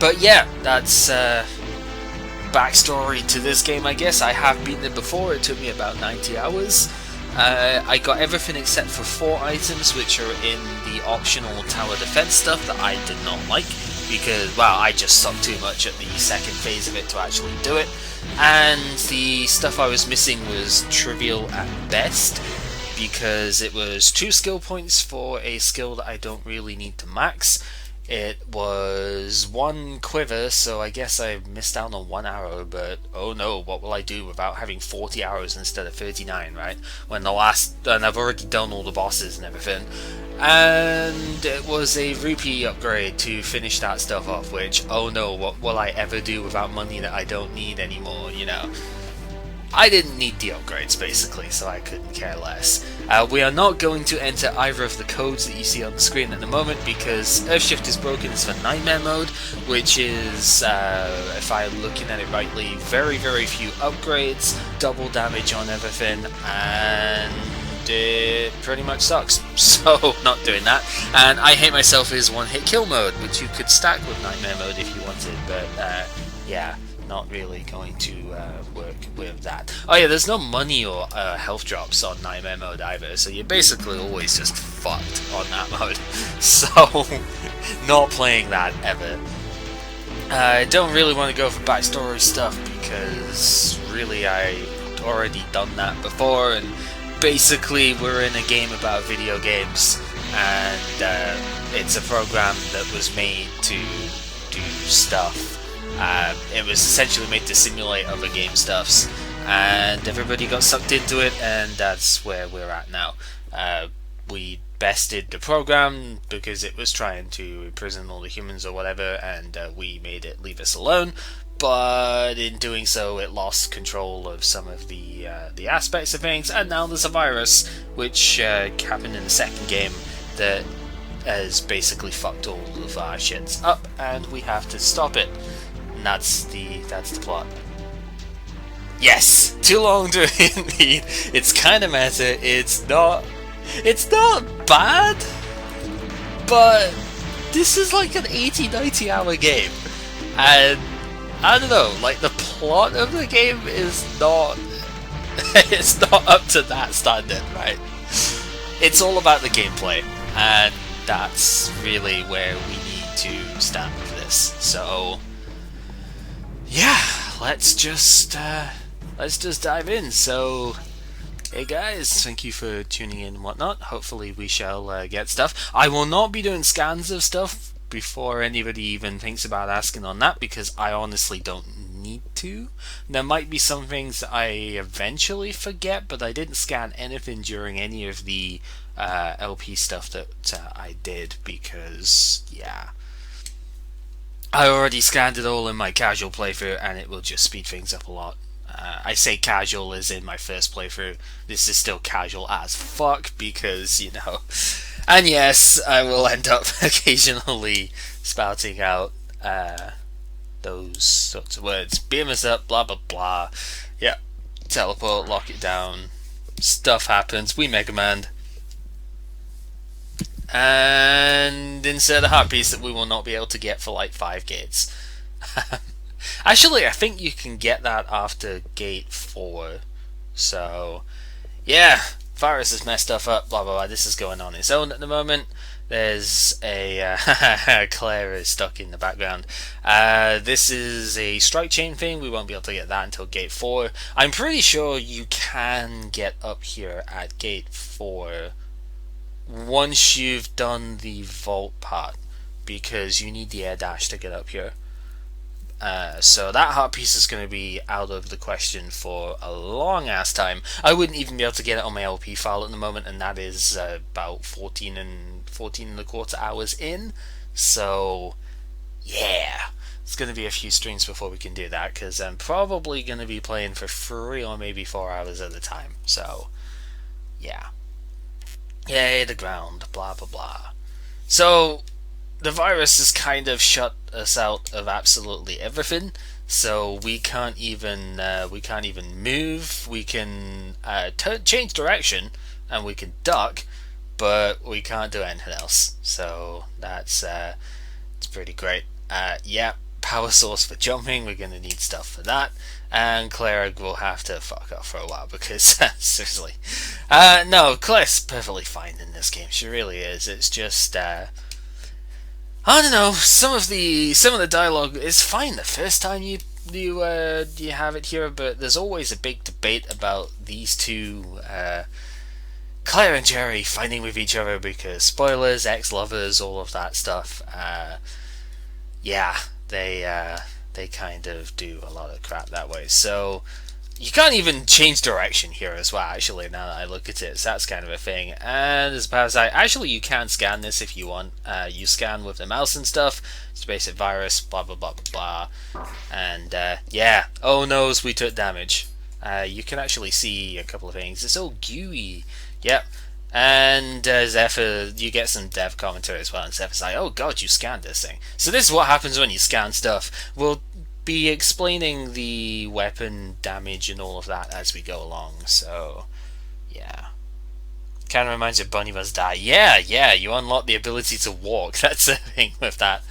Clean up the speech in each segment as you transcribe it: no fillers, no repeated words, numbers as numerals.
But yeah, that's backstory to this game, I guess. I have beaten it before. It took me about 90 hours. I got everything except for 4 items, which are in the optional tower defense stuff that I did not like, because, well, I just sucked too much at the second phase of it to actually do it. And the stuff I was missing was trivial at best, because it was 2 skill points for a skill that I don't really need to max. It was 1 quiver, so I guess I missed out on 1 arrow, but oh no, what will I do without having 40 arrows instead of 39, right? And I've already done all the bosses and everything. And it was a rupee upgrade to finish that stuff off, which, oh no, what will I ever do without money that I don't need anymore, you know? I didn't need the upgrades, basically, so I couldn't care less. We are not going to enter either of the codes that you see on the screen at the moment, because Earthshift is broken is for Nightmare mode, which is, if I'm looking at it rightly, very, very few upgrades, double damage on everything, and it pretty much sucks. So, not doing that. And I Hate Myself is one-hit kill mode, which you could stack with Nightmare mode if you wanted, but, yeah. Not really going to work with that. Oh yeah, there's no money or health drops on Nightmare mode either, so you're basically always just fucked on that mode. So, not playing that ever. I don't really want to go for backstory stuff because really I already done that before, and basically we're in a game about video games, and it's a program that was made to do stuff. It was essentially made to simulate other game stuffs, and everybody got sucked into it, and that's where we're at now. We bested the program because it was trying to imprison all the humans or whatever, and we made it leave us alone, but in doing so it lost control of some of the aspects of things, and now there's a virus, which happened in the second game, that has basically fucked all of our shits up, and we have to stop it. That's the plot. Yes, too long to indeed. It's kind of meta. It's not bad, but this is like an 80-90 hour game, and I don't know. Like, the plot of the game is not. It's not up to that standard, right? It's all about the gameplay, and that's really where we need to stand for this. So. Yeah, let's just dive in. So, hey guys, thank you for tuning in and whatnot. Hopefully we shall get stuff. I will not be doing scans of stuff before anybody even thinks about asking on that, because I honestly don't need to. There might be some things that I eventually forget, but I didn't scan anything during any of the LP stuff that I did, because, yeah. I already scanned it all in my casual playthrough, and it will just speed things up a lot. I say casual as in my first playthrough. This is still casual as fuck, because, you know. And yes, I will end up occasionally spouting out those sorts of words. Beam us up, blah blah blah. Yeah, teleport, lock it down. Stuff happens, we Mega Man. And insert a heart piece that we will not be able to get for like 5 gates. Actually, I think you can get that after gate 4. So, yeah, virus has messed stuff up, blah blah blah. This is going on its own at the moment. There's a Claire is stuck in the background. This is a strike chain thing. We won't be able to get that until gate 4. I'm pretty sure you can get up here at gate 4 once you've done the vault part, because you need the air dash to get up here. So that heart piece is going to be out of the question for a long ass time. I wouldn't even be able to get it on my LP file at the moment, and that is about 14 and a quarter hours in. So yeah, it's going to be a few streams before we can do that, because I'm probably going to be playing for 3 or maybe 4 hours at a time. So yeah. Yay, the ground, blah blah blah. So, the virus has kind of shut us out of absolutely everything. So we can't even move. We can change direction and we can duck, but we can't do anything else. So that's it's pretty great. Yeah, power source for jumping. We're going to need stuff for that. And Clara will have to fuck off for a while because, seriously. No, Claire's perfectly fine in this game. She really is. It's just, I don't know, some of the dialogue is fine the first time you have it here, but there's always a big debate about these two, Claire and Jerry fighting with each other because spoilers, ex-lovers, all of that stuff. Yeah, they kind of do a lot of crap that way. So you can't even change direction here as well, actually, now that I look at it. So that's kind of a thing. And as bad as actually, you can scan this if you want. You scan with the mouse and stuff. It's a basic virus, blah, blah, blah, blah, blah. And, yeah. Oh, noes, we took damage. You can actually see a couple of things. It's all gooey. Yep. And Zephyr, you get some dev commentary as well, and Zephyr's like, oh god, you scanned this thing. So this is what happens when you scan stuff. We'll be explaining the weapon damage and all of that as we go along, so yeah. Kind of reminds you of Bunny Must Die. Yeah, you unlock the ability to walk. That's the thing with that.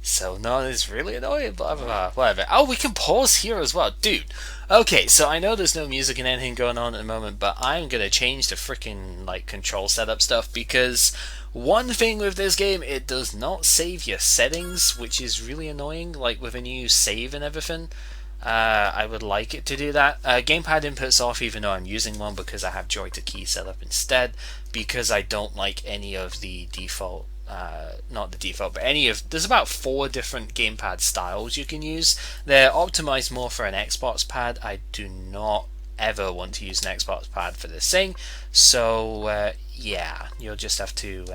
So no, it's really annoying, blah blah blah, whatever. Oh, we can pause here as well, dude. Okay, so I know there's no music and anything going on at the moment, but I'm gonna change the freaking like control setup stuff because one thing with this game, it does not save your settings, which is really annoying. Like with a new save and everything, I would like it to do that. Gamepad input's off, even though I'm using one because I have Joy to Key set up instead, because I don't like any of the default. Not the default, but there's about 4 different gamepad styles you can use. They're optimized more for an Xbox pad. I do not ever want to use an Xbox pad for this thing, so yeah, you'll just have to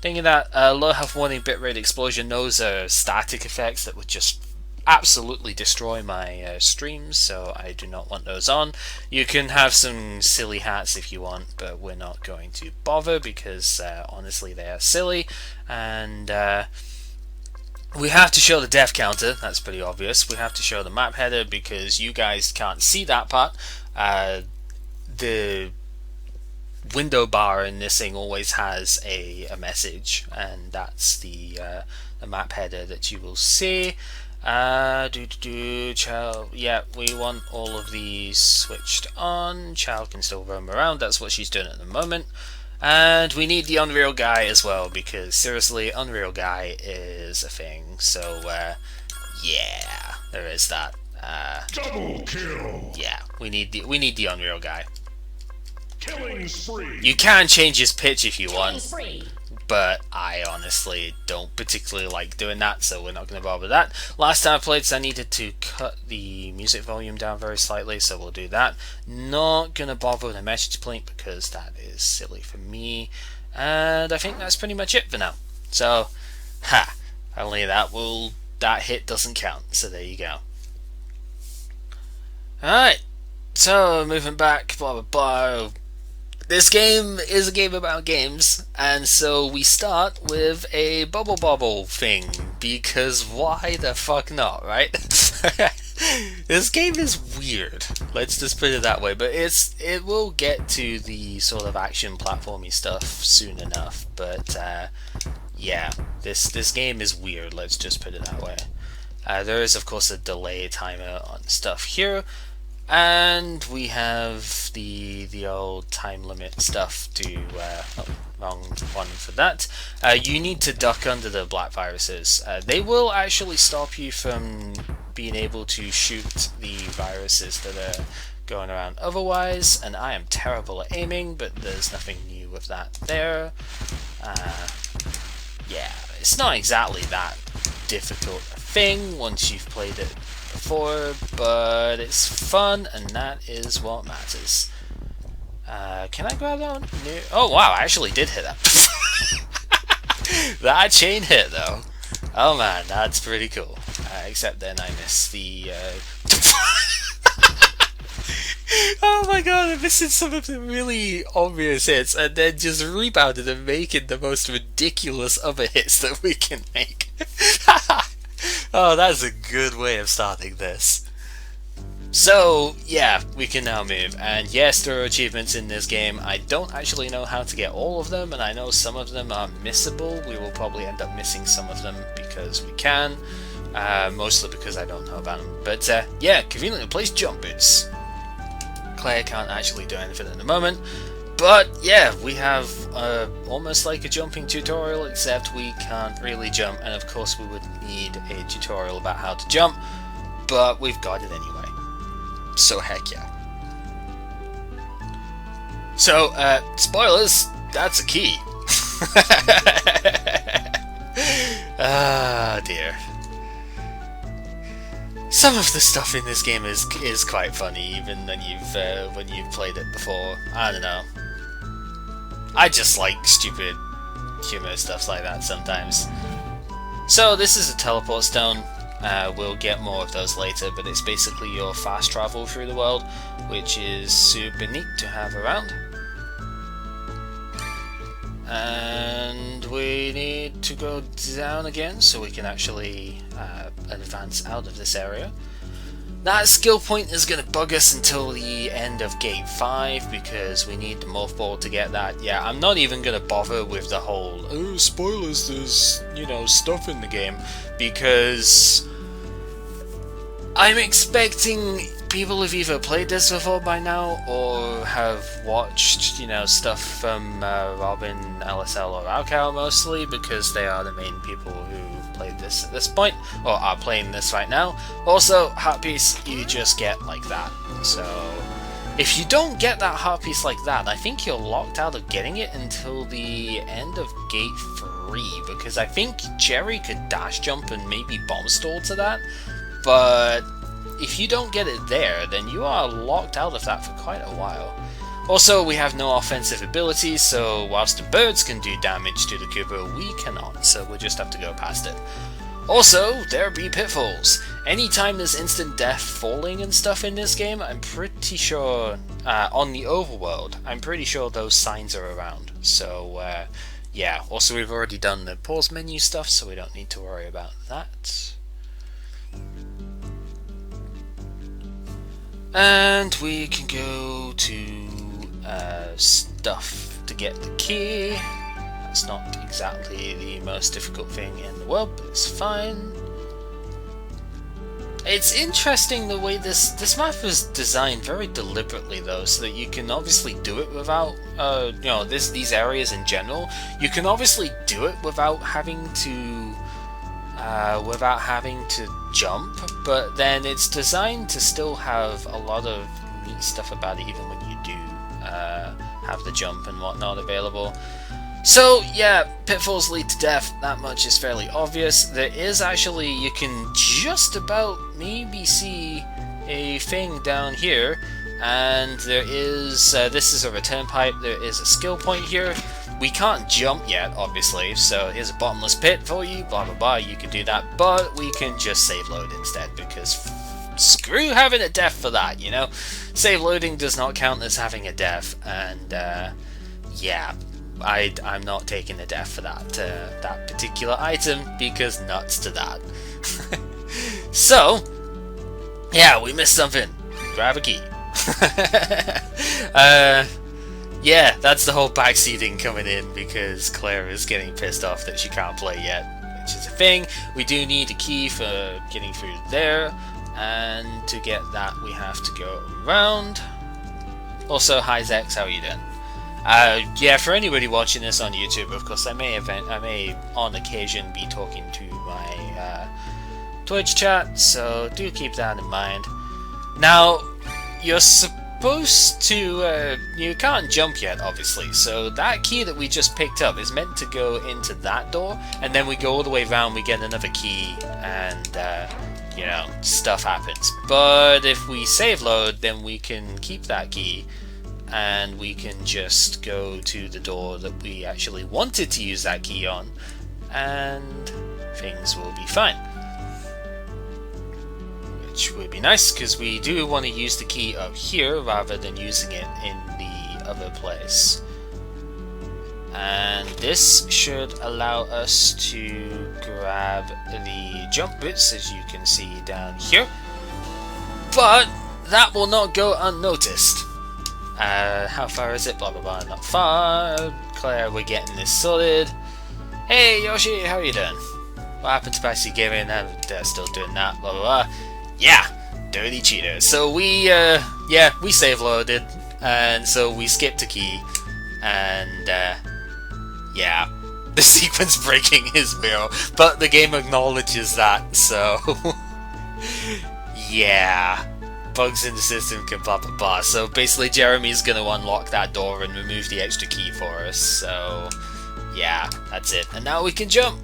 think of that. Low health warning, bitrate explosion, those are static effects that would just absolutely destroy my streams, so I do not want those on. You can have some silly hats if you want, but we're not going to bother because honestly they are silly. And we have to show the death counter, that's pretty obvious. We have to show the map header because you guys can't see that part. The window bar in this thing always has a message, and that's the map header that you will see. Child, yeah, we want all of these switched on. Child can still roam around, that's what she's doing at the moment. And we need the Unreal Guy as well, because seriously, Unreal Guy is a thing. So, yeah, there is that. Double kill! Yeah, we need the Unreal Guy. Killing spree! You can change his pitch if you Killing want. spree. But I honestly don't particularly like doing that, so we're not going to bother with that. Last time I played, I needed to cut the music volume down very slightly, so we'll do that. Not going to bother with a message plate because that is silly for me. And I think that's pretty much it for now. So, only that hit doesn't count, so there you go. Alright, so moving back, blah blah blah. This game is a game about games, and so we start with a bubble bobble thing, because why the fuck not, right? This game is weird, let's just put it that way, but it will get to the sort of action platformy stuff soon enough, but yeah, this game is weird, let's just put it that way. There is of course a delay timer on stuff here. And we have the old time limit stuff to, wrong one for that. You need to duck under the black viruses. They will actually stop you from being able to shoot the viruses that are going around otherwise, and I am terrible at aiming, but there's nothing new with that there. Yeah, it's not exactly that difficult a thing once you've played it before, but it's fun, and that is what matters. Can I grab that one? No. Oh wow, I actually did hit that. That chain hit though. Oh man, that's pretty cool. Except then I missed the oh my god, I'm missing some of the really obvious hits and then just rebounded and making the most ridiculous other hits that we can make. Oh, that's a good way of starting this. So, yeah, we can now move. And yes, there are achievements in this game. I don't actually know how to get all of them, and I know some of them are missable. We will probably end up missing some of them because we can. mostly because I don't know about them. But yeah, conveniently placed jump boots. Claire can't actually do anything at the moment, but yeah, we have almost like a jumping tutorial, except we can't really jump, and of course we would need a tutorial about how to jump, but we've got it anyway. So heck yeah. So, spoilers, that's a key. Ah, dear. Some of the stuff in this game is quite funny, even when you've played it before. I don't know. I just like stupid humor stuff like that sometimes. So this is a teleport stone. We'll get more of those later, but it's basically your fast travel through the world, which is super neat to have around. And we need to go down again so we can actually advance out of this area. That skill point is going to bug us until the end of Gate 5 because we need the morph ball to get that. Yeah, I'm not even going to bother with the whole, oh, spoilers, there's, you know, stuff in the game, because I'm expecting people have either played this before by now or have watched, you know, stuff from Robin, LSL, or Raukau mostly, because they are the main people who played this at this point, or are playing this right now. Also, heart piece you just get like that. So, if you don't get that heart piece like that, I think you're locked out of getting it until the end of Gate 3, because I think Jerry could dash jump and maybe bomb stall to that, but if you don't get it there, then you are locked out of that for quite a while. Also, we have no offensive abilities, so whilst the birds can do damage to the Koopa, we cannot, so we'll just have to go past it. Also, there be pitfalls. Anytime there's instant death falling and stuff in this game, I'm pretty sure, on the overworld, I'm pretty sure those signs are around. So, yeah. Also, we've already done the pause menu stuff, so we don't need to worry about that. And we can go to stuff to get the key. That's not exactly the most difficult thing in the world, but it's fine. It's interesting the way this map was designed very deliberately, though, so that you can obviously do it without, you know, these areas in general. You can obviously do it without having to jump, but then it's designed to still have a lot of neat stuff about it, even when you do have the jump and whatnot available. So yeah, pitfalls lead to death, that much is fairly obvious. There is actually, you can just about maybe see a thing down here, and there is, this is a return pipe, there is a skill point here. We can't jump yet, obviously, so here's a bottomless pit for you, blah blah blah, you can do that, but we can just save load instead, because screw having a death for that, you know? Save loading does not count as having a death, and yeah, I'm not taking a death for that particular item, because nuts to that. So, yeah, we missed something. Grab a key. Yeah, that's the whole backseating coming in because Claire is getting pissed off that she can't play yet, which is a thing. We do need a key for getting through there, and to get that we have to go around. Also, hi Zex, how are you doing? Yeah, for anybody watching this on YouTube, of course, I may on occasion be talking to my Twitch chat, so do keep that in mind. Now, you're supposed to, you can't jump yet, obviously, so that key that we just picked up is meant to go into that door, and then we go all the way around, we get another key, and, you know, stuff happens. But if we save load, then we can keep that key, and we can just go to the door that we actually wanted to use that key on, and things will be fine. Which would be nice, because we do want to use the key up here rather than using it in the other place. And this should allow us to grab the jump boots, as you can see down here. But that will not go unnoticed. How far is it? Blah blah blah, not far. Claire, we're getting this sorted. Hey Yoshi, how are you doing? What happened to backseat gaming? They're still doing that, blah blah blah. Yeah, dirty cheaters. So we save loaded, and so we skipped a key, and yeah, the sequence breaking is real, but the game acknowledges that, so yeah, bugs in the system can blah blah blah. So basically Jeremy's gonna unlock that door and remove the extra key for us, so yeah, that's it. And now we can jump,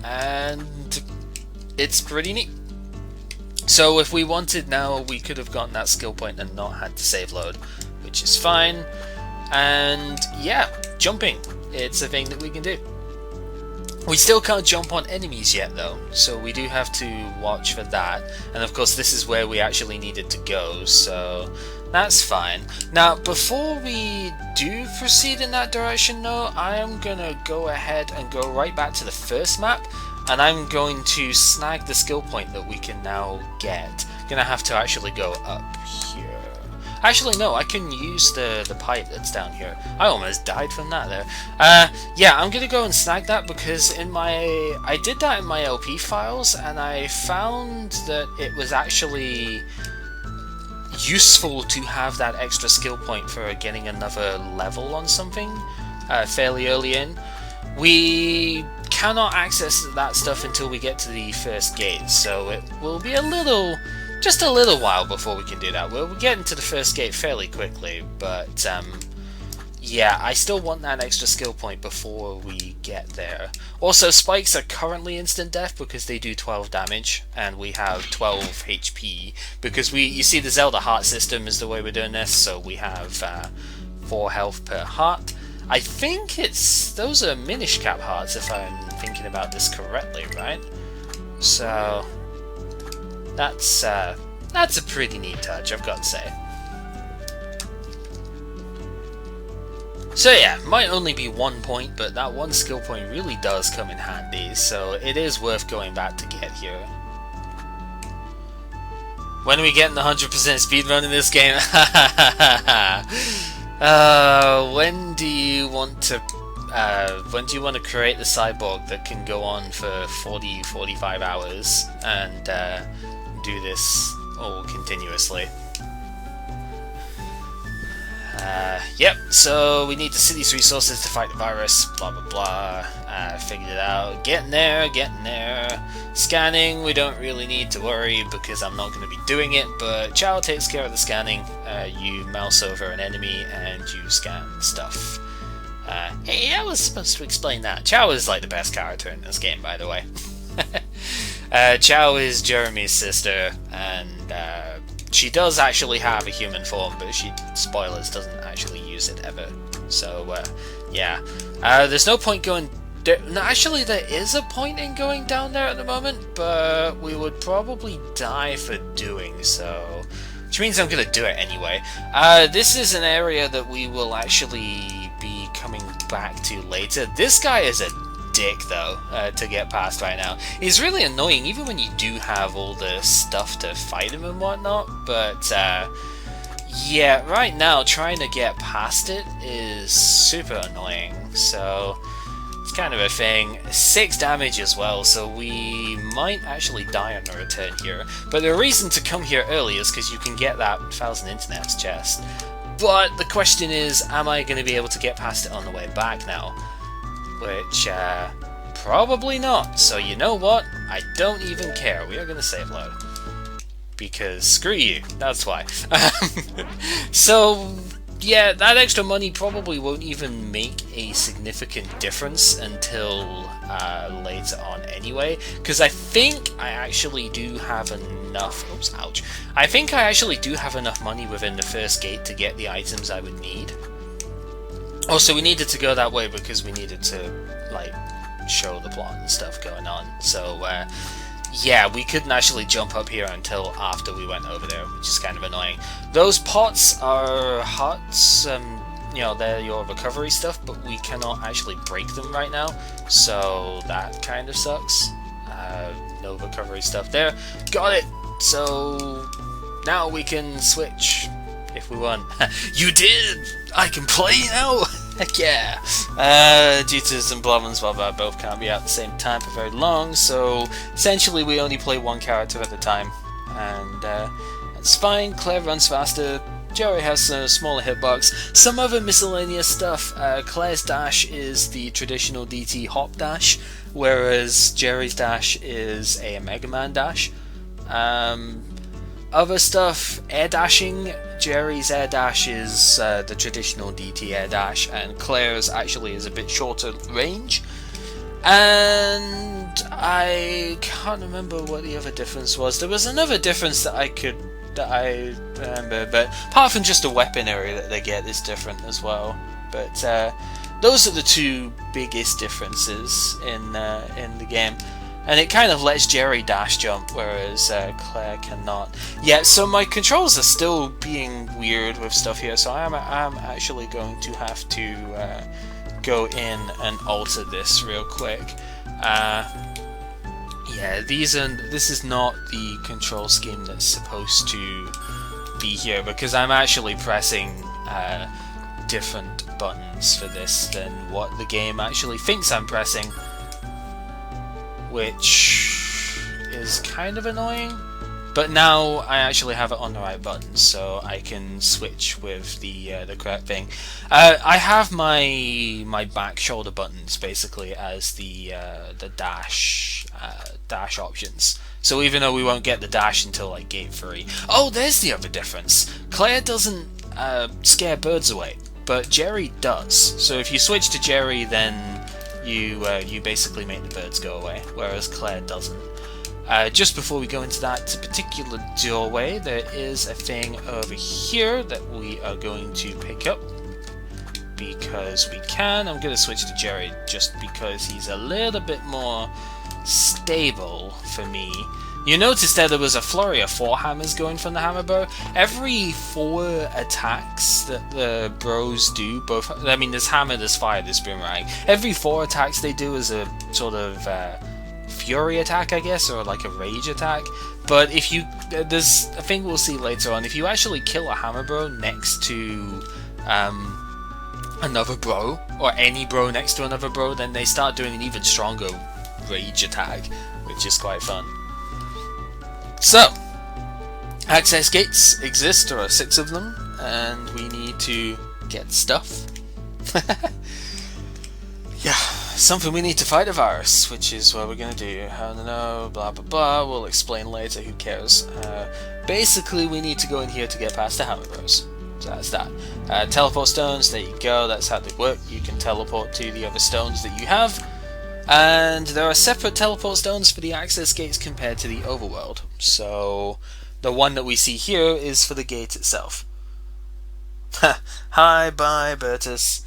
and it's pretty neat. So if we wanted now, we could have gotten that skill point and not had to save load, which is fine. And yeah, jumping, it's a thing that we can do. We still can't jump on enemies yet though, so we do have to watch for that. And of course this is where we actually needed to go, so that's fine. Now before we do proceed in that direction though, I am gonna go ahead and go right back to the first map, and I'm going to snag the skill point that we can now get. I'm gonna have to actually go up here. Actually no, I can use the pipe that's down here. I almost died from that there. Yeah, I'm gonna go and snag that because I did that in my LP files, and I found that it was actually useful to have that extra skill point for getting another level on something fairly early in. We cannot access that stuff until we get to the first gate, so it will be just a little while before we can do that. We'll get into the first gate fairly quickly, but yeah, I still want that extra skill point before we get there. Also, spikes are currently instant death because they do 12 damage, and we have 12 HP, because you see the Zelda heart system is the way we're doing this, so we have 4 health per heart. I think those are Minish Cap hearts if I'm thinking about this correctly, right? So that's a pretty neat touch, I've got to say. So yeah, might only be 1 point, but that 1 skill point really does come in handy, so it is worth going back to get here. When are we getting the 100% speedrun in this game? When do you want to create the cyborg that can go on for 40-45 hours and do this all continuously? Yep, so we need the city's resources to fight the virus, blah blah blah. Figured it out. Getting there. Scanning, we don't really need to worry because I'm not going to be doing it, but Chow takes care of the scanning. You mouse over an enemy and you scan stuff. Hey, I was supposed to explain that. Chow is like the best character in this game, by the way. Chow is Jeremy's sister, and she does actually have a human form, but she, spoilers, doesn't actually use it ever. So, yeah. There's no point going... No, actually, there is a point in going down there at the moment, but we would probably die for doing so. Which means I'm going to do it anyway. This is an area that we will actually be coming back to later. This guy is a dick, though, to get past right now. He's really annoying, even when you do have all the stuff to fight him and whatnot, but yeah, right now, trying to get past it is super annoying, so it's kind of a thing. 6 damage as well, so we might actually die on a return here, but the reason to come here early is because you can get that 1000 internets chest. But the question is, am I going to be able to get past it on the way back now? Which, probably not. So you know what? I don't even care. We are going to save load. Because screw you. That's why. So, yeah, that extra money probably won't even make a significant difference until later on anyway. Because I think I actually do have enough... Oops, ouch. I think I actually do have enough money within the first gate to get the items I would need. Also, we needed to go that way because we needed to, like, show the plot and stuff going on. So, yeah, we couldn't actually jump up here until after we went over there, which is kind of annoying. Those pots are huts, you know, they're your recovery stuff, but we cannot actually break them right now, so that kind of sucks. No recovery stuff there. Got it! So, now we can switch. If we want. You did! I can play now! Heck yeah! Due to some problems, both can't be out at the same time for very long, so essentially we only play one character at a time. And that's fine. Claire runs faster. Jerry has a smaller hitbox. Some other miscellaneous stuff. Claire's dash is the traditional DT hop dash, whereas Jerry's dash is a Mega Man dash. Other stuff, air dashing. Jerry's air dash is the traditional DT air dash, and Claire's actually is a bit shorter range. And I can't remember what the other difference was. There was another difference that I remember, but apart from just the weapon area that they get is different as well. But those are the two biggest differences in the game. And it kind of lets Jerry dash jump, whereas Claire cannot. Yeah, so my controls are still being weird with stuff here, so I'm actually going to have to go in and alter this real quick. Yeah, this is not the control scheme that's supposed to be here, because I'm actually pressing different buttons for this than what the game actually thinks I'm pressing, which is kind of annoying. But now I actually have it on the right button, so I can switch with the correct thing. I have my back shoulder buttons basically as the dash options. So even though we won't get the dash until like gate 3. Oh, there's the other difference. Claire doesn't scare birds away, but Jerry does. So if you switch to Jerry, then you basically make the birds go away, whereas Claire doesn't. Just before we go into that particular doorway, there is a thing over here that we are going to pick up because we can. I'm going to switch to Jerry just because he's a little bit more stable for me. You notice that there was a flurry of 4 hammers going from the hammer bro. Every 4 attacks that the bros do, there's hammer, there's fire, there's boomerang. Every 4 attacks they do is a sort of fury attack, I guess, or like a rage attack. But if you, there's a thing we'll see later on, if you actually kill a hammer bro next to another bro, or any bro next to another bro, then they start doing an even stronger rage attack, which is quite fun. So, access gates exist, there are 6 of them, and we need to get stuff. Yeah, something we need to fight a virus, which is what we're gonna do. I don't know, blah blah blah, we'll explain later, who cares. Basically, we need to go in here to get past the hammer bros. So that's that. Teleport stones, there you go, that's how they work. You can teleport to the other stones that you have. And there are separate teleport stones for the access gates compared to the overworld. So the one that we see here is for the gate itself. Hi, bye, Bertus.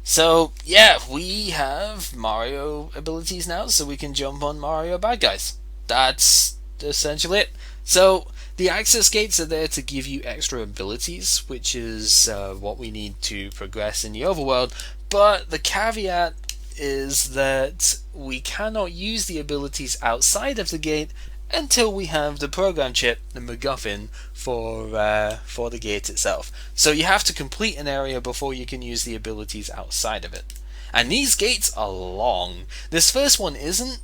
So yeah, we have Mario abilities now, so we can jump on Mario bad guys. That's essentially it. So the access gates are there to give you extra abilities, which is what we need to progress in the overworld. But the caveat is that we cannot use the abilities outside of the gate until we have the program chip, the MacGuffin, for the gate itself. So you have to complete an area before you can use the abilities outside of it. And these gates are long. This first one isn't,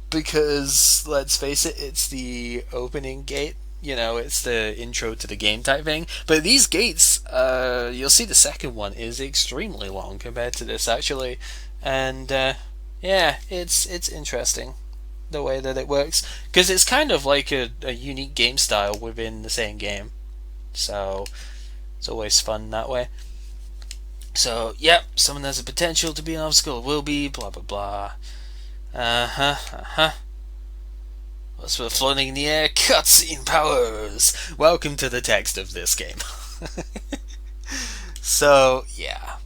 because let's face it, it's the opening gate. You know, it's the intro to the game type thing. But these gates, you'll see the second one is extremely long compared to this actually. And yeah, it's interesting the way that it works, because it's kind of like a unique game style within the same game, so it's always fun that way. So yep, someone has a potential to be an obstacle, will be blah blah blah. What's with floating in the air? Cutscene powers! Welcome to the text of this game. So yeah,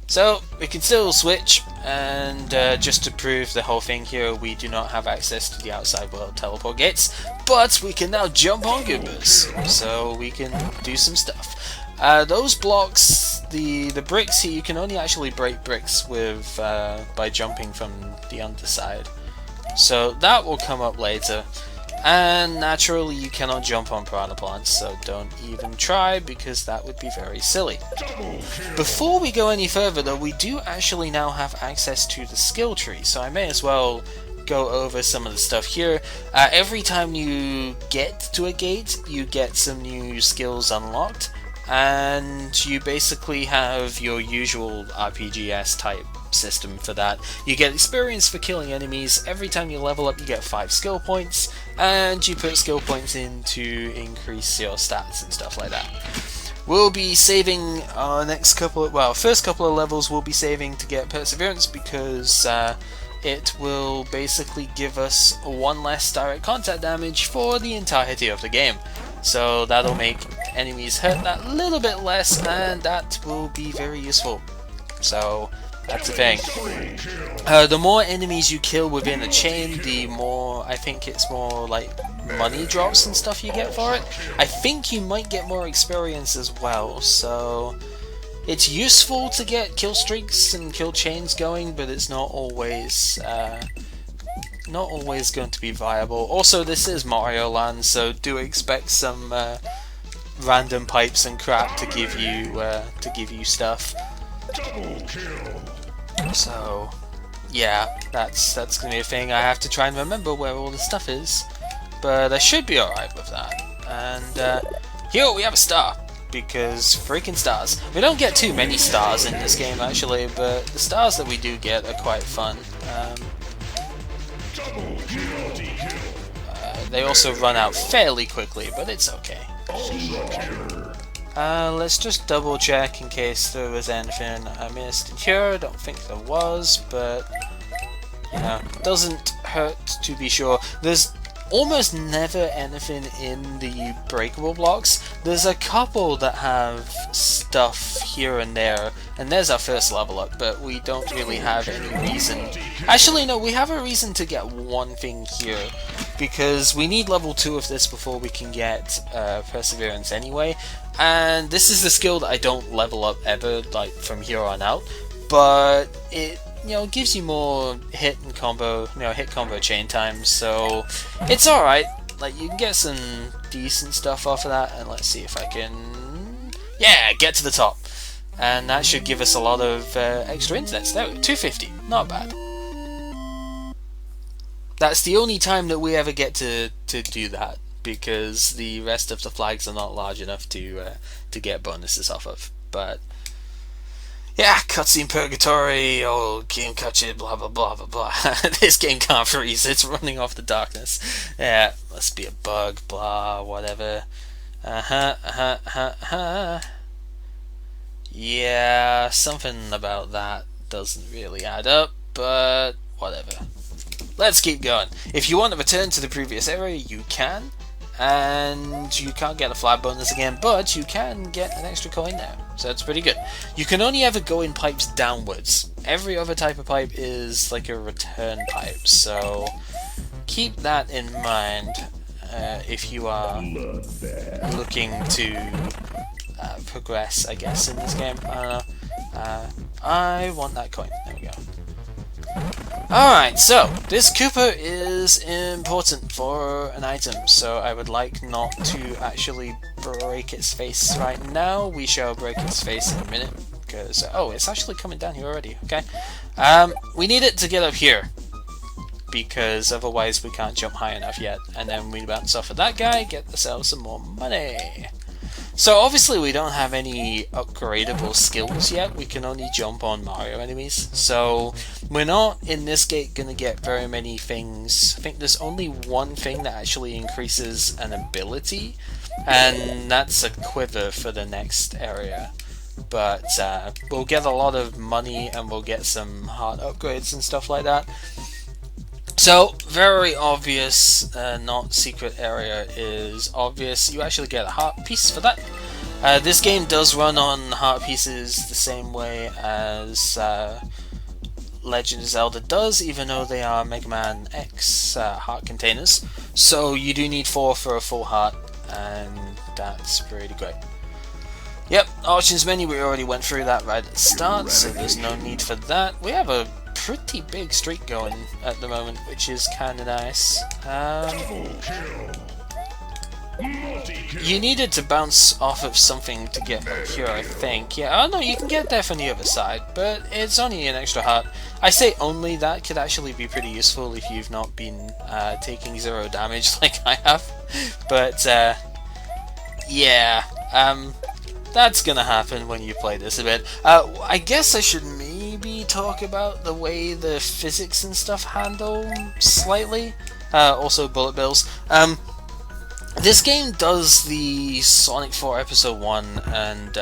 so we can still switch, and just to prove the whole thing here, we do not have access to the outside world teleport gates, but we can now jump on Goombas, so we can do some stuff. Those blocks, the bricks here, you can only actually break bricks with by jumping from the underside, so that will come up later. And naturally you cannot jump on piranha plants, so don't even try because that would be very silly. Before we go any further though, we do actually now have access to the skill tree, so I may as well go over some of the stuff here. Every time you get to a gate, you get some new skills unlocked, and you basically have your usual RPGs type system for that. You get experience for killing enemies. Every time you level up you get 5 skill points, and you put skill points in to increase your stats and stuff like that. We'll be saving our first couple of levels we'll be saving to get perseverance, because it will basically give us 1 less direct contact damage for the entirety of the game. So that'll make enemies hurt that little bit less, and that will be very useful. So that's the thing. The more enemies you kill within a chain, the more, I think it's more like money drops and stuff you get for it. I think you might get more experience as well, so it's useful to get kill streaks and kill chains going, but it's not always going to be viable. Also, this is Mario Land, so do expect some random pipes and crap to give you stuff. So yeah, that's gonna be a thing. I have to try and remember where all the stuff is, but I should be alright with that. And here we have a star, because freaking stars. We don't get too many stars in this game actually, but the stars that we do get are quite fun. They also run out fairly quickly, but it's okay. Let's just double check in case there was anything I missed in here. I don't think there was, but you know, doesn't hurt to be sure. There's almost never anything in the breakable blocks. There's a couple that have stuff here and there, and there's our first level up, but we don't really have any reason. Actually no, we have a reason to get one thing here, because we need level 2 of this before we can get perseverance anyway, and this is the skill that I don't level up ever, like from here on out, but it gives you more hit combo chain times, so it's alright. Like, you can get some decent stuff off of that, and let's see if I can, get to the top, and that should give us a lot of extra internets. There, 250, not bad. That's the only time that we ever get to do that, because the rest of the flags are not large enough to get bonuses off of. But yeah, cutscene purgatory, old game cutscene, blah blah blah blah blah. This game can't freeze, it's running off the darkness. Yeah, must be a bug, blah, whatever. Yeah, something about that doesn't really add up, but whatever. Let's keep going. If you want to return to the previous area, you can. And you can't get a flag bonus again, but you can get an extra coin now, so that's pretty good. You can only ever go in pipes downwards. Every other type of pipe is like a return pipe, so keep that in mind if you are looking to progress, I guess, in this game. I don't know. I want that coin. There we go. Alright, so this Koopa is important for an item, so I would like not to actually break its face right now. We shall break its face in a minute, because oh, it's actually coming down here already. Okay, we need it to get up here, because otherwise we can't jump high enough yet, and then we bounce off of that guy, get ourselves some more money. So obviously we don't have any upgradable skills yet, we can only jump on Mario enemies, so we're not in this gate going to get very many things. I think there's only one thing that actually increases an ability, and that's a quiver for the next area. But we'll get a lot of money and we'll get some heart upgrades and stuff like that. So, very obvious, not secret area is obvious. You actually get a heart piece for that. This game does run on heart pieces the same way as Legend of Zelda does, even though they are Mega Man X heart containers. So you do need 4 for a full heart, and that's pretty great. Yep, options menu, we already went through that right at the start, so there's no need for that. We have a pretty big streak going at the moment, which is kind of nice. Double kill. You needed to bounce off of something to get back here, I think. Yeah, oh no, you can get there from the other side, but it's only an extra heart. I say only, that could actually be pretty useful if you've not been taking 0 damage like I have. But, yeah, that's gonna happen when you play this a bit. I guess I should maybe talk about the way the physics and stuff handle slightly. Also bullet bills. This game does the Sonic 4 Episode 1 and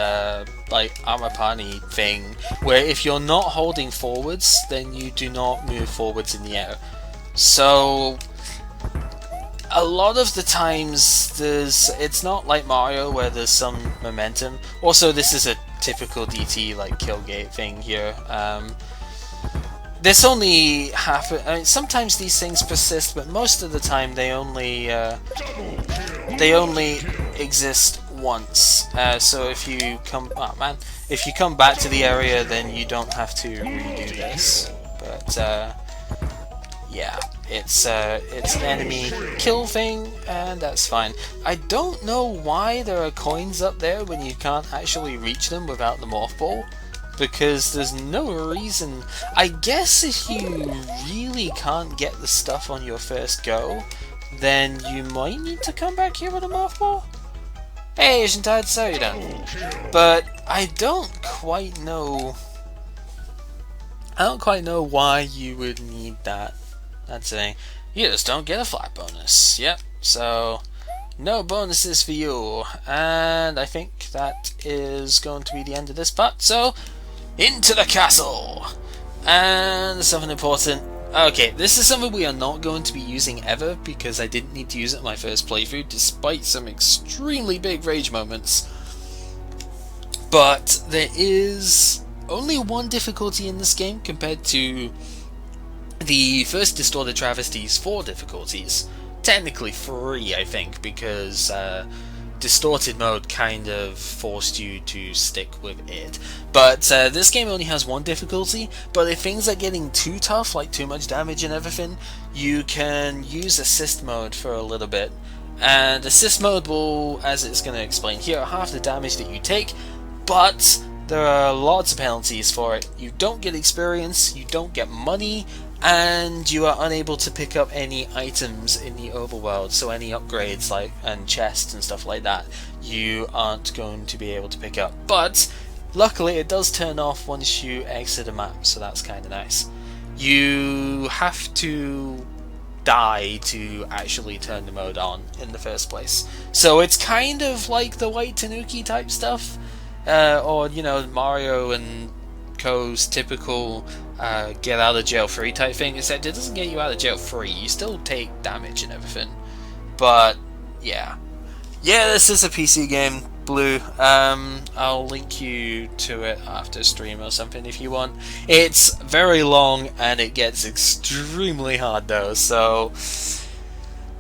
like Amapani thing, where if you're not holding forwards, then you do not move forwards in the air. So a lot of the times it's not like Mario where there's some momentum. Also, this is a typical DT like Killgate thing here. This only happens. I mean, sometimes these things persist, but most of the time they only exist once. So if you come, if you come back to the area, then you don't have to redo this. But yeah, it's an enemy kill thing, and that's fine. I don't know why there are coins up there when you can't actually reach them without the morph ball. Because there's no reason. I guess if you really can't get the stuff on your first go, then you might need to come back here with a morph ball. Hey, Asian Tide, so you done. But I don't quite know. I don't quite know why you would need that. That's the thing. You just don't get a flat bonus. Yep. So no bonuses for you. And I think that is going to be the end of this part. So into the castle! And something important. Okay, this is something we are not going to be using ever, because I didn't need to use it in my first playthrough, despite some extremely big rage moments. But there is only one difficulty in this game compared to the first Distorted Travesties 4 difficulties. Technically 3, I think, because Distorted mode kind of forced you to stick with it. But this game only has one difficulty, but if things are getting too tough, like too much damage and everything, you can use assist mode for a little bit. And assist mode will, as it's going to explain here, half the damage that you take, but there are lots of penalties for it. You don't get experience, you don't get money, and you are unable to pick up any items in the overworld, so any upgrades like and chests and stuff like that you aren't going to be able to pick up. But luckily it does turn off once you exit a map, so that's kind of nice. You have to die to actually turn the mode on in the first place, so it's kind of like the White Tanuki type stuff, or you know, Mario and Co's typical get out of jail free type thing, except it doesn't get you out of jail free, you still take damage and everything. But yeah, this is a PC game, Blue. I'll link you to it after stream or something if you want. It's very long and it gets extremely hard though, so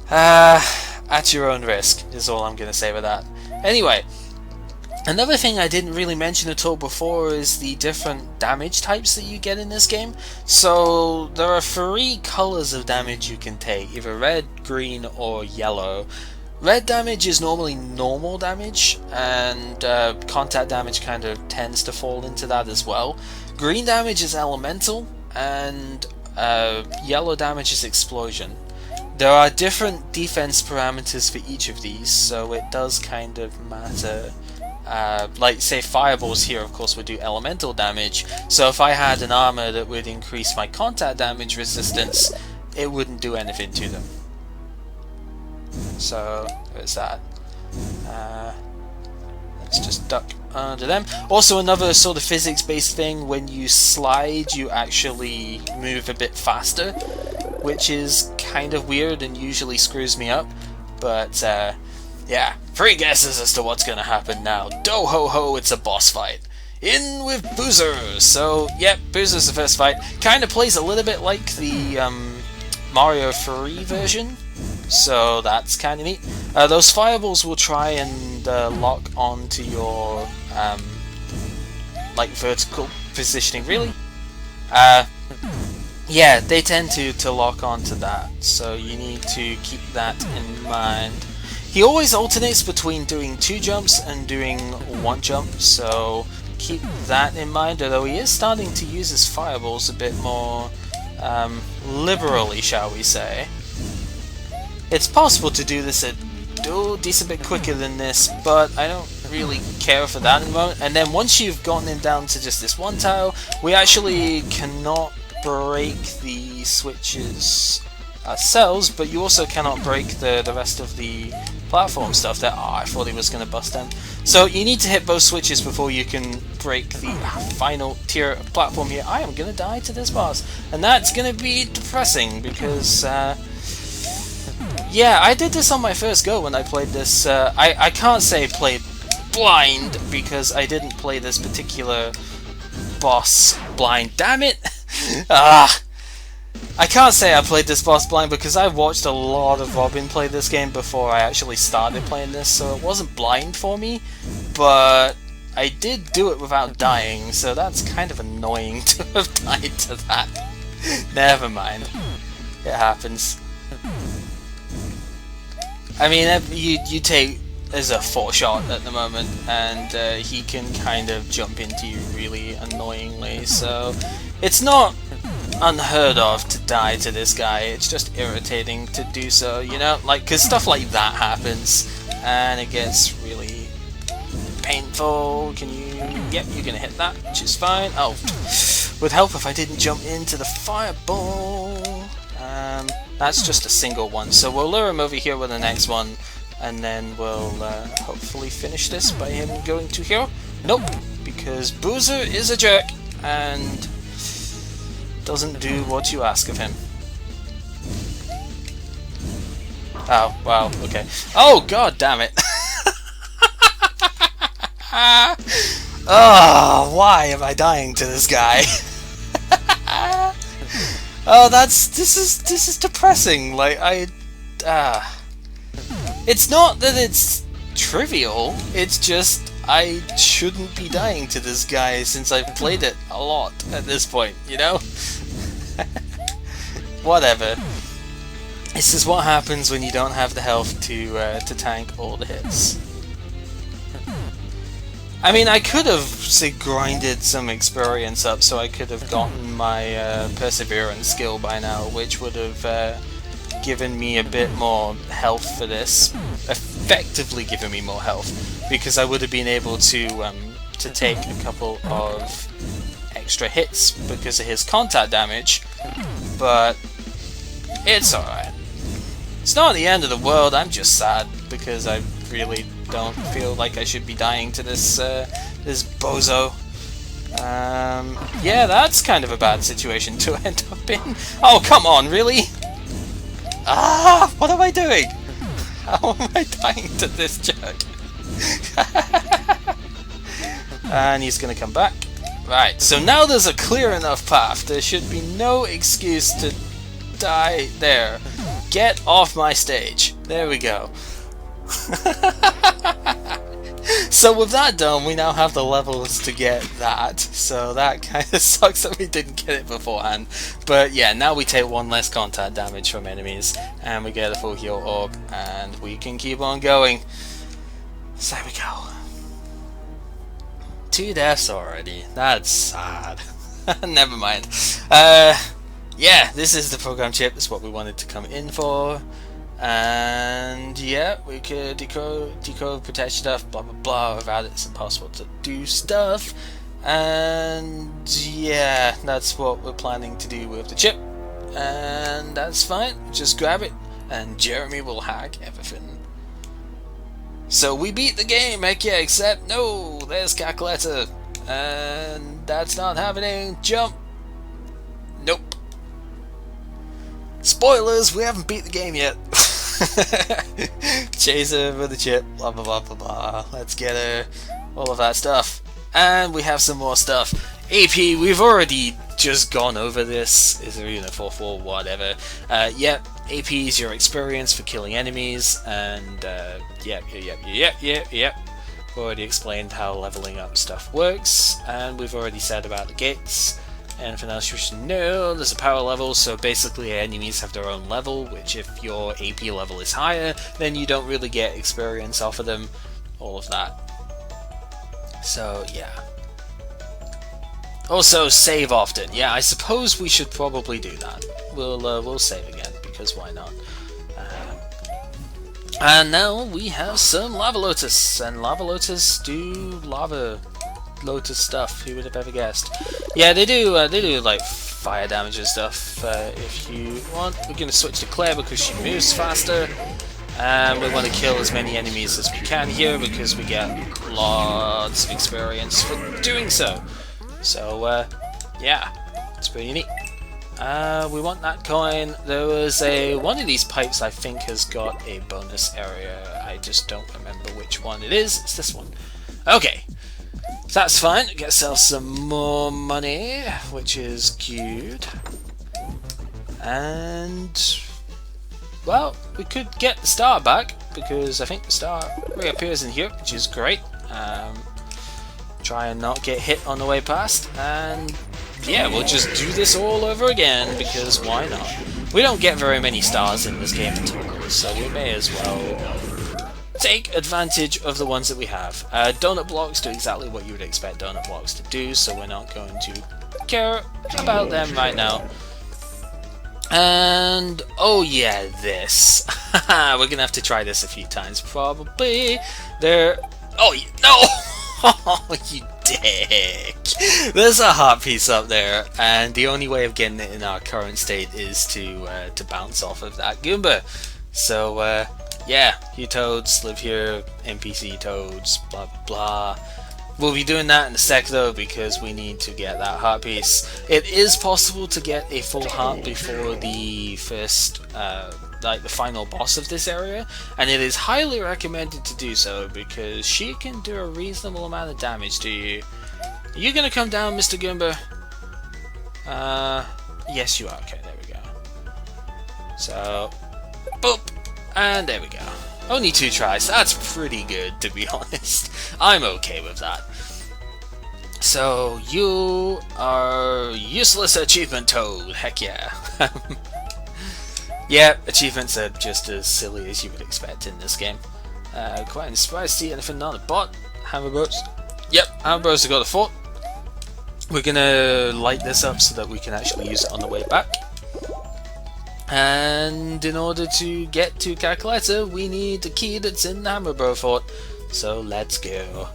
at your own risk is all I'm gonna say with that. Anyway, another thing I didn't really mention at all before is the different damage types that you get in this game. So there are 3 colors of damage you can take, either red, green, or yellow. Red damage is normally normal damage, and contact damage kind of tends to fall into that as well. Green damage is elemental, and yellow damage is explosion. There are different defense parameters for each of these, so it does kind of matter. Like say fireballs here of course would do elemental damage, so if I had an armor that would increase my contact damage resistance, it wouldn't do anything to them. So there's that. Let's just duck under them. Also another sort of physics based thing, when you slide you actually move a bit faster, which is kind of weird and usually screws me up, but yeah, 3 guesses as to what's gonna happen now. Do ho ho, it's a boss fight. In with Boozer! So, yep, Boozer's the first fight. Kinda plays a little bit like the Mario 3 version, so that's kinda neat. Those fireballs will try and lock onto your like vertical positioning, really. yeah, they tend to lock onto that, so you need to keep that in mind. He always alternates between doing 2 jumps and doing 1 jump, so keep that in mind, although he is starting to use his fireballs a bit more liberally, shall we say. It's possible to do this a decent bit quicker than this, but I don't really care for that in the moment. And then once you've gotten him down to just this 1 tile, we actually cannot break the switches ourselves, but you also cannot break the rest of the platform stuff that I thought he was going to bust them. So you need to hit both switches before you can break the final tier of platform here. I am going to die to this boss, and that's going to be depressing because yeah, I did this on my first go when I played this. I can't say played blind because I didn't play this particular boss blind. Damn it! I can't say I played this boss blind because I watched a lot of Robin play this game before I actually started playing this, so it wasn't blind for me, but I did do it without dying, so that's kind of annoying to have died to that. Never mind. It happens. I mean, you take as a 4 shot at the moment, and he can kind of jump into you really annoyingly, so it's not unheard of to die to this guy, it's just irritating to do so, you know, like, because stuff like that happens, and it gets really painful. Can you, yep, you're gonna hit that, which is fine. Oh, would help if I didn't jump into the fireball. That's just a single one, so we'll lure him over here with the next one, and then we'll hopefully finish this by him going to here. Nope, because Boozer is a jerk, and doesn't do what you ask of him. Oh, wow, okay. Oh, god damn it! Oh, why am I dying to this guy? Oh, this is depressing. Like, it's not that it's trivial, it's just I shouldn't be dying to this guy since I've played it a lot at this point, you know? Whatever. This is what happens when you don't have the health to tank all the hits. I mean, I could have, say, grinded some experience up so I could have gotten my perseverance skill by now, which would have given me a bit more health for this, effectively given me more health, because I would have been able to take a couple of extra hits because of his contact damage, but it's alright. It's not the end of the world, I'm just sad because I really don't feel like I should be dying to this this bozo. Yeah, that's kind of a bad situation to end up in. Oh, come on, really? Ah, what am I doing? How am I dying to this jerk? And he's gonna come back. Right, so now there's a clear enough path. There should be no excuse to die there. Get off my stage. There we go. So with that done, we now have the levels to get that, so that kind of sucks that we didn't get it beforehand. But yeah, now we take 1 less contact damage from enemies, and we get a full heal orb, and we can keep on going. So there we go. 2 deaths already, that's sad. Never mind. Yeah, this is the program chip, that's what we wanted to come in for. And yeah, we could decode, protect stuff, blah blah blah. Without it, it's impossible to do stuff. And yeah, that's what we're planning to do with the chip. And that's fine, just grab it, and Jeremy will hack everything. So we beat the game, heck yeah, except no, there's calculator. And that's not happening. Jump. Nope. Spoilers, we haven't beat the game yet. Chaser with the chip, blah blah blah blah blah. Let's get her, all of that stuff. And we have some more stuff. AP, we've already just gone over this. Is there even a 4-4, whatever. Yep, AP is your experience for killing enemies, and yep. Already explained how leveling up stuff works, and we've already said about the gates. Anything else you should know? There's a power level, so basically enemies have their own level, which if your AP level is higher, then you don't really get experience off of them. All of that. So yeah. Also, save often. Yeah, I suppose we should probably do that. We'll save again, because why not? And now we have some Lava Lotus, and Lava Lotus do Lava Lotus stuff. Who would have ever guessed? Yeah, they do like fire damage and stuff. If you want, we're going to switch to Claire because she moves faster. And we want to kill as many enemies as we can here because we get lots of experience for doing so. So, yeah, it's pretty neat. We want that coin. There was one of these pipes I think has got a bonus area. I just don't remember which one it is. It's this one. Okay. So that's fine. Get ourselves some more money, which is good. And, well, we could get the star back, because I think the star reappears in here, which is great. Try and not get hit on the way past, and yeah, we'll just do this all over again, because why not? We don't get very many stars in this game at all, so we may as well take advantage of the ones that we have. Donut blocks do exactly what you would expect donut blocks to do, so we're not going to care about them right now. And, oh yeah, this. We're gonna have to try this a few times, probably. Oh, no! Oh, you dick! There's a heart piece up there, and the only way of getting it in our current state is to bounce off of that Goomba. So, yeah, you toads live here, NPC toads, blah blah. We'll be doing that in a sec though, because we need to get that heart piece. It is possible to get a full heart before the first, like the final boss of this area, and it is highly recommended to do so, because she can do a reasonable amount of damage to you. Are you gonna come down, Mr. Goomba? Yes you are. Okay, there we go. So, boop! And there we go. Only 2 tries. That's pretty good, to be honest. I'm okay with that. So, you are useless achievement toad. Heck yeah. Yeah, achievements are just as silly as you would expect in this game. Quite surprised to see anything on the bot. Hammer bros. Yep, hammer bros have got a fort. We're gonna light this up so that we can actually use it on the way back. And in order to get to Calculator, we need the key that's in the Hammerbro fort. So let's go.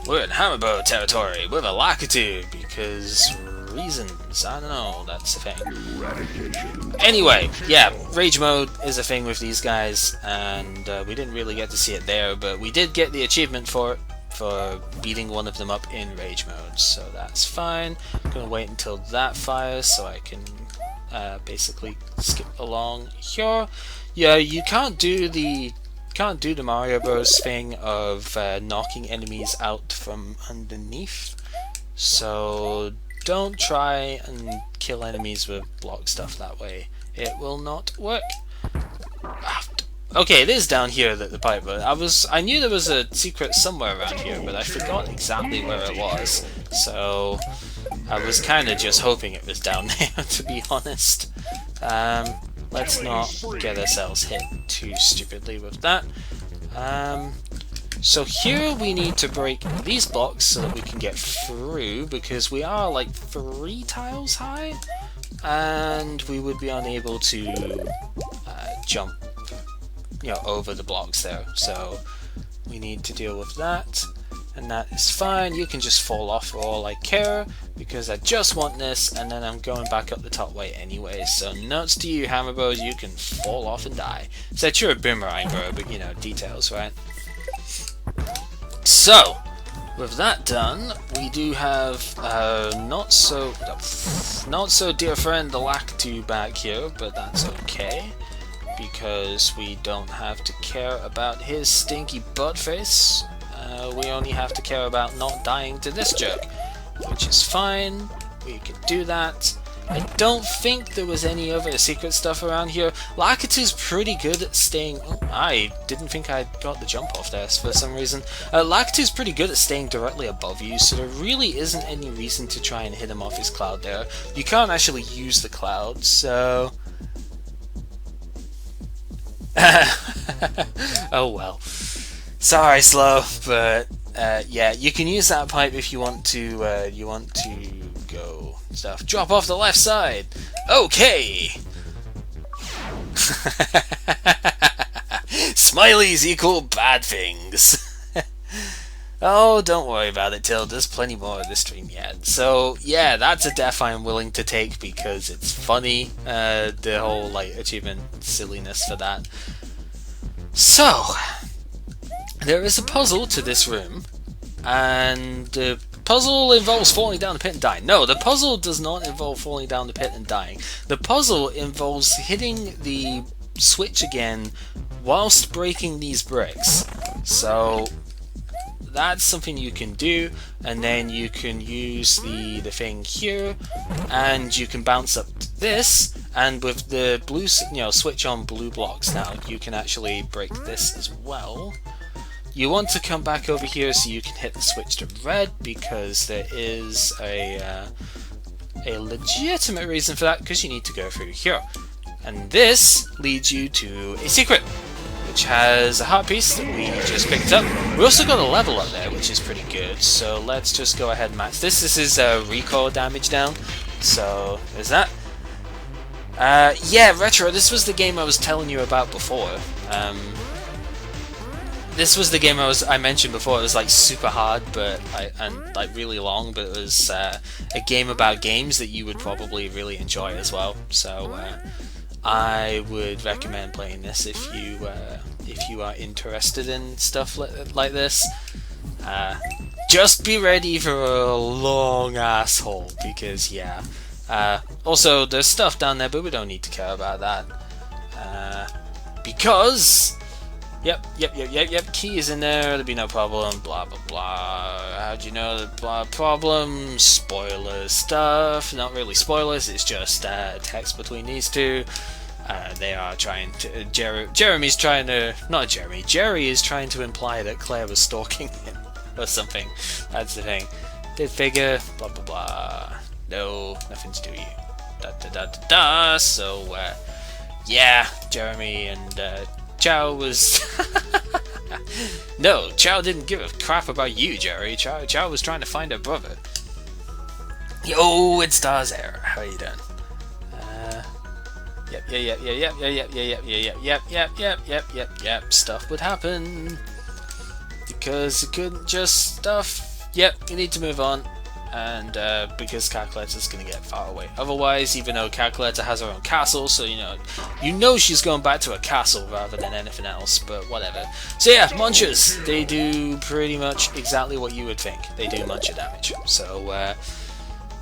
We're in Hammerbro territory with a Lakitu, because reasons, I don't know, that's a thing. Anyway, yeah, Rage Mode is a thing with these guys, and we didn't really get to see it there, but we did get the achievement for it, for beating one of them up in Rage Mode, so that's fine. I'm gonna wait until that fires so I can basically skip along here. Yeah, you can't do the Mario Bros thing of knocking enemies out from underneath, so don't try and kill enemies with block stuff that way. It will not work. Okay, it is down here that the pipe, but I knew there was a secret somewhere around here, but I forgot exactly where it was, so I was kind of just hoping it was down there, to be honest. Let's not get ourselves hit too stupidly with that. So here we need to break these blocks so that we can get through, because we are like 3 tiles high, and we would be unable to jump, over the blocks there. So we need to deal with that. And that is fine. You can just fall off for all I care, because I just want this, and then I'm going back up the top way anyway. So nuts to you, Hammer Bros, you can fall off and die. Except you're a boomerang, bro, but details, right? So, with that done, we do have not so dear friend the Lakitu back here, but that's okay, because we don't have to care about his stinky butt face. We only have to care about not dying to this jerk, which is fine. We can do that. I don't think there was any other secret stuff around here. Lakitu's pretty good at staying... Oh, I didn't think I got the jump off there for some reason. Lakitu's pretty good at staying directly above you, so there really isn't any reason to try and hit him off his cloud there. You can't actually use the cloud, so... Oh well. Sorry, Slow, but yeah, you can use that pipe if you want to go stuff. Drop off the left side. Okay. Smileys equal bad things. Oh, don't worry about it, Till. There's plenty more of this stream yet. So yeah, that's a death I'm willing to take because it's funny. The whole like achievement silliness for that. So there is a puzzle to this room, and the puzzle involves falling down the pit and dying. No, the puzzle does not involve falling down the pit and dying. The puzzle involves hitting the switch again whilst breaking these bricks. So that's something you can do, and then you can use the thing here, and you can bounce up to this, and with the blue, switch on blue blocks now, you can actually break this as well. You want to come back over here so you can hit the switch to red, because there is a legitimate reason for that, because you need to go through here. And this leads you to a secret, which has a heart piece that we just picked up. We also got a level up there, which is pretty good, so let's just go ahead and match this. This is recoil damage down, so there's that. Yeah, Retro, this was the game I was telling you about before. This was the game I mentioned before. It was like super hard, and like really long, but it was a game about games that you would probably really enjoy as well. So I would recommend playing this if you are interested in stuff like this. Just be ready for a long asshole, because yeah. Also, there's stuff down there, but we don't need to care about that. Because... Yep, key is in there, there'll be no problem, blah blah blah. How'd you know the blah problem? Spoiler stuff. Not really spoilers, it's just text between these two. They are trying to... Jeremy's trying to... Not Jeremy, Jerry is trying to imply that Claire was stalking him, or something. That's the thing. Did figure, blah blah blah. No, nothing to do with you. Da da da da da. So, yeah, Jeremy and Chow was... No, Chow didn't give a crap about you, Jerry. Chow was trying to find her brother. Yo, it's Stars Air. How you doing? Yep. Stuff would happen because you couldn't just stuff. Yep, you need to move on. And because Calculator's going to get far away. Otherwise, even though Calculator has her own castle, so you know she's going back to her castle rather than anything else, but whatever. So yeah, Munchers, they do pretty much exactly what you would think. They do Muncher damage. So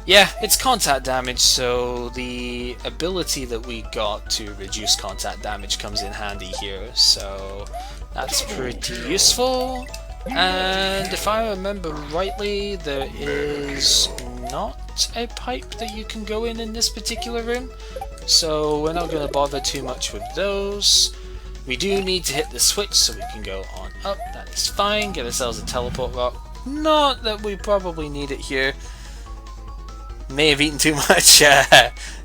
yeah, it's contact damage, so the ability that we got to reduce contact damage comes in handy here, so that's pretty useful. And if I remember rightly, there is not a pipe that you can go in this particular room, so we're not going to bother too much with those. We do need to hit the switch so we can go on up, that is fine. Get ourselves a teleport rock, not that we probably need it here. May have eaten too much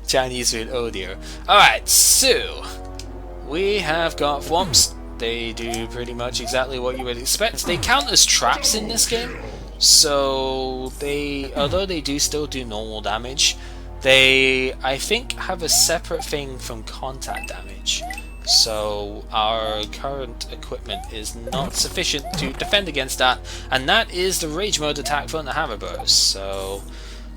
Chinese food, oh dear. Alright, so we have got Thwomps. They do pretty much exactly what you would expect. They count as traps in this game, so although they do still do normal damage, they, I think, have a separate thing from contact damage. So our current equipment is not sufficient to defend against that, and that is the Rage Mode attack from the Hammer Bros. So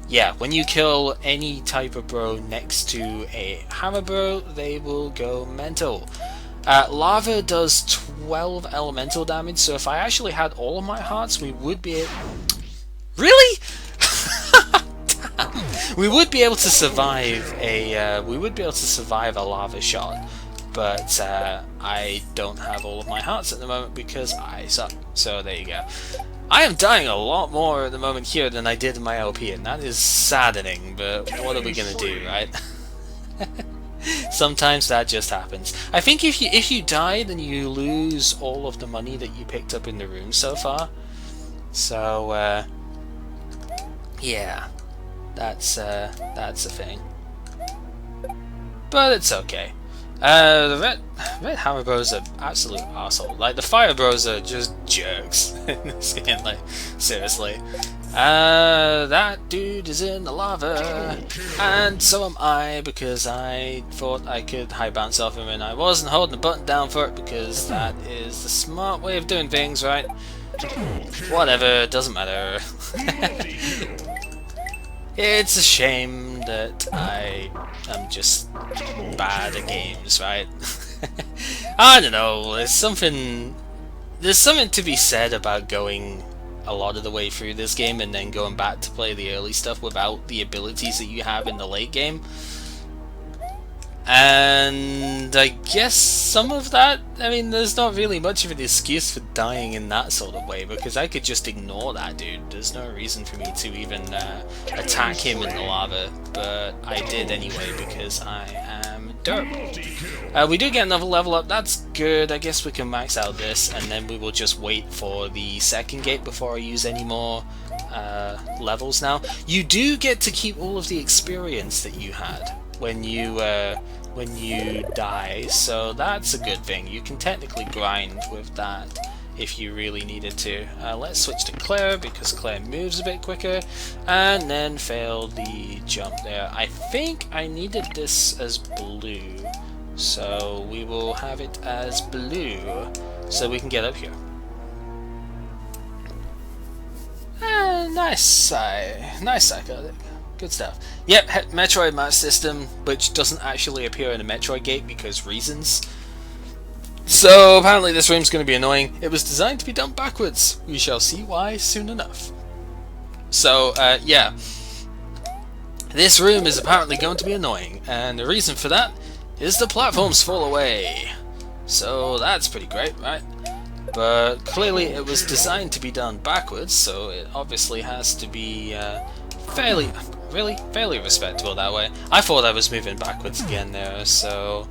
yeah, when you kill any type of bro next to a Hammer Bro, they will go mental. Lava does 12 elemental damage, so if I actually had all of my hearts, we would be able... Really? Damn. We would be able to survive a lava shot, but I don't have all of my hearts at the moment because I suck. So there you go. I am dying a lot more at the moment here than I did in my LP, and that is saddening, but what are we gonna do, right? Sometimes that just happens. I think if you die, then you lose all of the money that you picked up in the room so far. So, yeah, that's a thing. But it's okay. The Red Hammer Bros are absolute arsehole. Like, the Fire Bros are just jerks in this game, like, seriously. That dude is in the lava, and so am I, because I thought I could high bounce off him, and I wasn't holding the button down for it, because that is the smart way of doing things, right? Whatever, doesn't matter. It's a shame that I am just bad at games, right? I don't know, there's something to be said about going a lot of the way through this game and then going back to play the early stuff without the abilities that you have in the late game. And I guess some of that, I mean, there's not really much of an excuse for dying in that sort of way, because I could just ignore that dude. There's no reason for me to even attack him in the lava, but I did anyway because I am derp. We do get another level up, that's good. I guess we can max out this, and then we will just wait for the second gate before I use any more levels now. You do get to keep all of the experience that you had when you die, so that's a good thing. You can technically grind with that if you really needed to. Let's switch to Claire, because Claire moves a bit quicker, and then fail the jump there. I think I needed this as blue, so we will have it as blue so we can get up here. Nice, psychotic. Good stuff. Yep, Metroid match system, which doesn't actually appear in a Metroid gate because reasons. So apparently this room's going to be annoying. It was designed to be done backwards. We shall see why soon enough. So, yeah. This room is apparently going to be annoying, and the reason for that is the platforms fall away. So that's pretty great, right? But clearly it was designed to be done backwards, so it obviously has to be fairly respectable that way. I thought I was moving backwards again there, so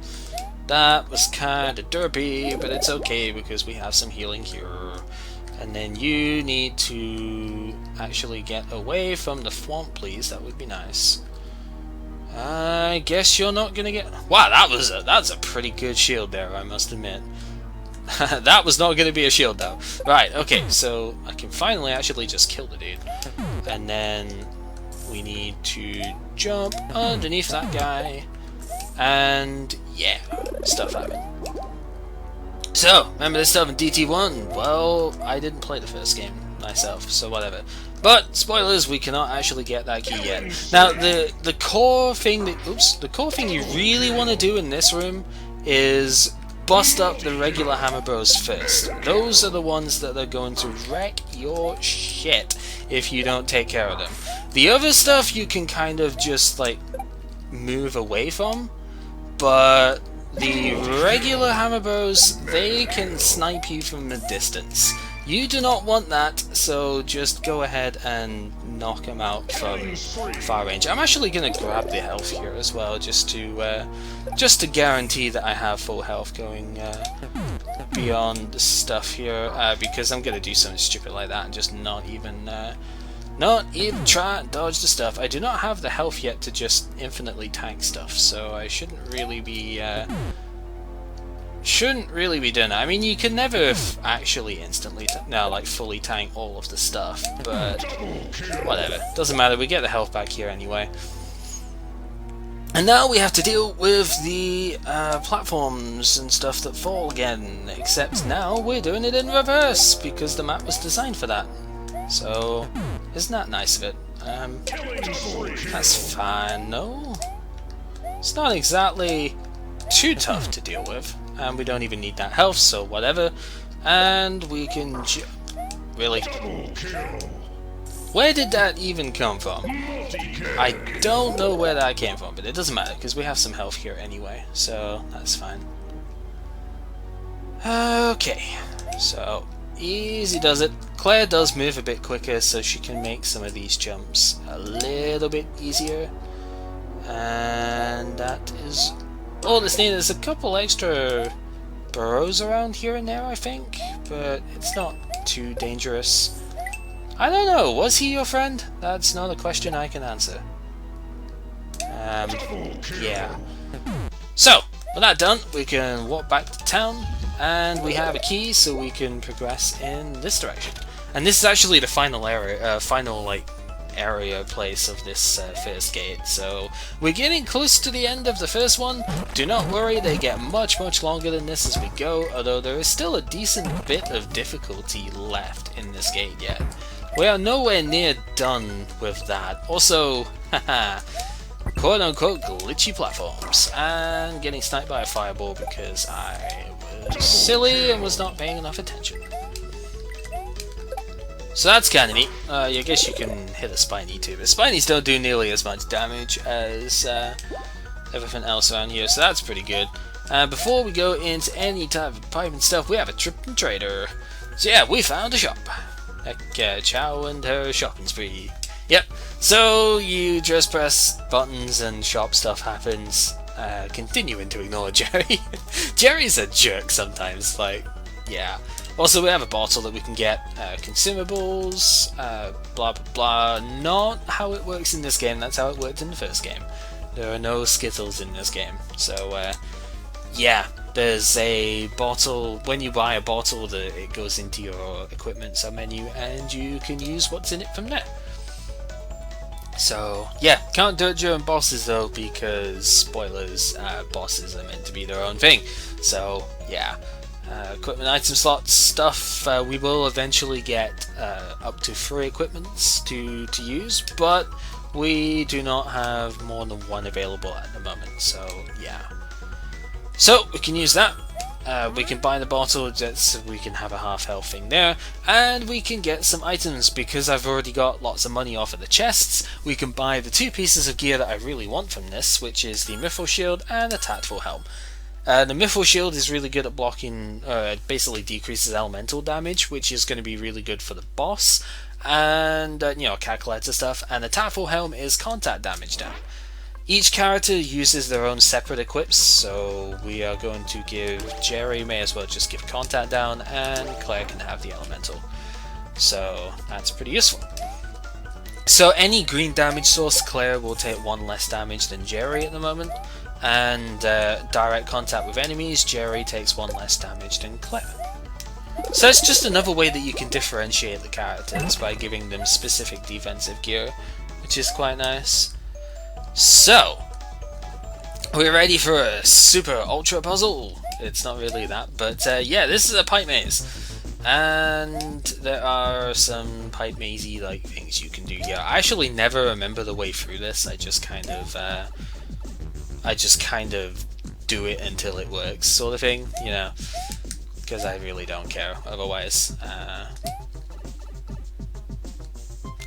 that was kinda derpy, but it's okay because we have some healing here. And then you need to actually get away from the swamp, please. That would be nice. I guess you're not gonna get... Wow, that's a pretty good shield there, I must admit. That was not gonna be a shield though. Right, okay, so I can finally actually just kill the dude. And then we need to jump underneath that guy, and yeah, stuff happened. So, remember this stuff in DT1? Well, I didn't play the first game myself, so whatever. But, spoilers, we cannot actually get that key yet. Now, the core thing you really want to do in this room is bust up the regular Hammer Bros first. Those are the ones that are going to wreck your shit if you don't take care of them. The other stuff you can kind of just like move away from, but the regular Hammer Bros, they can snipe you from a distance. You do not want that, so just go ahead and knock them out from far range. I'm actually going to grab the health here as well, just to guarantee that I have full health going beyond the stuff here, because I'm going to do something stupid like that and just not even try and dodge the stuff. I do not have the health yet to just infinitely tank stuff, so I shouldn't really be doing that. I mean, you can never actually instantly, fully tank all of the stuff, but whatever. Doesn't matter, we get the health back here anyway. And now we have to deal with the platforms and stuff that fall again, except now we're doing it in reverse, because the map was designed for that. So, isn't that nice of it? That's fine, no? It's not exactly too tough to deal with. And we don't even need that health, so whatever. And we can really? Where did that even come from? I don't know where that came from, but it doesn't matter, because we have some health here anyway, so that's fine. Okay, so Easy does it. Claire does move a bit quicker, so she can make some of these jumps a little bit easier. And that is all that's needed. There's a couple extra burrows around here and there, I think, but it's not too dangerous. I don't know, was he your friend? That's not a question I can answer. Yeah. So, with that done, we can walk back to town, and we have a key so we can progress in this direction. And this is actually the final area, area place of this first gate, so we're getting close to the end of the first one. Do not worry, they get much longer than this as we go, although there is still a decent bit of difficulty left in this gate yet. We are nowhere near done with that. Also, haha, quote-unquote glitchy platforms, and getting sniped by a fireball because I was silly and was not paying enough attention. So that's kind of neat. I guess you can hit a Spiny too, but Spinies don't do nearly as much damage as everything else around here, so that's pretty good. Before we go into any type of pipe and stuff, we have a trip and trader. So yeah, we found a shop. Heck, Chow and her shopping spree. Yep, so you just press buttons and shop stuff happens. Continuing to ignore Jerry. Jerry's a jerk sometimes, like, yeah. Also, we have a bottle that we can get, consumables, blah blah blah. Not how it works in this game, that's how it worked in the first game. There are no Skittles in this game, so, yeah. There's a bottle, when you buy a bottle, it goes into your equipment submenu, and you can use what's in it from there. So, yeah, can't do it during bosses though, because, spoilers, bosses are meant to be their own thing. So, yeah. Equipment item slots stuff, we will eventually get up to 3 equipments to use, but we do not have more than 1 available at the moment, so yeah. So we can use that, we can buy the bottle just so we can have a half health thing there, and we can get some items because I've already got lots of money off of the chests. We can buy the 2 pieces of gear that I really want from this, which is the Mithril Shield and the Tactful Helm. The Mithril Shield is really good at blocking, basically decreases elemental damage, which is going to be really good for the boss, and, you know, calculator stuff, and the Tactful Helm is contact damage down. Each character uses their own separate equips, so we are going to give Jerry, may as well just give contact down, and Claire can have the elemental. So that's pretty useful. So any green damage source, Claire will take 1 less damage than Jerry at the moment, and direct contact with enemies, Jerry takes 1 less damage than Claire. So it's just another way that you can differentiate the characters by giving them specific defensive gear, which is quite nice. So, we're ready for a super ultra puzzle. It's not really that, but yeah, this is a pipe maze, and there are some pipe mazy like things you can do here. I actually never remember the way through this. I just kind of do it until it works, sort of thing, you know, because I really don't care otherwise.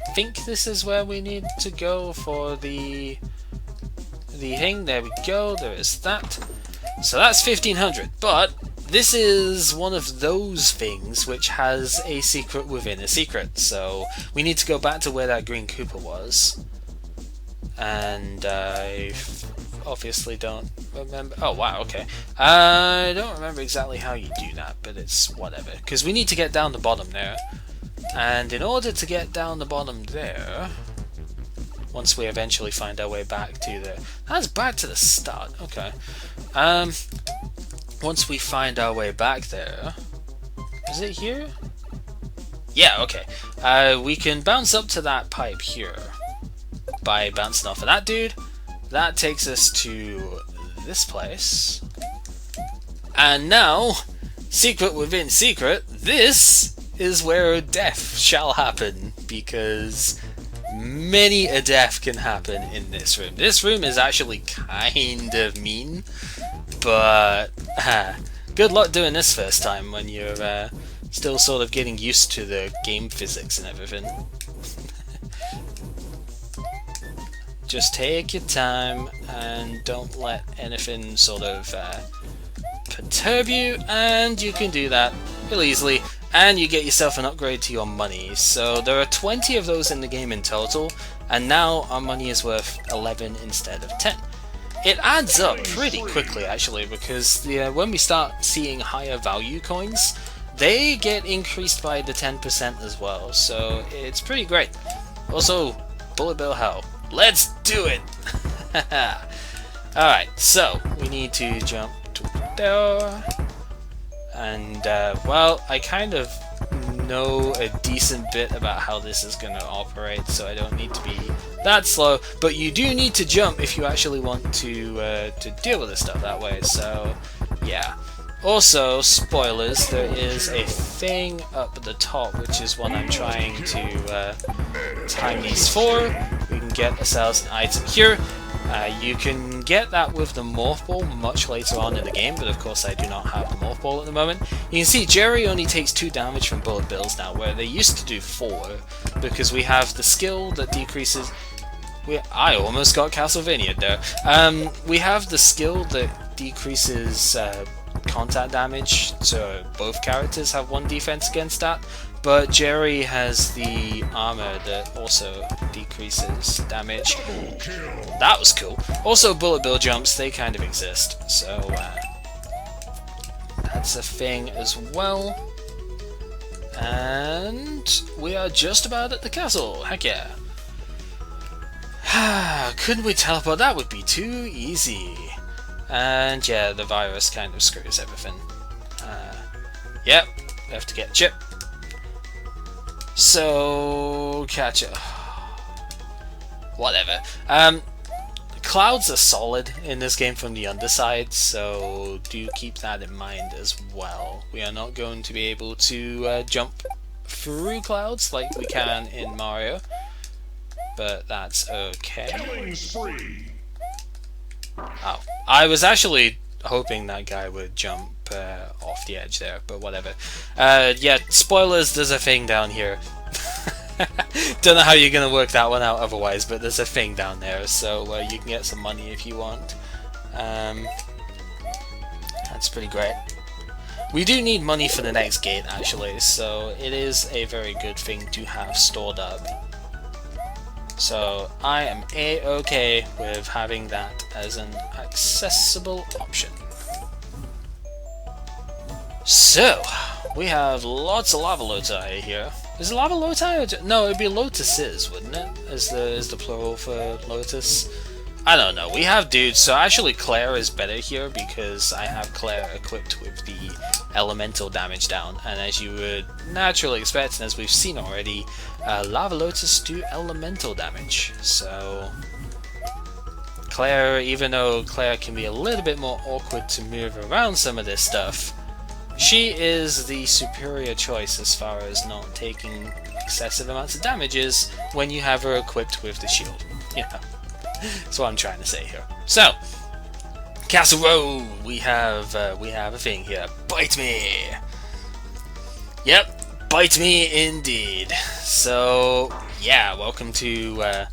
I think this is where we need to go for the thing. There we go, there is that. So that's 1500, but this is one of those things which has a secret within a secret, so we need to go back to where that green Cooper was, and I obviously don't remember. Oh wow, okay. I don't remember exactly how you do that, but it's whatever, because we need to get down the bottom there, and in order to get down the bottom there, once we eventually find our way back to the... That's back to the start, okay. Once we find our way back there... Is it here? Yeah, okay. We can bounce up to that pipe here by bouncing off of that dude. That takes us to this place. And now, secret within secret, this is where death shall happen, because many a death can happen in this room. This room is actually kind of mean, but good luck doing this first time when you're still sort of getting used to the game physics and everything. Just take your time and don't let anything sort of perturb you, and you can do that really easily. and you get yourself an upgrade to your money. So there are 20 of those in the game in total, and now our money is worth 11 instead of 10. It adds up pretty quickly actually, because when we start seeing higher value coins, they get increased by the 10% as well, so it's pretty great. Also, bullet bill hell. Let's do it! Alright, so we need to jump to there. And, well, I kind of know a decent bit about how this is going to operate, so I don't need to be that slow. But you do need to jump if you actually want to deal with this stuff that way, so yeah. Also, spoilers, there is a thing up at the top, which is what I'm trying to time these for. We can get ourselves an item here. You can get that with the morph ball much later on in the game, but of course I do not have the morph ball at the moment. You can see Jerry only takes 2 damage from bullet bills now, where they used to do 4, because we have the skill that decreases... I almost got Castlevania there. We have the skill that decreases contact damage, so both characters have 1 defense against that. But Jerry has the armor that also decreases damage. That was cool. Also, bullet bill jumps, they kind of exist, so that's a thing as well. And we are just about at the castle. Heck yeah. Couldn't we teleport? That would be too easy. And yeah, the virus kind of screws everything. Yep, we have to get a chip. So, catch it. Whatever. Clouds are solid in this game from the underside, so do keep that in mind as well. We are not going to be able to jump through clouds like we can in Mario, but that's okay. Oh, I was actually hoping that guy would jump off the edge there, but whatever. Yeah, spoilers, there's a thing down here. Don't know how you're gonna work that one out otherwise, but there's a thing down there, so you can get some money if you want. That's pretty great. We do need money for the next gate actually, so it is a very good thing to have stored up. So I am a-okay with having that as an accessible option. So, we have lots of lava loci here. Is it lava loci? No, it'd be lotuses, wouldn't it? Is the plural for lotus? I don't know. We have dudes, so actually Claire is better here because I have Claire equipped with the elemental damage down, and as you would naturally expect, and as we've seen already, lava lotus do elemental damage. So Claire, even though Claire can be a little bit more awkward to move around some of this stuff, she is the superior choice as far as not taking excessive amounts of damages when you have her equipped with the shield. You know, that's what I'm trying to say here. So, Castle Road, we have a thing here. Bite me. Yep, bite me indeed. So yeah, welcome to the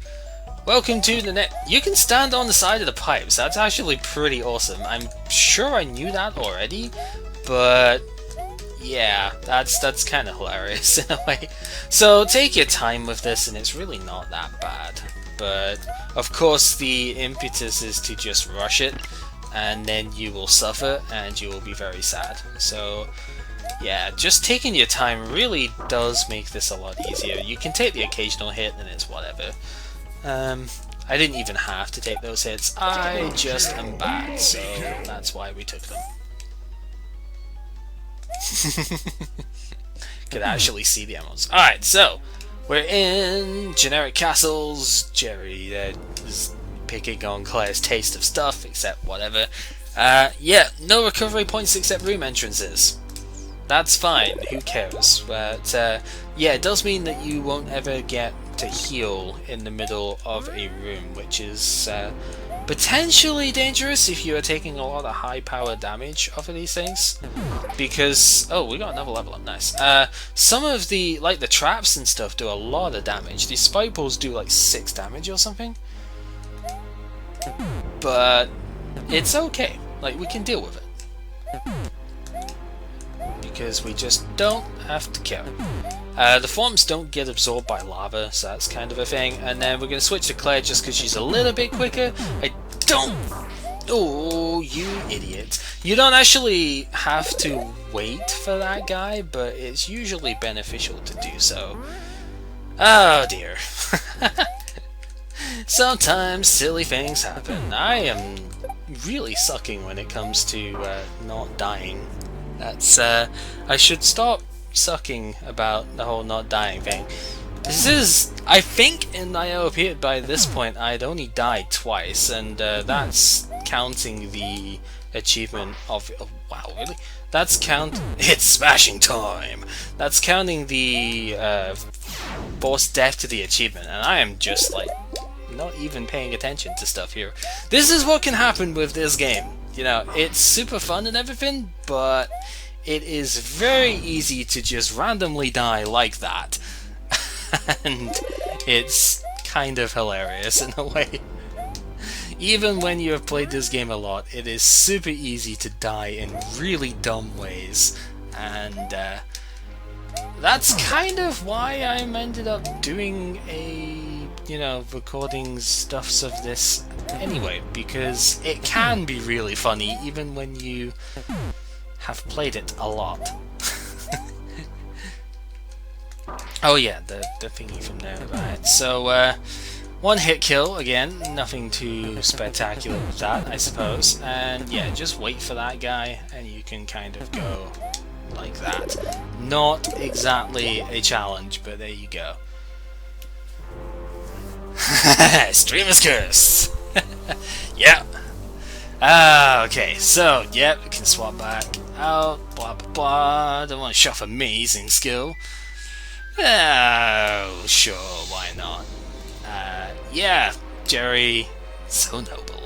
net. You can stand on the side of the pipes. That's actually pretty awesome. I'm sure I knew that already, but yeah, that's kind of hilarious in a way. So take your time with this, and it's really not that bad. But of course, the impetus is to just rush it, and then you will suffer, and you will be very sad. So yeah, just taking your time really does make this a lot easier. You can take the occasional hit, and it's whatever. I didn't even have to take those hits. I just am bad, so that's why we took them. Could actually see the emeralds. Alright, so we're in generic castles. Jerry is picking on Claire's taste of stuff, except whatever. Yeah, no recovery points except room entrances. That's fine, who cares? But yeah, it does mean that you won't ever get to heal in the middle of a room, which is potentially dangerous if you are taking a lot of high power damage off of these things. Because, oh, we got another level up, nice. Some of the, like the traps and stuff, do a lot of damage. These spike balls do like 6 damage or something. But it's okay, like we can deal with it. because we just don't have to care. The forms don't get absorbed by lava, so that's kind of a thing. And then we're going to switch to Claire just because she's a little bit quicker. I don't... Oh, you idiot. You don't actually have to wait for that guy, but it's usually beneficial to do so. Oh dear. Sometimes silly things happen. I am really sucking when it comes to not dying. That's, I should stop sucking about the whole not dying thing. This is, I think in IOP by this point I'd only died twice, and that's counting the achievement of, oh, wow, really? That's it's smashing time! That's counting the boss death to the achievement, and I am just like not even paying attention to stuff here. This is what can happen with this game. You know, it's super fun and everything, but it is very easy to just randomly die like that. And it's kind of hilarious in a way. Even when you have played this game a lot, it is super easy to die in really dumb ways, and that's kind of why I ended up doing recording stuffs of this anyway, because it can be really funny even when you have played it a lot. Oh yeah, the thingy from there, right. So, one hit kill, again, nothing too spectacular with that, I suppose. And yeah, just wait for that guy, and you can kind of go like that. Not exactly a challenge, but there you go. Streamer's curse! Yeah. Okay, so, yep, we can swap back out, blah blah blah. Don't want to show off amazing skill. Oh, sure, why not? Yeah, Jerry, so noble.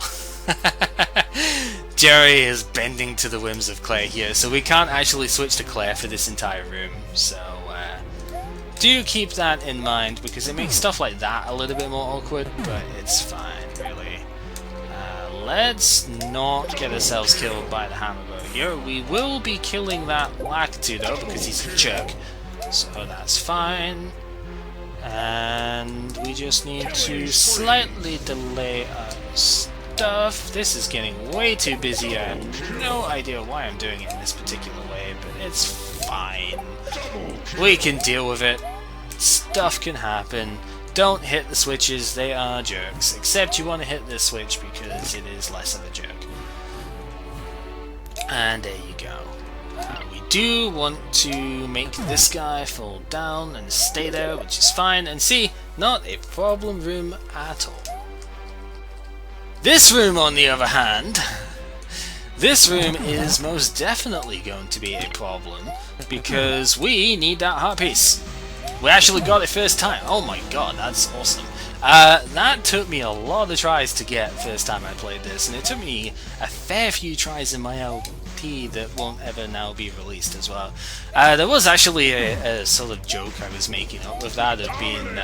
Jerry is bending to the whims of Claire here, so we can't actually switch to Claire for this entire room, so do keep that in mind, because it makes stuff like that a little bit more awkward, but it's fine, really. Let's not get ourselves killed by the hammerbow here. We will be killing that Lakitu though, because he's a jerk, so that's fine. And we just need to slightly delay our stuff. This is getting way too busy. I have no idea why I'm doing it in this particular way, but it's fine. We can deal with it. Stuff can happen. Don't hit the switches, they are jerks. Except you want to hit this switch because it is less of a jerk. And there you go. We do want to make this guy fall down and stay there, which is fine. And see, not a problem room at all. This room, on the other hand, this room is most definitely going to be a problem because we need that heart piece. We actually got it first time. Oh my god, that's awesome. That took me a lot of tries to get first time I played this, and it took me a fair few tries in my LP that won't ever now be released as well. There was actually a sort of joke I was making up with that of being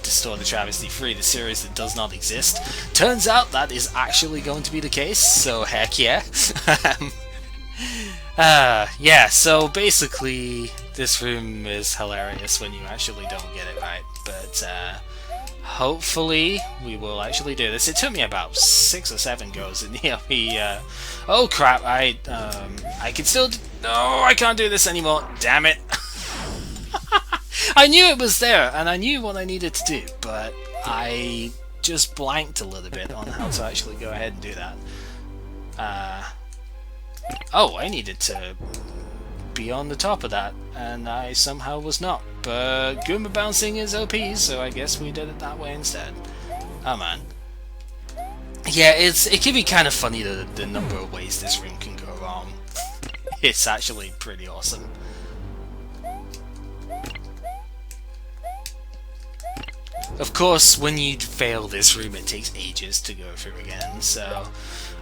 Distort the Travesty 3, the series that does not exist. Turns out that is actually going to be the case, so heck yeah. Yeah, so basically this room is hilarious when you actually don't get it right, but hopefully we will actually do this. It took me about 6 or 7 goes in the LP. Oh crap, I can still no, I can't do this anymore, damn it. I knew it was there, and I knew what I needed to do, but I just blanked a little bit on how to actually go ahead and do that. Oh, I needed to be on the top of that, and I somehow was not. But Goomba bouncing is OP, so I guess we did it that way instead. Oh man. Yeah, it can be kind of funny the number of ways this room can go wrong. It's actually pretty Of course, when you fail this room, it takes ages to go through again, so...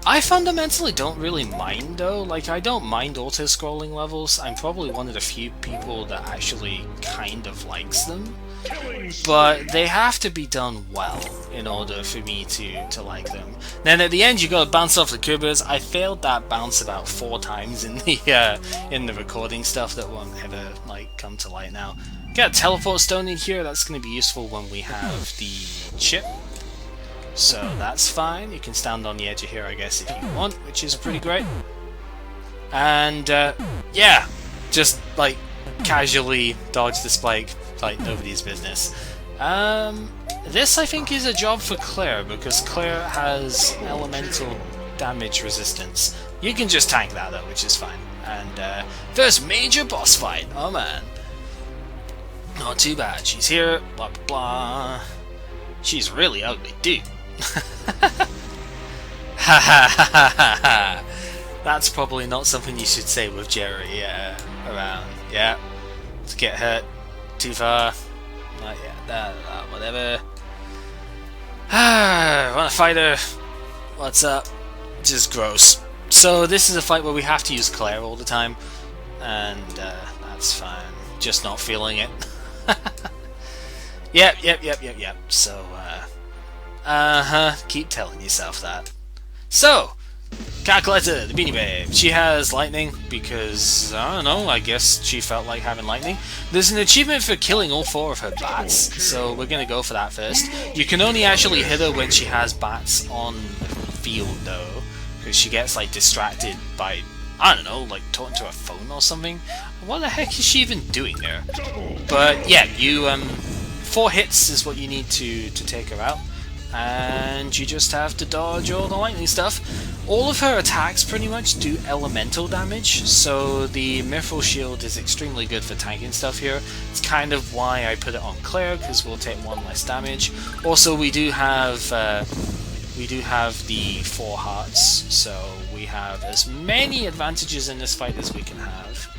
I fundamentally don't really mind, though. Like, I don't mind auto-scrolling levels. I'm probably one of the few people that actually kind of likes them. But they have to be done well in order for me to like them. Then at the end, you gotta bounce off the cubers. I failed that bounce about 4 times in the recording stuff that won't ever like come to light now. Got a teleport stone in here. That's gonna be useful when we have the chip. So that's fine. You can stand on the edge of here, I guess, if you want, which is pretty great. And yeah, just like casually dodge the spike like nobody's business. This I think is a job for Claire, because Claire has elemental damage resistance. You can just tank that though, which is fine. And first major boss fight. Oh man, not too bad. She's here. Blah blah blah. She's really ugly, dude. Ha ha ha ha ha. That's probably not something you should say with Jerry around. Yeah, to get hurt too far. Not yet. That whatever. Wanna fight her? What's up? Just gross. So this is a fight where we have to use Claire all the time, and that's fine. Just not feeling it. Yep. So keep telling yourself that. So, Calculator, the Beanie Babe. She has lightning because, I don't know, I guess she felt like having lightning. There's an achievement for killing all 4 of her bats, so we're gonna go for that first. You can only actually hit her when she has bats on the field, though, because she gets, like, distracted by, I don't know, like, talking to her phone or something. What the heck is she even doing there? But, yeah, you, 4 hits is what you need to take her out. And you just have to dodge all the lightning stuff. All of her attacks pretty much do elemental damage, so the Mithril Shield is extremely good for tanking stuff here. It's kind of why I put it on Claire, because we'll take 1 less damage. Also, we do have the 4 hearts, so we have as many advantages in this fight as we can have,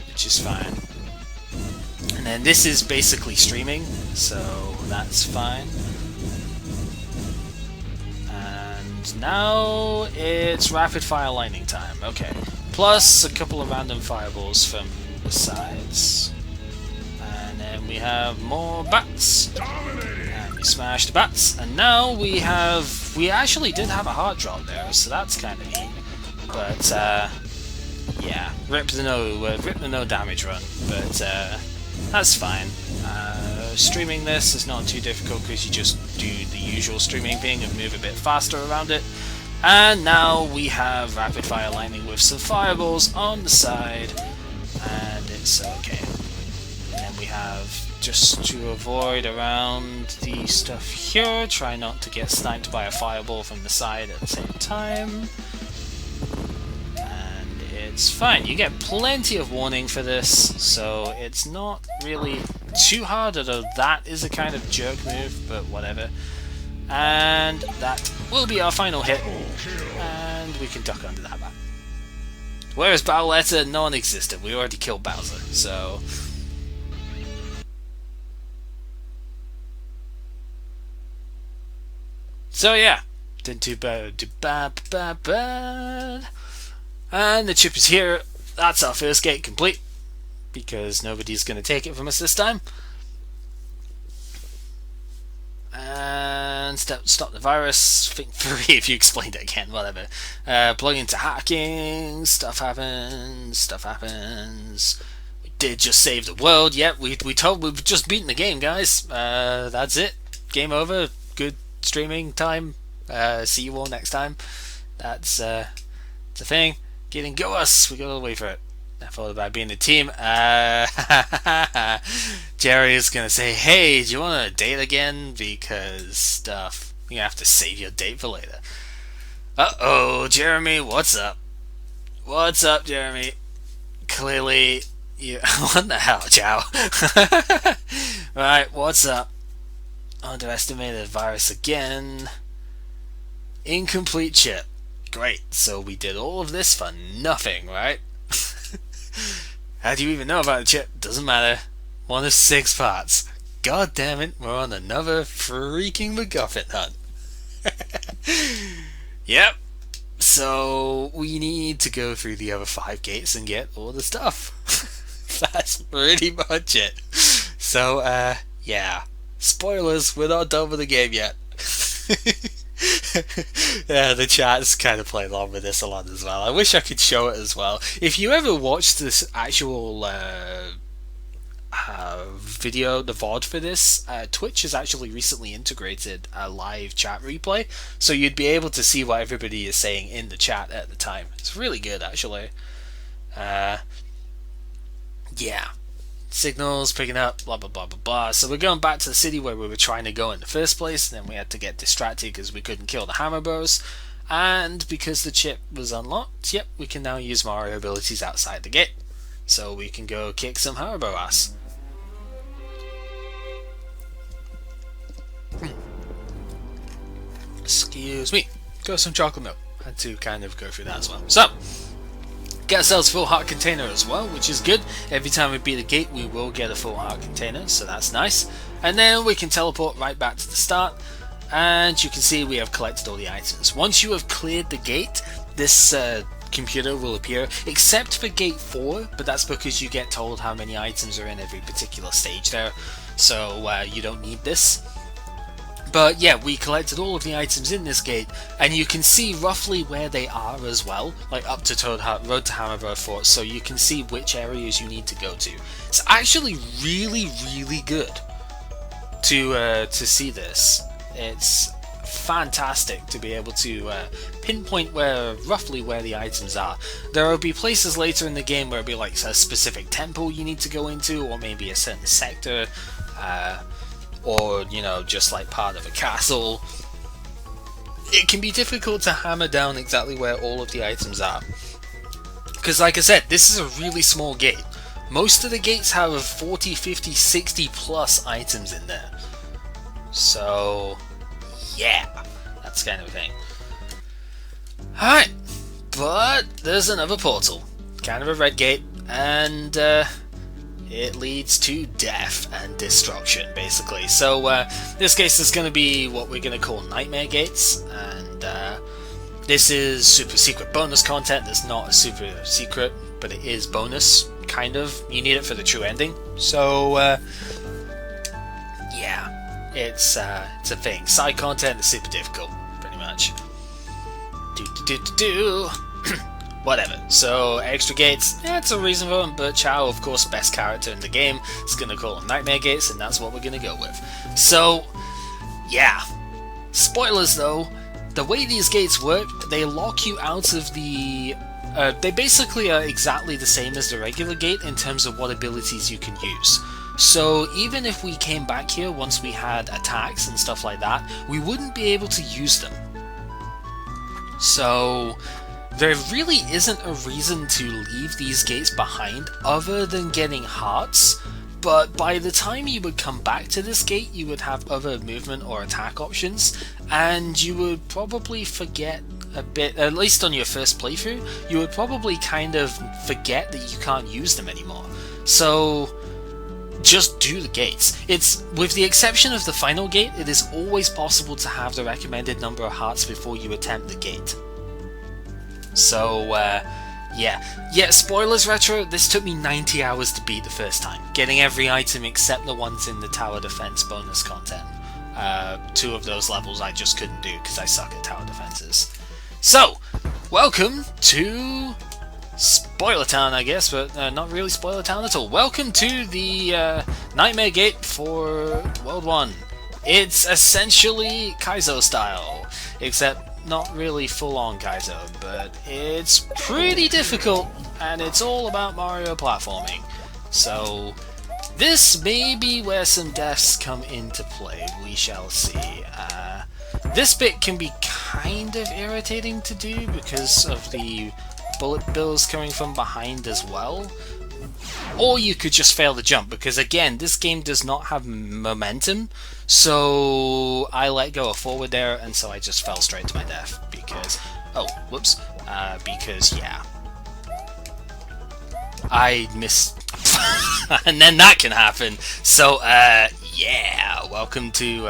which is fine. And then this is basically streaming, so that's fine. Now it's rapid fire lightning time. Okay, plus a couple of random fireballs from the sides, and then we have more bats. And we smash the bats, and now we actually did have a heart drop there, so that's kind of neat. But yeah, rip the no damage run, but that's fine. Streaming this is not too difficult because you just do the usual streaming thing and move a bit faster around it. And now we have rapid fire lightning with some fireballs on the side, and it's okay. And then we have, just to avoid around the stuff here, try not to get sniped by a fireball from the side at the same time. It's fine. You get plenty of warning for this, so it's not really too hard, although that is a kind of jerk move, but whatever. And that will be our final hit, and we can duck under that bat. Whereas Bowletta non-existent, we already killed Bowser, so... So yeah, didn't too bad. And the chip is here. That's our first gate complete, because nobody's going to take it from us this time. And stop the virus. Think 3 if you explained it again, whatever. Plug into hacking. Stuff happens. We did just save the world. Yep, we've just beaten the game, guys. That's it. Game over. Good streaming time. See you all next time. That's the thing. Getting go us, we got all the way for it. I thought about being a team. Jerry is gonna say, "Hey, do you want to date again?" Because stuff. You're gonna have to save your date for later. Uh-oh, Jeremy, what's up? What's up, Jeremy? Clearly, you. What the hell, Chow? Right, what's up? Underestimated virus again. Incomplete chip. Great, so we did all of this for nothing, right? How do you even know about the chip? Doesn't matter. 1 of 6 parts. god damn it, we're on another freaking MacGuffin hunt. Yep. So we need to go through the other 5 gates and get all the stuff. That's pretty much it. So, yeah. Spoilers, we're not done with the game yet. Yeah, the chat's kind of playing along with this a lot as well. I wish I could show it as well. If you ever watched this actual video, the VOD for this, Twitch has actually recently integrated a live chat replay, so you'd be able to see what everybody is saying in the chat at the time. It's really good, actually. Yeah. Signals picking up, blah blah blah blah blah. So we're going back to the city where we were trying to go in the first place, and then we had to get distracted because we couldn't kill the hammer bros. And because the chip was unlocked, yep, we can now use Mario abilities outside the gate. So we can go kick some hammer bro ass. Excuse me. Got some chocolate milk. Had to kind of go through that as well. So, get ourselves a full heart container as well, which is good. Every time we beat a gate, we will get a full heart container, so that's nice. And then we can teleport right back to the start, and you can see we have collected all the items. Once you have cleared the gate, this computer will appear, except for gate 4, but that's because you get told how many items are in every particular stage there, so you don't need this. But yeah, we collected all of the items in this gate, and you can see roughly where they are as well, like up to Road to Hammerborough Fort, so you can see which areas you need to go to. It's actually really, really good to see this. It's fantastic to be able to pinpoint roughly where the items are. There will be places later in the game where it'll be like a specific temple you need to go into, or maybe a certain sector, or, you know, just like part of a castle. It can be difficult to hammer down exactly where all of the items are, because like I said, this is a really small gate. Most of the gates have 40, 50, 60 plus items in there. So, yeah, that's kind of a thing. Alright, but there's another portal. Kind of a red gate, and it leads to death and destruction, basically. So, this case is going to be what we're going to call nightmare gates, and this is super secret bonus content. That's not a super secret, but it is bonus, kind of. You need it for the true ending. So, yeah, it's a thing. Side content is super difficult, pretty much. Whatever. So, extra gates, yeah, it's a reason for them, but Chow, of course, best character in the game, is going to call them Nightmare Gates, and that's what we're going to go with. So, yeah. Spoilers, though. The way these gates work, they lock you out of the... they basically are exactly the same as the regular gate in terms of what abilities you can use. So, even if we came back here once we had attacks and stuff like that, we wouldn't be able to use them. So... there really isn't a reason to leave these gates behind other than getting hearts, but by the time you would come back to this gate you would have other movement or attack options, and you would probably forget a bit, at least on your first playthrough, you would probably kind of forget that you can't use them anymore. So just do the gates. It's, with the exception of the final gate, it is always possible to have the recommended number of hearts before you attempt the gate. So, yeah, spoilers retro, this took me 90 hours to beat the first time, getting every item except the ones in the tower defense bonus content. 2 of those levels I just couldn't do because I suck at tower defenses. So, welcome to Spoiler Town, I guess, but not really Spoiler Town at all. Welcome to the Nightmare Gate for World 1. It's essentially Kaizo style, except not really full-on Kaizo, but it's pretty difficult, and it's all about Mario platforming. So, this may be where some deaths come into play, we shall see. This bit can be kind of irritating to do because of the bullet bills coming from behind as well. Or you could just fail the jump, because again, this game does not have momentum, so I let go of forward there, and so I just fell straight to my death, because, oh, whoops, because, yeah. I missed, and then that can happen, so, yeah, welcome to,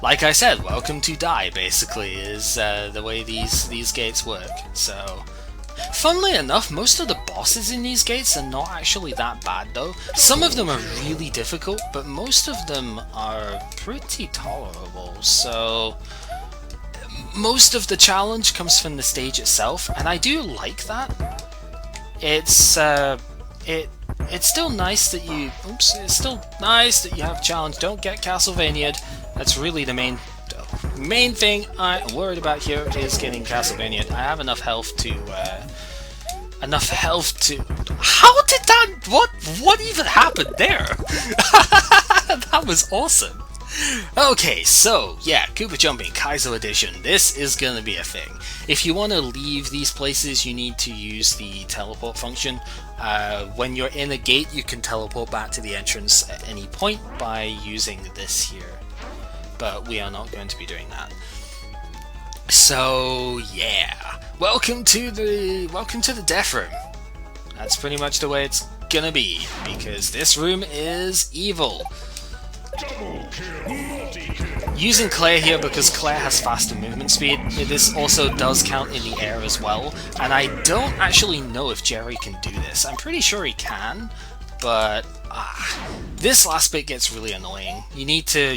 like I said, welcome to die, basically, is the way these gates work. So, funnily enough, most of the bosses in these gates are not actually that bad, though. Some of them are really difficult, but most of them are pretty tolerable, so most of the challenge comes from the stage itself, and I do like that. It's still nice that you... Oops, it's still nice that you have a challenge. Don't get Castlevania'd. That's really the main thing I'm worried about here is getting Castlevania'd. I have enough health to... How did that... What even happened there? That was awesome. Okay, so, yeah, Koopa Jumping, Kaizo Edition. This is gonna be a thing. If you want to leave these places, you need to use the teleport function. When you're in a gate, you can teleport back to the entrance at any point by using this here. But we are not going to be doing that. So, yeah. Welcome to the death room. That's pretty much the way it's gonna be, because this room is evil. Using Claire here because Claire has faster movement speed. This also does count in the air as well, and I don't actually know if Jerry can do this. I'm pretty sure he can, but this last bit gets really annoying. You need to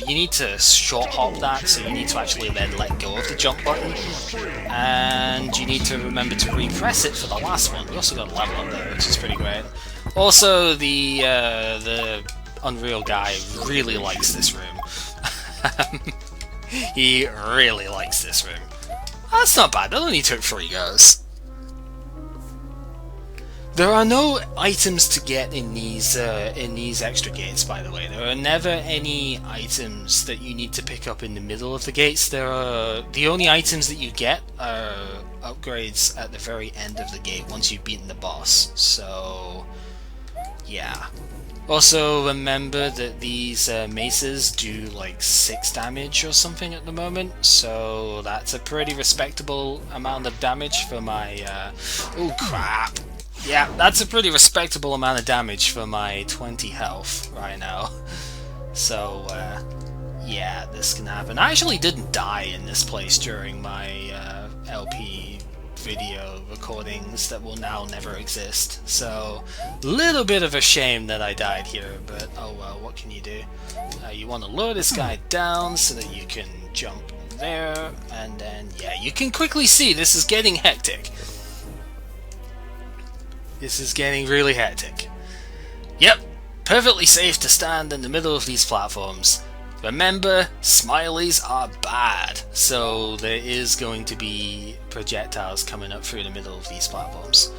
short hop that, so you need to actually then let go of the jump button, and you need to remember to repress it for the last one. We also got a level up there, which is pretty great. Also, the Unreal guy really likes this room. He really likes this room. That's not bad, that only took 3 goes. There are no items to get in these extra gates, by the way. There are never any items that you need to pick up in the middle of the gates. The only items that you get are upgrades at the very end of the gate once you've beaten the boss. So, yeah. Also, remember that these maces do like 6 damage or something at the moment, so that's a pretty respectable amount of damage for my... oh crap! Yeah, that's a pretty respectable amount of damage for my 20 health right now. So, yeah, this can happen. I actually didn't die in this place during my LP video recordings that will now never exist, so little bit of a shame that I died here, but oh well, what can you do? You want to lure this guy down so that you can jump there, and then yeah, you can quickly see this is getting hectic. This is getting really hectic. Yep, perfectly safe to stand in the middle of these platforms. Remember, smileys are bad, so there is going to be projectiles coming up through the middle of these platforms,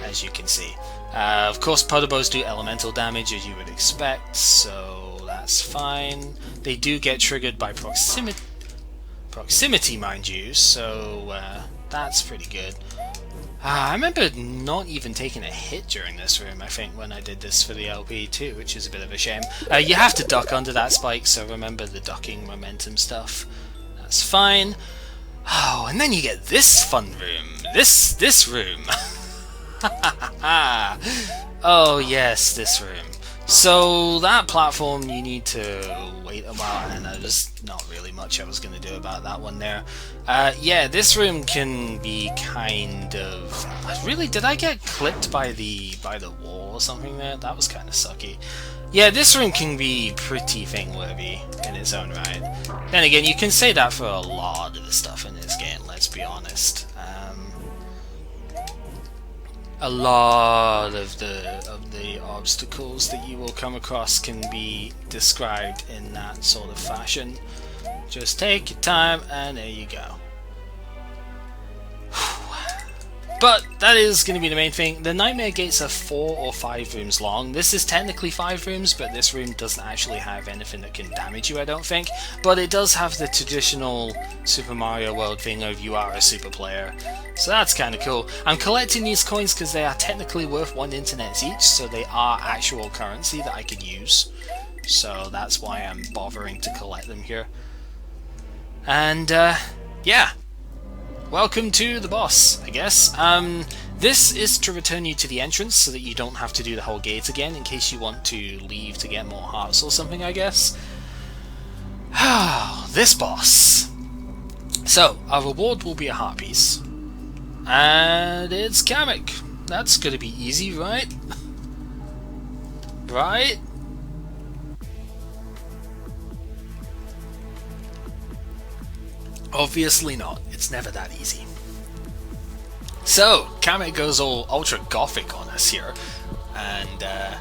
as you can see. Of course, Podobos do elemental damage, as you would expect, so that's fine. They do get triggered by proximity, mind you, so that's pretty good. I remember not even taking a hit during this room, I think, when I did this for the LP too, which is a bit of a shame. You have to duck under that spike, so remember the ducking momentum stuff. That's fine. Oh, and then you get this fun room. This room. Oh yes, this room. So that platform, you need to wait a while, and there's not really much I was going to do about that one there. Yeah, this room can be kind of... Really, did I get clipped by the wall or something there? That was kind of sucky. Yeah, this room can be pretty thing-worthy in its own right. Then again, you can say that for a lot of the stuff in this game, let's be honest. A lot of the obstacles that you will come across can be described in that sort of fashion. Just take your time, and there you go. But that is going to be the main thing. The Nightmare Gates are 4 or 5 rooms long. This is technically 5 rooms, but this room doesn't actually have anything that can damage you, I don't think. But it does have the traditional Super Mario World thing of you are a super player. So that's kind of cool. I'm collecting these coins because they are technically worth 1 internet each, so they are actual currency that I can use. So that's why I'm bothering to collect them here. And, yeah. Welcome to the boss, I guess. This is to return you to the entrance so that you don't have to do the whole gate again in case you want to leave to get more hearts or something, I guess. This boss. So, our reward will be a heart piece. And it's Kamek. That's gonna be easy, right? Right? Obviously not. It's never that easy. So, Kamek goes all ultra gothic on us here. And, yeah,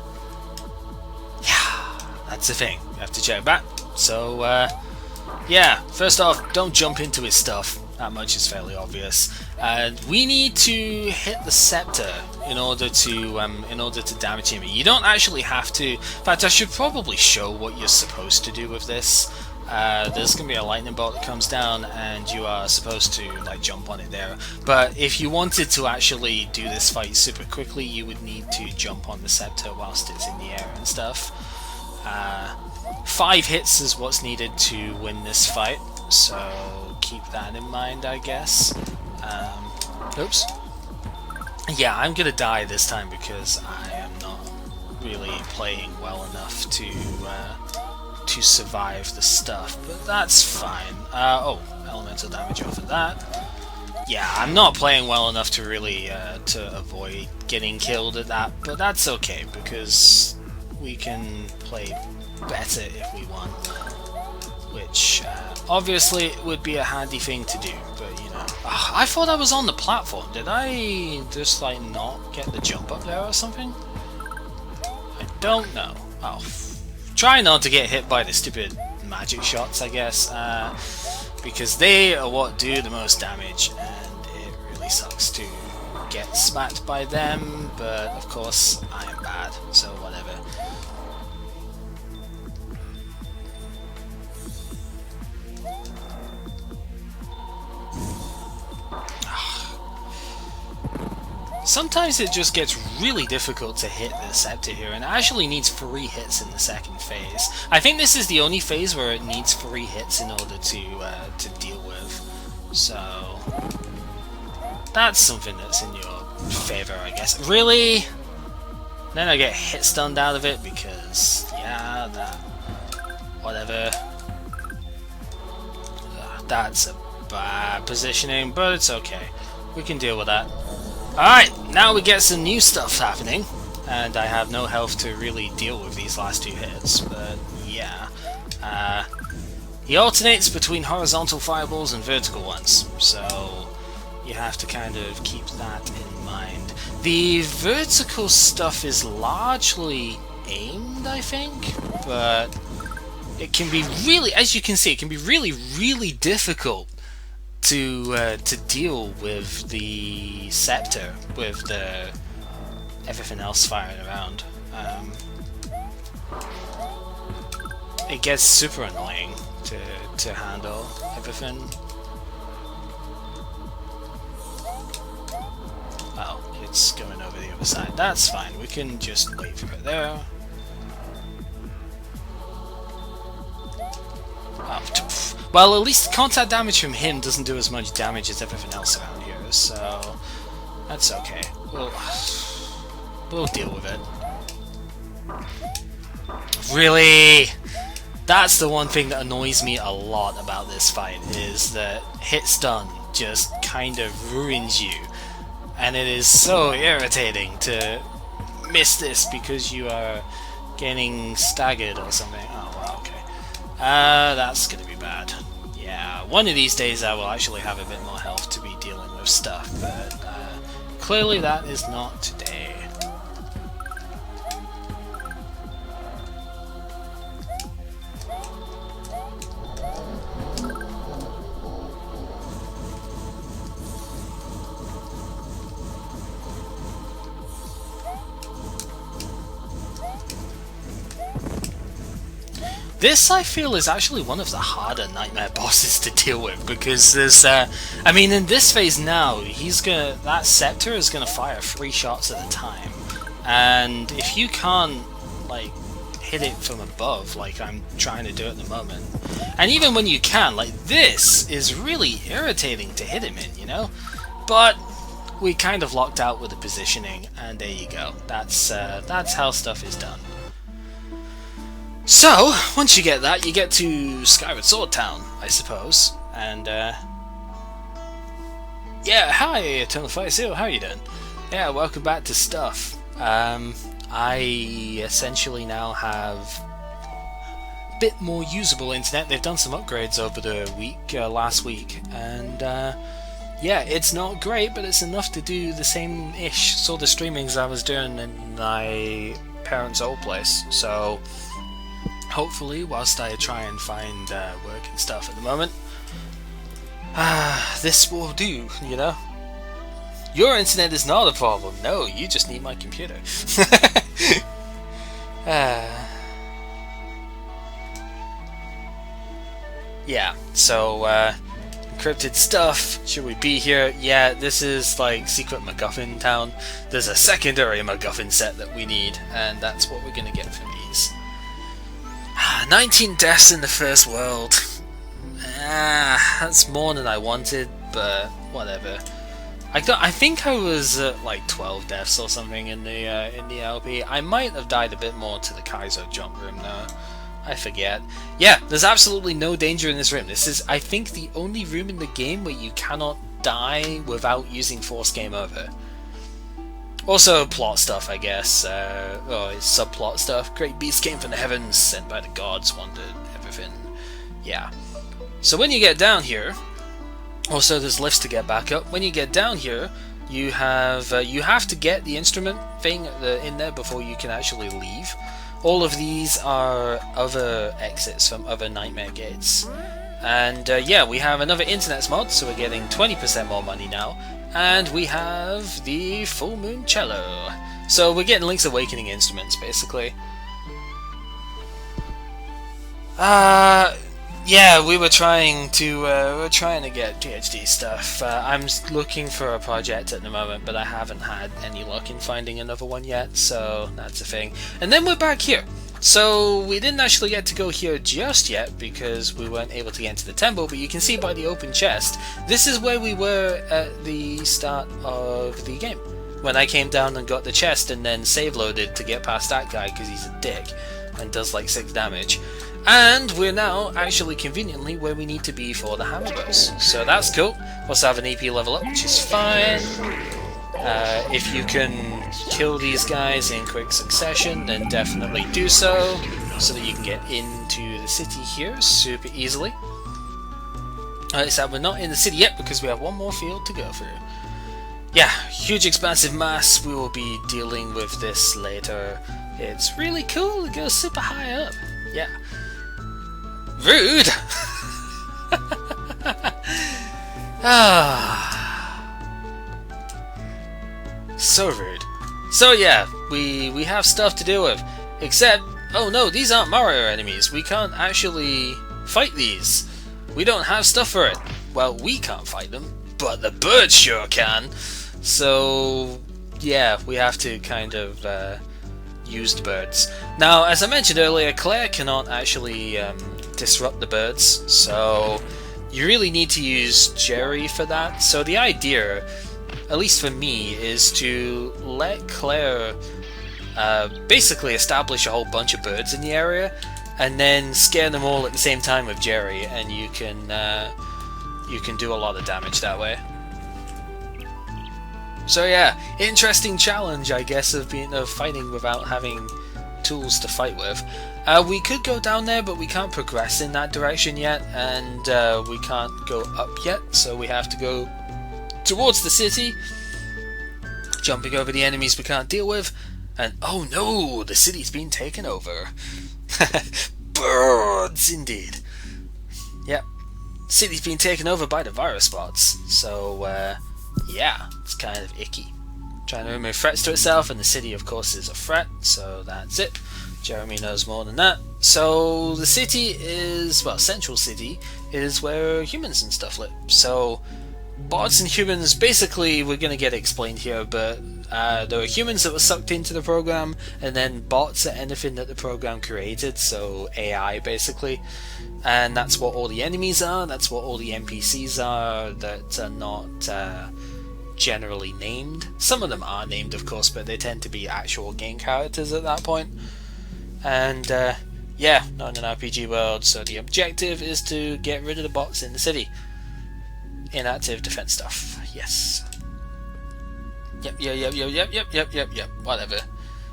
that's the thing. You have to check back. So, yeah, first off, don't jump into his stuff. That much is fairly obvious. We need to hit the scepter in order to damage him. You don't actually have to. In fact, I should probably show what you're supposed to do with this. There's gonna be a lightning bolt that comes down, and you are supposed to like jump on it there. But if you wanted to actually do this fight super quickly, you would need to jump on the scepter whilst it's in the air and stuff. 5 hits is what's needed to win this fight, so keep that in mind, I guess. Oops. Yeah, I'm gonna die this time because I am not really playing well enough to survive the stuff, but that's fine. Oh, elemental damage off of that. Yeah, I'm not playing well enough to really to avoid getting killed at that, but that's okay because we can play better if we want, which obviously would be a handy thing to do, but you know. I thought I was on the platform. Did I just like not get the jump up there or something? I don't know. Oh, try not to get hit by the stupid magic shots, I guess, because they are what do the most damage, and it really sucks to get smacked by them, but of course I am bad, so whatever. Sometimes it just gets really difficult to hit the scepter here, and it actually needs 3 hits in the second phase. I think this is the only phase where it needs 3 hits in order to deal with. So that's something that's in your favor, I guess. Really? Then I get hit stunned out of it because, yeah, that... whatever. That's a bad positioning, but it's okay. We can deal with that. Alright, now we get some new stuff happening, and I have no health to really deal with these last 2 hits, but yeah. He alternates between horizontal fireballs and vertical ones, so you have to kind of keep that in mind. The vertical stuff is largely aimed, I think, but it can be really, as you can see, it can be really, really difficult to deal with the scepter, with the everything else firing around. It gets super annoying to handle everything. Oh, it's going over the other side. That's fine. We can just wait for it there. Oh, well, at least contact damage from him doesn't do as much damage as everything else around here, so that's okay. We'll deal with it. Really? That's the one thing that annoys me a lot about this fight, is that hit stun just kind of ruins you, and it is so irritating to miss this because you are getting staggered or something. Oh, wow, okay. That's gonna be bad. Yeah, one of these days I will actually have a bit more health to be dealing with stuff, but clearly that is not today. This, I feel, is actually one of the harder nightmare bosses to deal with, because there's, I mean, in this phase now, that scepter is gonna fire 3 shots at a time, and if you can't, like, hit it from above, like I'm trying to do at the moment, and even when you can, like, this is really irritating to hit him in, you know? But we kind of locked out with the positioning, and there you go. That's how stuff is done. So, once you get that, you get to Skyward Sword Town, I suppose. And, yeah, hi, Eternal Fire Seal, how are you doing? Yeah, welcome back to stuff. I essentially now have a bit more usable internet. They've done some upgrades over the last week, and, yeah, it's not great, but it's enough to do the same-ish sort of streamings I was doing in my parents' old place, so hopefully, whilst I try and find work and stuff at the moment, this will do, you know? Your internet is not a problem. No, you just need my computer. Yeah, so, encrypted stuff. Should we be here? Yeah, this is like Secret MacGuffin Town. There's a secondary MacGuffin set that we need, and that's what we're gonna get from these. 19 deaths in the first world. That's more than I wanted, but whatever. I think I was at like 12 deaths or something in the LP. I might have died a bit more to the Kaizo jump room though. I forget. Yeah, there's absolutely no danger in this room. This is, I think, the only room in the game where you cannot die without using Force Game Over. Also, plot stuff, I guess. It's subplot stuff. Great beasts came from the heavens, sent by the gods, wanted everything. Yeah. So when you get down here, also there's lifts to get back up. When you get down here, you have to get the instrument thing in there before you can actually leave. All of these are other exits from other nightmare gates. And yeah, we have another internet's mod, so we're getting 20% more money now. And we have the Full Moon Cello. So we're getting Link's Awakening instruments, basically. Yeah, we were trying to get PhD stuff. I'm looking for a project at the moment, but I haven't had any luck in finding another one yet, so that's a thing. And then we're back here. So we didn't actually get to go here just yet because we weren't able to get into the temple, but you can see by the open chest, this is where we were at the start of the game. When I came down and got the chest and then save loaded to get past that guy because he's a dick and does like 6 damage. And we're now actually conveniently where we need to be for the hammer burst. So that's cool. We also have an AP level up, which is fine. If you can kill these guys in quick succession, then definitely do so that you can get into the city here super easily. So we're not in the city yet because we have one more field to go through. Yeah, huge expansive mass. We will be dealing with this later. It's really cool. It goes super high up. Yeah. Rude! So rude. So yeah, we have stuff to deal with. Except, oh no, these aren't Mario enemies. We can't actually fight these. We don't have stuff for it. Well, we can't fight them, but the birds sure can. So yeah, we have to kind of use the birds. Now, as I mentioned earlier, Claire cannot actually disrupt the birds, so you really need to use Jerry for that. So the idea, at least for me, is to let Claire basically establish a whole bunch of birds in the area and then scare them all at the same time with Jerry, and you can do a lot of damage that way. So yeah, interesting challenge, I guess, of fighting without having tools to fight with. We could go down there, but we can't progress in that direction yet, and we can't go up yet, so we have to go towards the city, jumping over the enemies we can't deal with, and oh no, the city's been taken over. Birds, indeed. Yep, city's been taken over by the virus spots, so yeah, it's kind of icky. Trying to remove threats to itself, and the city, of course, is a threat, so that's it. Jeremy knows more than that. So the city is, well, Central City is where humans and stuff live. So bots and humans, basically, we're going to get explained here, but there are humans that were sucked into the program, and then bots are anything that the program created, so AI basically. And that's what all the enemies are, that's what all the NPCs are that are not generally named. Some of them are named, of course, but they tend to be actual game characters at that point. And Yeah, not an RPG world, so the objective is to get rid of the bots in the city. Inactive defense stuff, yes. Yep.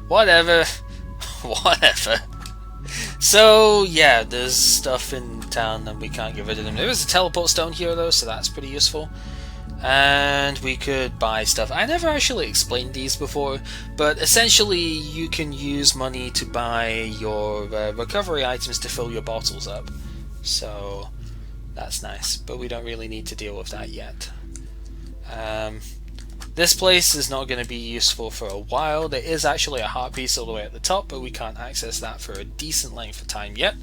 Whatever. So, yeah, there's stuff in town and we can't get rid of them. There is a teleport stone here though, so that's pretty useful. And we could buy stuff. I never actually explained these before, but essentially you can use money to buy your recovery items to fill your bottles up. So that's nice, but we don't really need to deal with that yet. This place is not going to be useful for a while. There is actually a heart piece all the way at the top, but we can't access that for a decent length of time yet.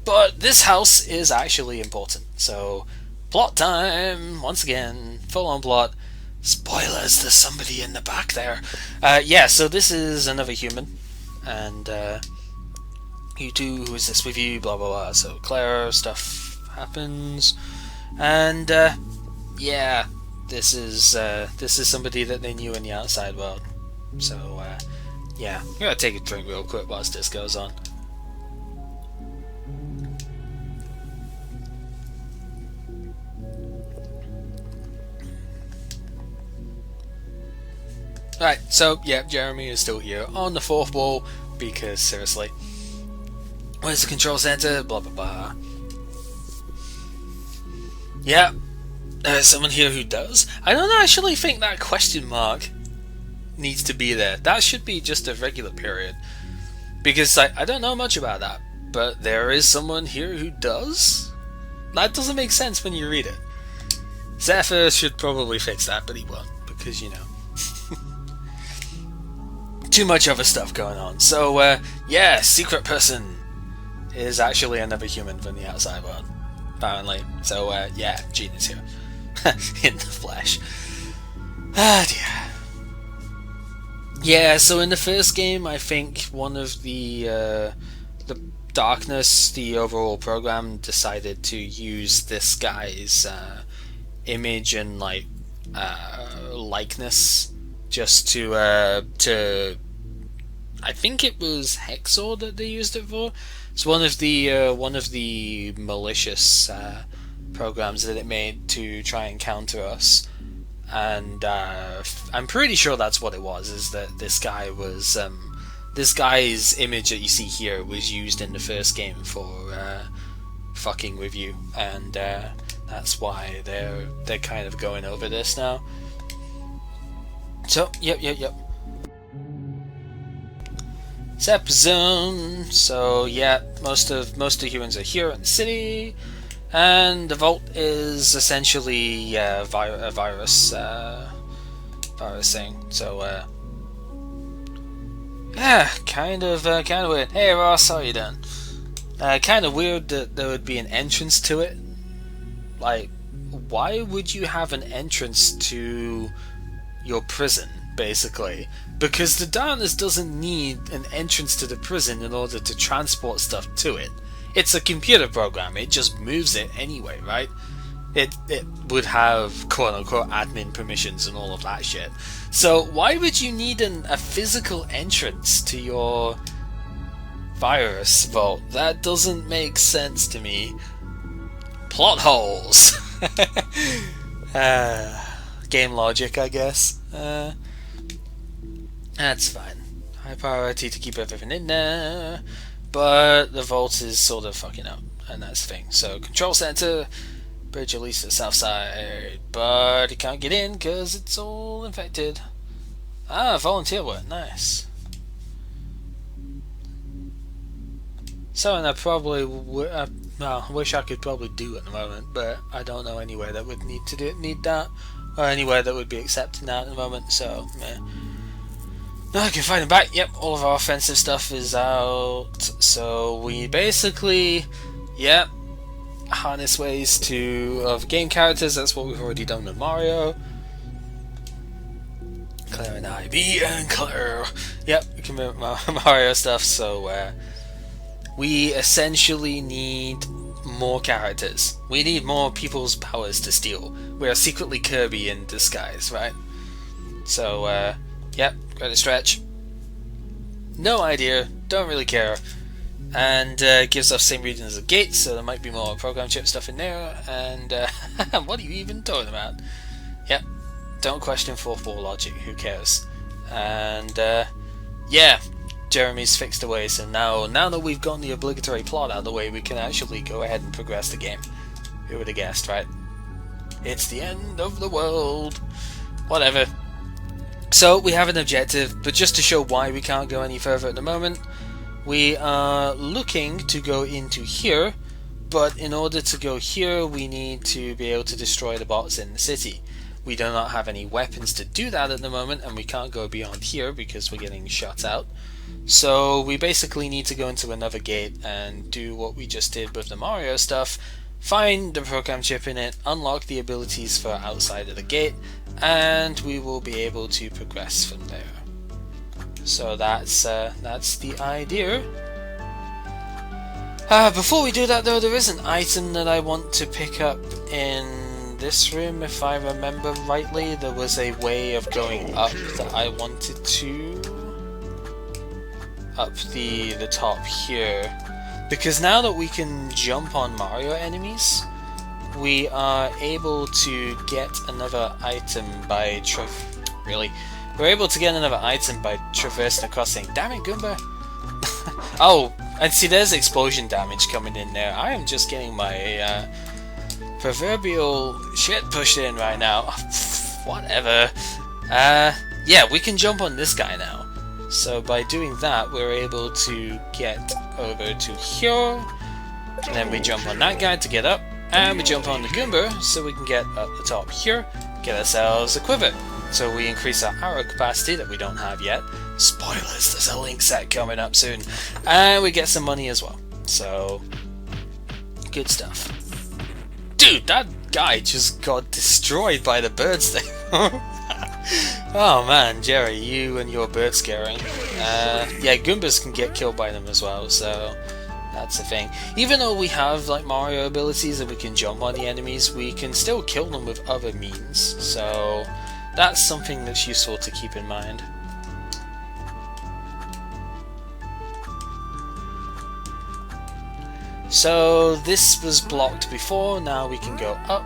But this house is actually important, so plot time! Once again, full-on plot. Spoilers, there's somebody in the back there. Yeah, so this is another human, and you two, who is this with you, blah blah blah. So Claire, stuff happens, and yeah, this is somebody that they knew in the outside world. So yeah, I'm gonna take a drink real quick whilst this goes on. Right, so yeah, Jeremy is still here on the fourth wall because seriously, where's the control center? Blah blah blah. Yeah, there's someone here who does. I don't actually think that question mark needs to be there. That should be just a regular period, because I don't know much about that, but there is someone here who does. That doesn't make sense when you read it. Zephyr should probably fix that, but he won't, because you know. Too much other stuff going on. So, yeah, secret person is actually another human from the outside world, apparently. So, yeah, Gene is here. In the flesh. Ah, dear. Yeah, so in the first game, I think one of the Darkness, the overall program, decided to use this guy's image and, like, likeness just to I think it was Hexor that they used it for. It's one of the malicious programs that it made to try and counter us, and I'm pretty sure that's what it was. Is that this guy was this guy's image that you see here was used in the first game for fucking with you, and that's why they're kind of going over this now. So, yep. Zep zone. So yeah, most of the humans are here in the city, and the vault is essentially a virus thing. So yeah, kind of weird. Hey Ross, how you doing? Kind of weird that there would be an entrance to it. Like, why would you have an entrance to your prison, basically? Because the Darkness doesn't need an entrance to the prison in order to transport stuff to it. It's a computer program, it just moves it anyway, right? It would have quote-unquote admin permissions and all of that shit. So why would you need a physical entrance to your virus vault? That doesn't make sense to me. Plot holes! Game logic, I guess. That's fine. High priority to keep everything in there, but the vault is sort of fucking up, and that's the thing. So, control center, bridge at least to the south side, but you can't get in because it's all infected. Ah, volunteer work, nice. Something I probably wish I could probably do at the moment, but I don't know anywhere that would need that, or anywhere that would be accepting that at the moment. So, yeah. No, I can find them back. Yep, all of our offensive stuff is out. So we basically, yep, harness ways of game characters. That's what we've already done with Mario. Claire and IB and Claire. Yep, we can move Mario stuff. So we essentially need more characters. We need more people's powers to steal. We are secretly Kirby in disguise, right? So, yep, go to stretch. No idea, don't really care. and gives off same reading as a gate, so there might be more program chip stuff in there. And what are you even talking about? Yep, don't question 4-4 logic, who cares? And yeah, Jeremy's fixed away, so now that we've gotten the obligatory plot out of the way, we can actually go ahead and progress the game. Who would have guessed, right? It's the end of the world. Whatever. So we have an objective, but just to show why we can't go any further at the moment, we are looking to go into here, but in order to go here we need to be able to destroy the bots in the city. We do not have any weapons to do that at the moment, and we can't go beyond here because we're getting shot out. So we basically need to go into another gate and do what we just did with the Mario stuff, find the program chip in it, unlock the abilities for outside of the gate, and we will be able to progress from there. So that's the idea. Before we do that though, there is an item that I want to pick up in this room. If I remember rightly, there was a way of going up that I wanted to, up the top here. Because now that we can jump on Mario enemies, we are able to get another item by We're able to get another item by traversing across saying, damn it, Goomba! Oh, and see, there's explosion damage coming in there. I am just getting my proverbial shit pushed in right now. Whatever. Yeah, we can jump on this guy now. So by doing that, we're able to get over to here, and then we jump on that guy to get up, and we jump on the Goomba so we can get up the top here, get ourselves a quiver. So we increase our arrow capacity that we don't have yet. Spoilers, there's a link set coming up soon. And we get some money as well. So, good stuff. Dude, that guy just got destroyed by the birds there. Oh man, Jerry, you and your bird scaring. Yeah, Goombas can get killed by them as well, so that's the thing. Even though we have like Mario abilities and we can jump on the enemies, we can still kill them with other means, so that's something that's useful to keep in mind. So this was blocked before, now we can go up.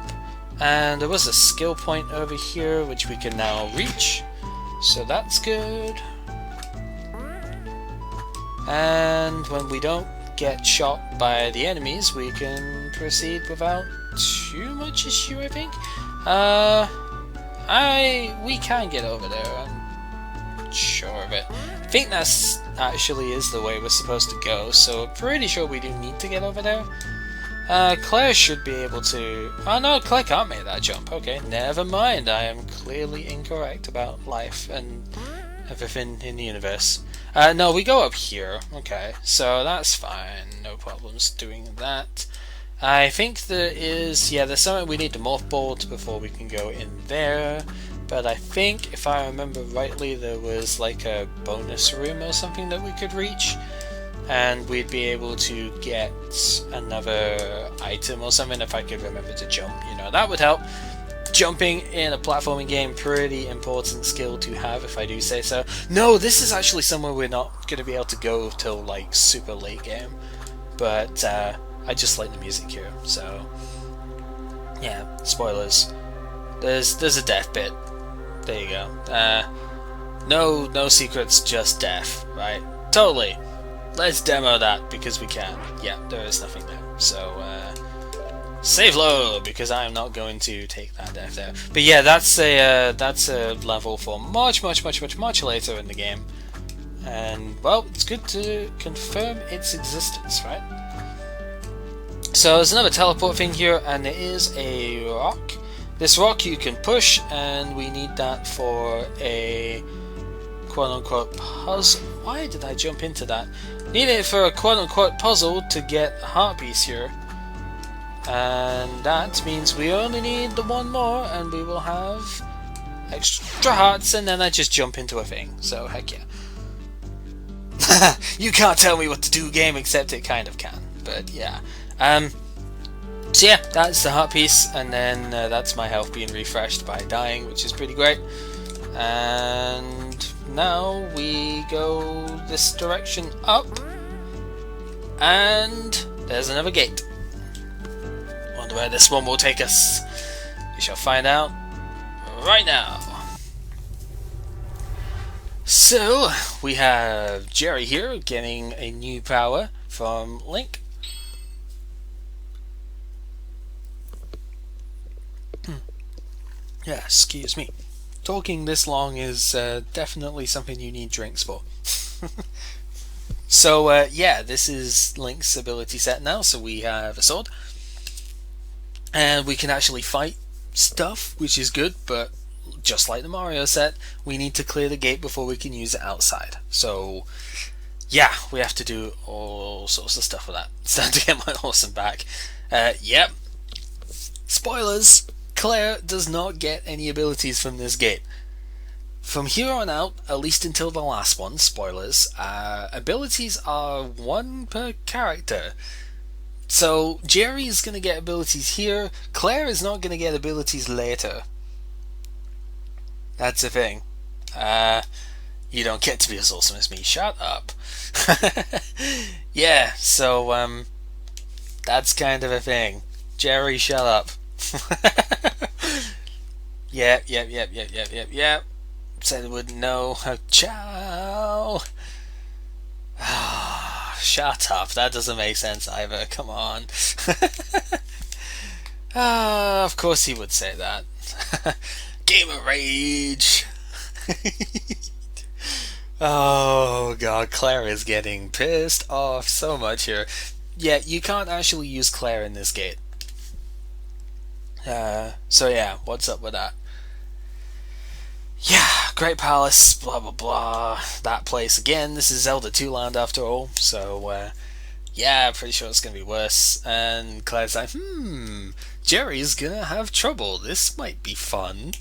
And there was a skill point over here which we can now reach, so that's good. And when we don't get shot by the enemies, we can proceed without too much issue, I think. We can get over there, I'm sure of it. I think that's actually is the way we're supposed to go, so pretty sure we do need to get over there. Claire should be able to... Oh no, Claire can't make that jump. Okay, never mind. I am clearly incorrect about life and everything in the universe. No, we go up here. Okay, so that's fine. No problems doing that. I think there is... Yeah, there's something we need to mothball before we can go in there. But I think, if I remember rightly, there was like a bonus room or something that we could reach. And we'd be able to get another item or something if I could remember to jump, you know, that would help. Jumping in a platforming game, pretty important skill to have, if I do say so. No, this is actually somewhere we're not going to be able to go till like super late game, but I just like the music here, so yeah, spoilers. There's a death bit, there you go. No secrets, just death, right? Totally. Let's demo that, because we can. Yeah, there is nothing there. So, save low, because I am not going to take that death there. But yeah, that's a level for much later in the game. And, well, it's good to confirm its existence, right? So there's another teleport thing here, and there is a rock. This rock you can push, and we need that for a quote-unquote puzzle. Why did I jump into that? Need it for a quote-unquote puzzle to get a heart piece here. And that means we only need the one more, and we will have extra hearts, and then I just jump into a thing. So, heck yeah. You can't tell me what to do, game, except it kind of can. But, yeah. So yeah, that's the heart piece, and then that's my health being refreshed by dying, which is pretty great. And now we go this direction up, And there's another gate. Wonder where this one will take us. We shall find out right now. So, we have Jerry here getting a new power from Link. Yeah, excuse me. Talking this long is definitely something you need drinks for. So, yeah, this is Link's ability set now. So we have a sword. And we can actually fight stuff, which is good, but just like the Mario set, we need to clear the gate before we can use it outside. So, yeah, we have to do all sorts of stuff with that. It's time to get my awesome back. Yep. Spoilers! Claire does not get any abilities from this gate. From here on out, at least until the last one, spoilers, abilities are one per character. So, Jerry is going to get abilities here, Claire is not going to get abilities later. That's the thing. You don't get to be as awesome as me, shut up. Yeah, so, that's kind of a thing. Jerry, shut up. Yep. Said I wouldn't know. Ciao. Shut up. That doesn't make sense either. Come on. Of course he would say that. Gamer rage. Oh god, Claire is getting pissed off so much here. Yeah, you can't actually use Claire in this gate. So yeah, what's up with that? Yeah, Great Palace, blah blah blah, that place again. This is Zelda 2 Land after all, so yeah, pretty sure it's gonna be worse. And Claire's like, Jerry's gonna have trouble, this might be fun.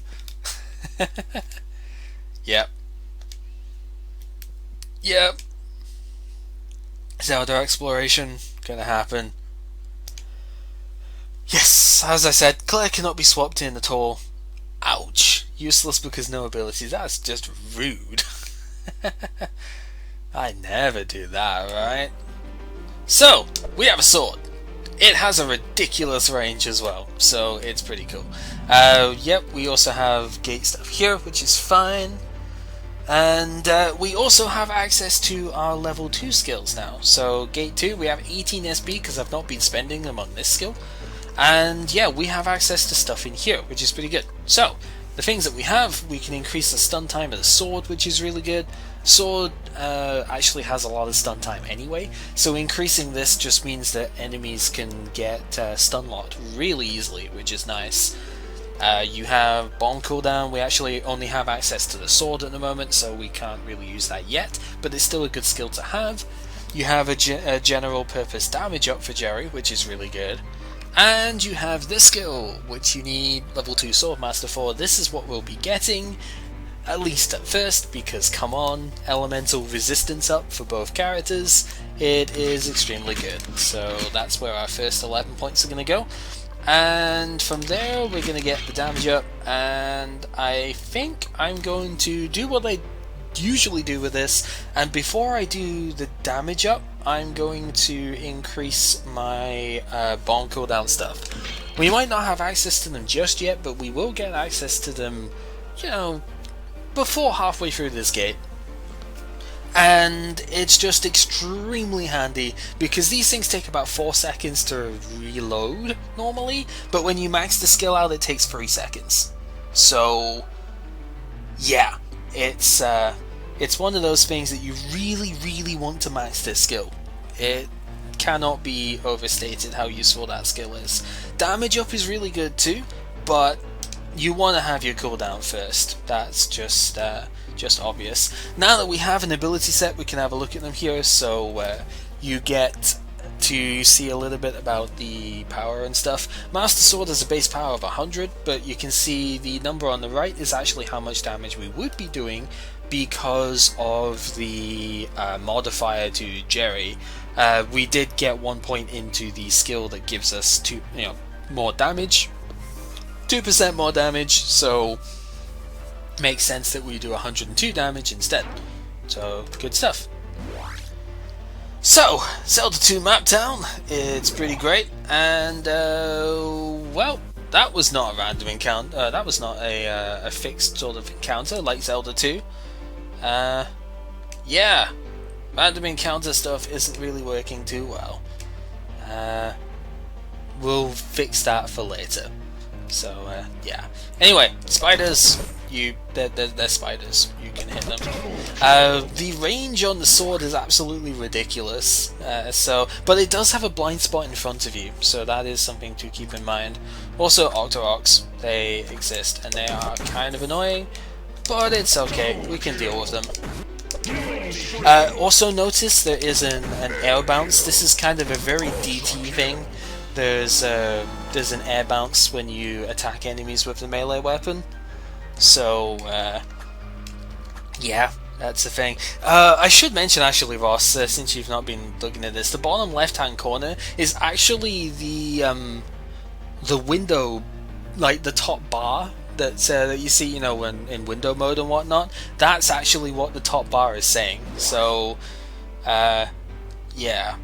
Yep. Zelda exploration, gonna happen. Yes, as I said, Claire cannot be swapped in at all. Ouch. Useless because no abilities. That's just rude. I never do that, right? So, we have a sword. It has a ridiculous range as well, so it's pretty cool. Yep, we also have gate stuff here, which is fine. And we also have access to our level 2 skills now. So, gate 2, we have 18 SP because I've not been spending them on this skill. And yeah, we have access to stuff in here, which is pretty good. So, the things that we have, we can increase the stun time of the sword, which is really good. Sword actually has a lot of stun time anyway, so increasing this just means that enemies can get stun locked really easily, which is nice. You have bomb cooldown. We actually only have access to the sword at the moment, so we can't really use that yet, but it's still a good skill to have. You have a general purpose damage up for Jerry, which is really good. And you have this skill, which you need level 2 Swordmaster for. This is what we'll be getting, at least at first, because come on, elemental resistance up for both characters. It is extremely good. So that's where our first 11 points are going to go. And from there, we're going to get the damage up, and I think I'm going to do what I usually do with this, and before I do the damage up, I'm going to increase my bomb cooldown stuff. We might not have access to them just yet, but we will get access to them, you know, before halfway through this gate. And it's just extremely handy, because these things take about 4 seconds to reload normally, but when you max the skill out, it takes 3 seconds. So, yeah, it's one of those things that you really want to max this skill. It cannot be overstated how useful that skill is. Damage up is really good too, but you want to have your cooldown first. That's just obvious. Now that we have an ability set, we can have a look at them here. So you get to see a little bit about the power and stuff. Master Sword has a base power of 100, but you can see the number on the right is actually how much damage we would be doing because of the modifier to Jerry. We did get 1 point into the skill that gives us more damage, 2% more damage, so makes sense that we do 102 damage instead. So good stuff. So, Zelda 2 Map Town, it's pretty great, and well, that was not a random encounter, that was not a fixed sort of encounter like Zelda 2. Yeah, random encounter stuff isn't really working too well. We'll fix that for later. So, yeah. Anyway, spiders, they're spiders. You can hit them. The range on the sword is absolutely ridiculous. But it does have a blind spot in front of you, so that is something to keep in mind. Also, Octoroks, they exist, and they are kind of annoying, but it's okay. We can deal with them. Also, notice there is an air bounce. This is kind of a very DT thing. There's an air bounce when you attack enemies with the melee weapon. So, yeah, that's the thing. I should mention actually, Ross, since you've not been looking at this, the bottom left-hand corner is actually the window, like the top bar that you see, you know, when in window mode and whatnot. That's actually what the top bar is saying. So, yeah.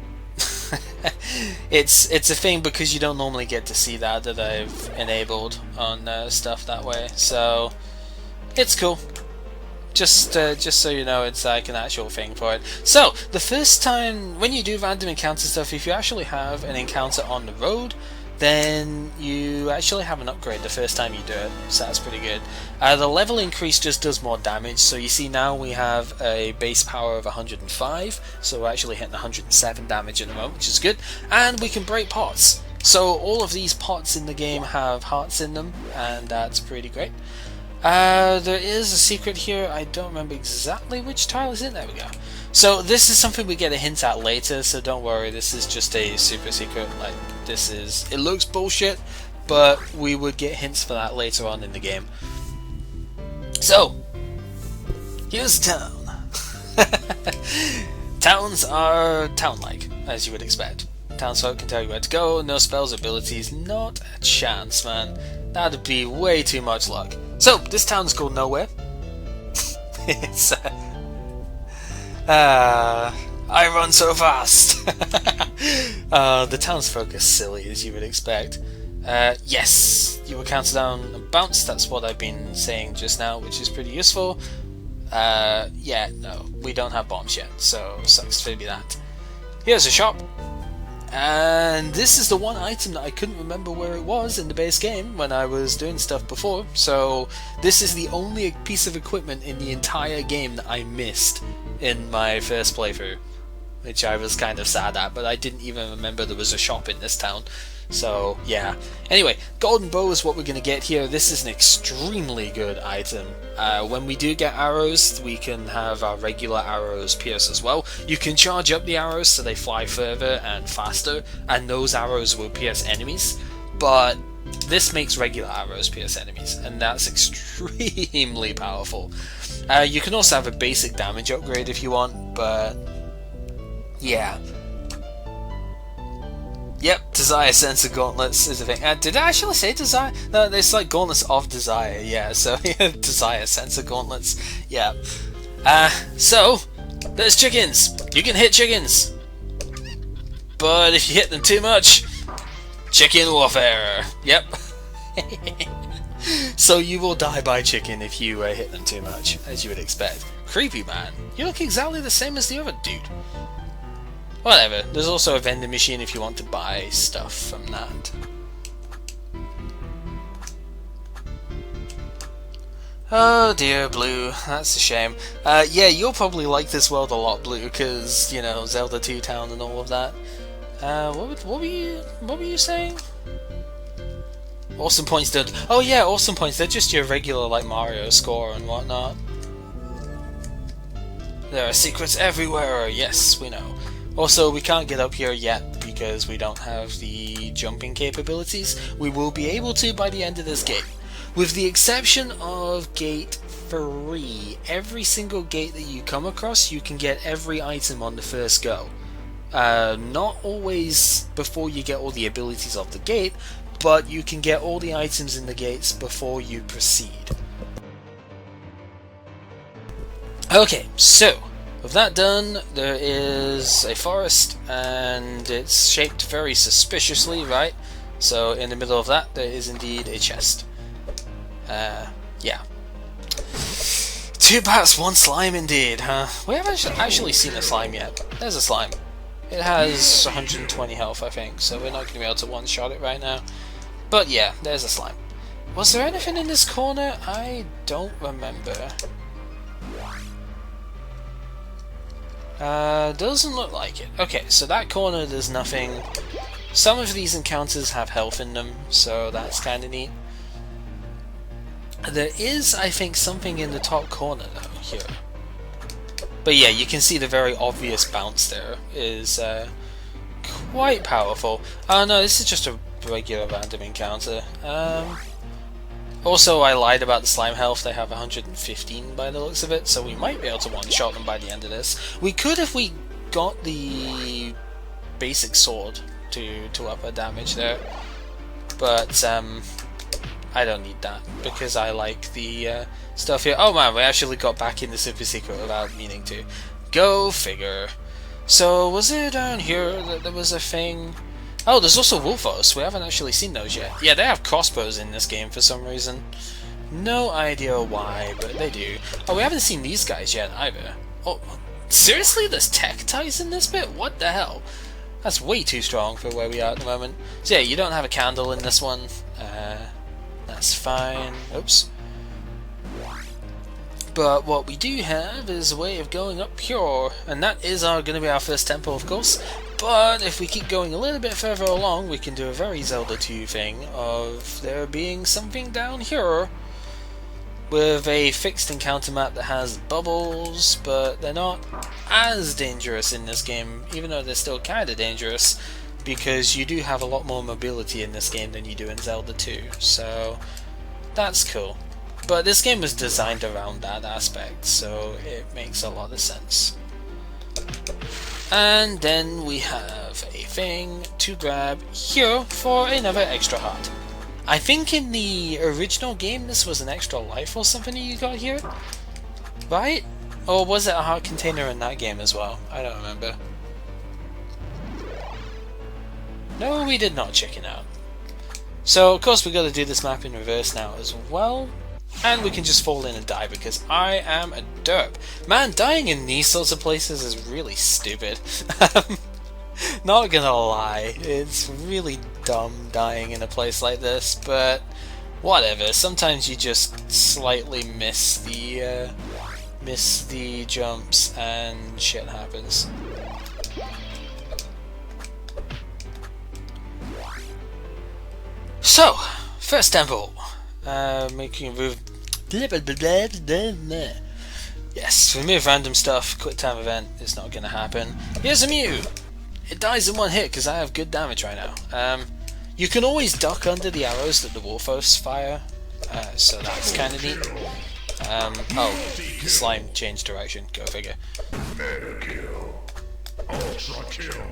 it's a thing because you don't normally get to see that I've enabled on stuff that way, so it's cool. Just so you know, it's like an actual thing for it. So the first time when you do random encounter stuff, if you actually have an encounter on the road, then you actually have an upgrade the first time you do it, so that's pretty good. The level increase just does more damage, so you see now we have a base power of 105, so we're actually hitting 107 damage at the moment, which is good, and we can break pots. So all of these pots in the game have hearts in them, and that's pretty great. There is a secret here, I don't remember exactly which tile is in, there we go. So this is something we get a hint at later, so don't worry, this is just a super secret, like, it looks bullshit, but we would get hints for that later on in the game. So, here's town. Towns are town-like, as you would expect. Townsfolk can tell you where to go, no spells or abilities, not a chance, man. That'd be way too much luck. So, this town's called Nowhere. It's, I run so fast! The townsfolk are silly, as you would expect. Yes, you were counted down and bounced, that's what I've been saying just now, which is pretty useful. Yeah, no, we don't have bombs yet, so sucks to be that. Here's a shop. And this is the one item that I couldn't remember where it was in the base game when I was doing stuff before, so this is the only piece of equipment in the entire game that I missed in my first playthrough, which I was kind of sad at, but I didn't even remember there was a shop in this town. So, yeah. Anyway, golden bow is what we're going to get here. This is an extremely good item. When we do get arrows, we can have our regular arrows pierce as well. You can charge up the arrows so they fly further and faster, and those arrows will pierce enemies. But this makes regular arrows pierce enemies, and that's extremely powerful. You can also have a basic damage upgrade if you want, but yeah. Yep, Desire Sensor Gauntlets is a thing. Did I actually say Desire? No, it's like Gauntlets of Desire, yeah, so Desire Sensor Gauntlets, yeah. So, there's chickens. You can hit chickens. But if you hit them too much, chicken warfare. Yep. So you will die by chicken if you hit them too much, as you would expect. Creepy man. You look exactly the same as the other dude. Whatever, there's also a vending machine if you want to buy stuff from that. Oh dear, Blue, that's a shame. Yeah, you'll probably like this world a lot, Blue, because, you know, Zelda 2 Town and all of that. What were you saying? Awesome points don't... Oh yeah, awesome points, they're just your regular, like, Mario score and whatnot. There are secrets everywhere, yes, we know. Also, we can't get up here yet because we don't have the jumping capabilities. We will be able to by the end of this game. With the exception of Gate 3, every single gate that you come across, you can get every item on the first go. Not always before you get all the abilities of the gate, but you can get all the items in the gates before you proceed. Okay, so With that done, there is a forest, and it's shaped very suspiciously, right? So in the middle of that, there is indeed a chest. Yeah. 2 bats, 1 slime indeed, huh? We haven't actually seen a slime yet. There's a slime. It has 120 health, I think, so we're not going to be able to one-shot it right now. But yeah, there's a slime. Was there anything in this corner? I don't remember. Doesn't look like it. Okay, so that corner there's nothing. Some of these encounters have health in them, so that's kind of neat. There is, I think, something in the top corner though, here. But yeah, you can see the very obvious bounce there is quite powerful. Oh no, this is just a regular random encounter. Also, I lied about the slime health. They have 115 by the looks of it, so we might be able to one-shot them by the end of this. We could if we got the basic sword to up our damage there, but I don't need that because I like the stuff here. Oh man, we actually got back in the super secret without meaning to. Go figure. So was it down here that there was a thing? Oh, there's also Wolfos. We haven't actually seen those yet. Yeah, they have crossbows in this game for some reason. No idea why, but they do. Oh, we haven't seen these guys yet either. Oh, seriously? There's tech ties in this bit? What the hell? That's way too strong for where we are at the moment. So yeah, you don't have a candle in this one. That's fine. Oops. But what we do have is a way of going up here, and that is going to be our first temple, of course. But if we keep going a little bit further along, we can do a very Zelda 2 thing of there being something down here with a fixed encounter map that has bubbles, but they're not as dangerous in this game, even though they're still kind of dangerous, because you do have a lot more mobility in this game than you do in Zelda 2, so that's cool. But this game was designed around that aspect, so it makes a lot of sense. And then we have a thing to grab here for another extra heart. I think in the original game this was an extra life or something you got here, right? Or was it a heart container in that game as well? I don't remember. No, we did not check it out. So of course we got to do this map in reverse now as well. And we can just fall in and die because I am a derp. Man, dying in these sorts of places is really stupid. Not gonna lie, it's really dumb dying in a place like this, but whatever. Sometimes you just slightly miss the jumps and shit happens. So, first temple. Making a move. Yes, remove random stuff. Quick time event is not going to happen. Here's a Mew. It dies in one hit because I have good damage right now. You can always duck under the arrows that the Wolfos fire, so that's kind of neat. Oh, slime changed direction. Go figure.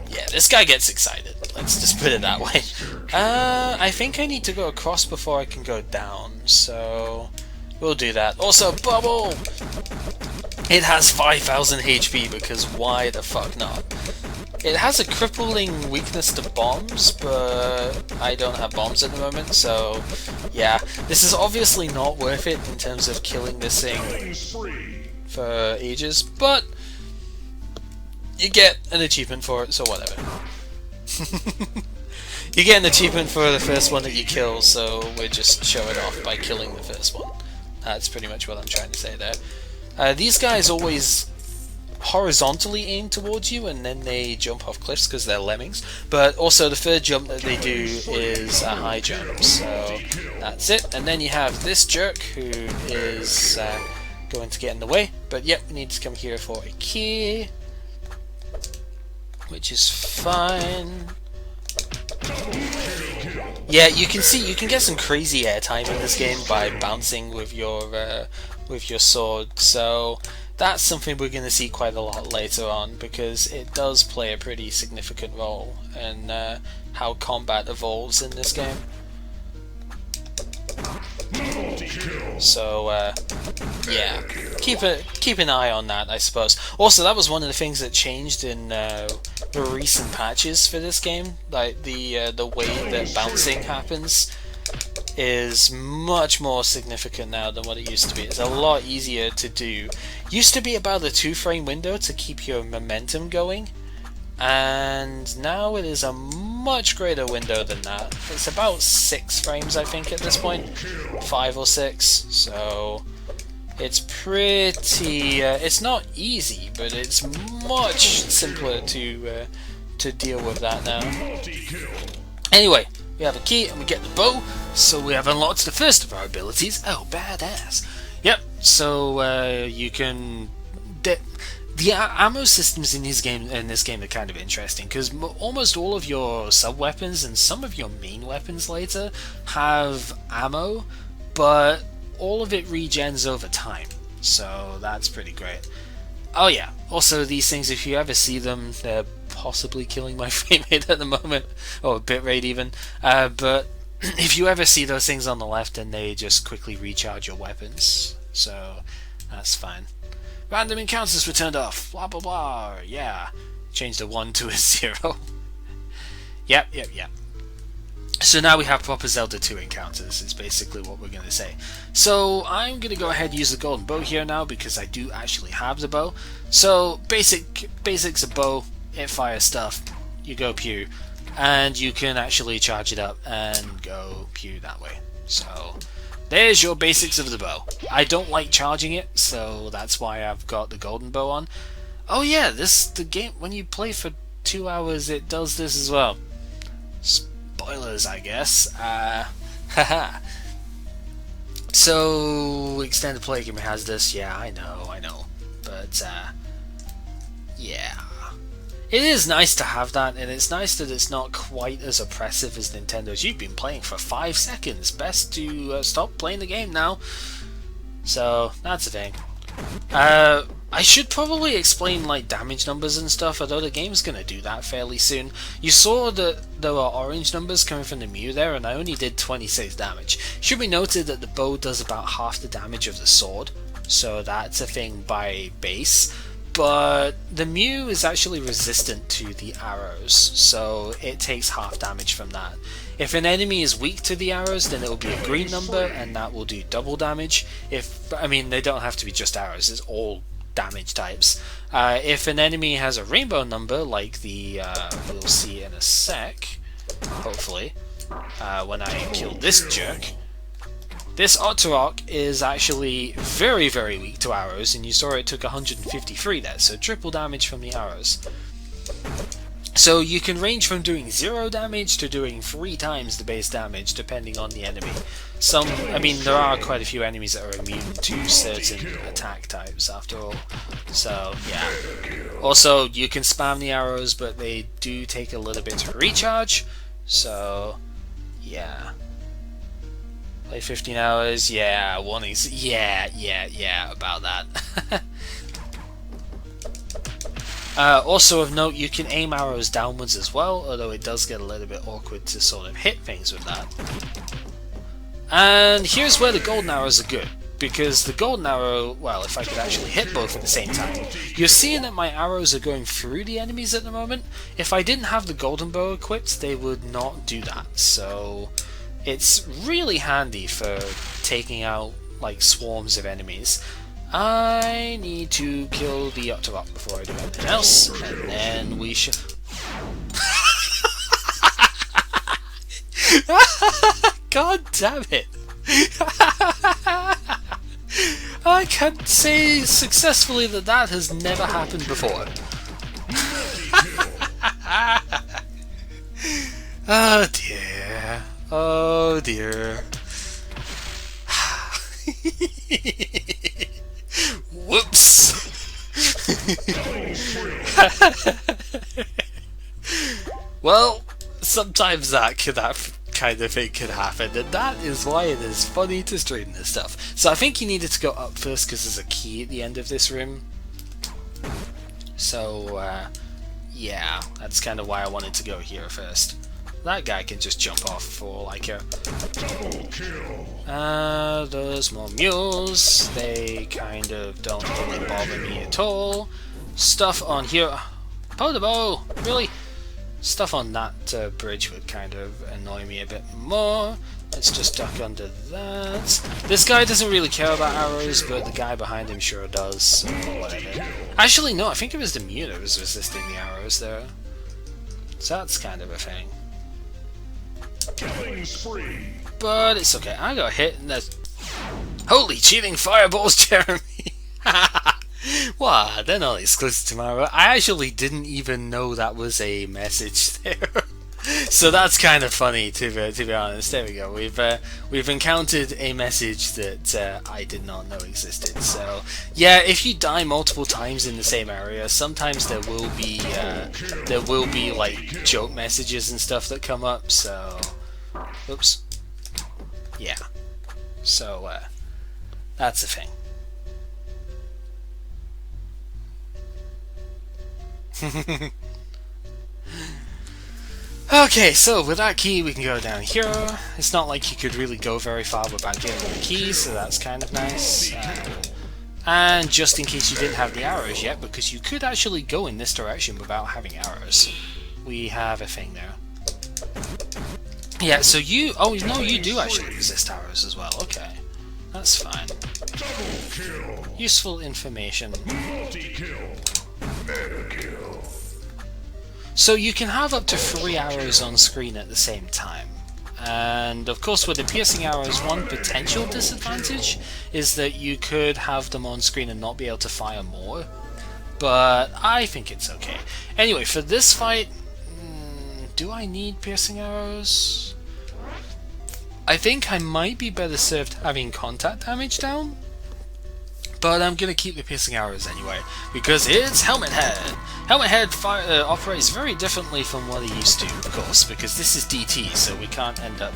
Yeah, this guy gets excited. Let's just put it that way. I think I need to go across before I can go down, so we'll do that. Also, bubble! It has 5,000 HP because why the fuck not? It has a crippling weakness to bombs, but I don't have bombs at the moment, so yeah. This is obviously not worth it in terms of killing this thing for ages, but you get an achievement for it, so whatever. You get an achievement for the first one that you kill, so we're just showing it off by killing the first one. That's pretty much what I'm trying to say there. These guys always horizontally aim towards you and then they jump off cliffs because they're lemmings, but also the third jump that they do is a high jump, so that's it. And then you have this jerk who is going to get in the way, but yep, we need to come here for a key, which is fine. Yeah, you can see you can get some crazy airtime in this game by bouncing with your sword, so that's something we're going to see quite a lot later on because it does play a pretty significant role in how combat evolves in this game. So yeah, keep an eye on that, I suppose. Also, that was one of the things that changed in the recent patches for this game. Like the way that bouncing happens is much more significant now than what it used to be. It's a lot easier to do. Used to be about a 2-frame window to keep your momentum going, and now it is a much greater window than that. It's about 6 frames, I think, at this point, 5 or 6. So it's pretty. It's not easy, but it's much simpler to deal with that now. Anyway, we have a key and we get the bow, so we have unlocked the first of our abilities. Oh, badass! Yep. So you can. The ammo systems in this game are kind of interesting, because almost all of your sub-weapons and some of your main weapons later have ammo, but all of it regens over time, so that's pretty great. Oh yeah, also these things, if you ever see them, they're possibly killing my frame rate at the moment, or bitrate even, but if you ever see those things on the left, then they just quickly recharge your weapons, so that's fine. Random encounters were turned off, blah blah blah, yeah. Changed a 1 to a 0. Yep. So now we have proper Zelda 2 encounters, is basically what we're going to say. So I'm going to go ahead and use the golden bow here now, because I do actually have the bow. So basics of bow, it fires stuff, you go pew, and you can actually charge it up and go pew that way. So there's your basics of the bow. I don't like charging it, so that's why I've got the golden bow on. Oh yeah, the game, when you play for 2 hours, it does this as well. Spoilers, I guess. Haha. So, extended play game has this, yeah, I know. But, yeah. It is nice to have that, and it's nice that it's not quite as oppressive as Nintendo's. You've been playing for 5 seconds. Best to stop playing the game now. So, that's a thing. I should probably explain like damage numbers and stuff, although the game's gonna do that fairly soon. You saw that there were orange numbers coming from the Mew there, and I only did 26 damage. Should be noted that the bow does about half the damage of the sword, so that's a thing by base. But the Mew is actually resistant to the arrows, so it takes half damage from that. If an enemy is weak to the arrows, then it will be a green number, and that will do double damage. They don't have to be just arrows, it's all damage types. If an enemy has a rainbow number, like we'll see in a sec, hopefully, when I kill this jerk, this Otterok is actually very, very weak to arrows, and you saw it took 153 there, so triple damage from the arrows. So you can range from doing 0 damage to doing 3 times the base damage, depending on the enemy. There are quite a few enemies that are immune to certain attack types, after all. So, yeah. Also, you can spam the arrows, but they do take a little bit to recharge. So, yeah. Play 15 hours, yeah, warnings, yeah, about that. Also of note, you can aim arrows downwards as well, although it does get a little bit awkward to sort of hit things with that. And here's where the golden arrows are good, because the golden arrow, well, if I could actually hit both at the same time, you're seeing that my arrows are going through the enemies at the moment. If I didn't have the golden bow equipped, they would not do that, so it's really handy for taking out like swarms of enemies. I need to kill the Otterok before I do anything else, and then we should... God damn it! I can't say successfully that has never happened before. Oh dear. Oh dear. Whoops. Well, sometimes that kind of thing can happen, and that is why it is funny to stream this stuff. So I think you needed to go up first because there's a key at the end of this room. So, yeah, that's kind of why I wanted to go here first. that guy can just jump off for like a... Double kill. Those more mules, they kind of don't really bother me at all. Stuff on here... Podobo! Really? Stuff on that bridge would kind of annoy me a bit more. Let's just duck under that. This guy doesn't really care about arrows, but the guy behind him sure does, so whatever. Actually, no, I think it was the mule that was resisting the arrows there. So that's kind of a thing. Killing spree. But it's okay, I got hit in the... Holy cheating fireballs, Jeremy! Wow, they're not exclusive to Mario. I actually didn't even know that was a message there. So that's kind of funny, to be honest. There we go. We've encountered a message that I did not know existed. So yeah, if you die multiple times in the same area, sometimes there will be like joke messages and stuff that come up. So, oops. Yeah. So that's the thing. Okay, so with that key we can go down here. It's not like you could really go very far without getting the key, so that's kind of nice. And just in case you didn't have the arrows yet, because you could actually go in this direction without having arrows, we have a thing there. Yeah, so you... Oh, no, you do actually resist arrows as well. Okay, that's fine. Double kill. Useful information. Multi-kill. Meta-kill. So you can have up to 3 arrows on screen at the same time. And of course with the piercing arrows, one potential disadvantage is that you could have them on screen and not be able to fire more. But I think it's okay. Anyway, for this fight, do I need piercing arrows? I think I might be better served having contact damage down. But I'm going to keep the piercing arrows anyway, because it's Helmet Head! Helmet Head operates very differently from what he used to, of course, because this is DT, so we can't end up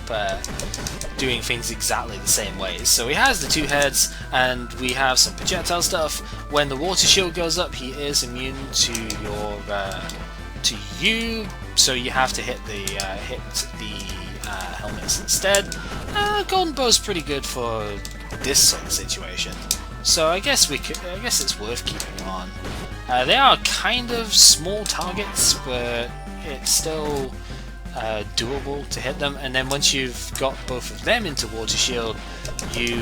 doing things exactly the same ways. So he has the 2 heads, and we have some projectile stuff. When the water shield goes up, he is immune to your to you, so you have to hit the helmets instead. Golden Bow's pretty good for this sort of situation. So I guess it's worth keeping on. They are kind of small targets, but it's still doable to hit them. And then once you've got both of them into Water Shield, you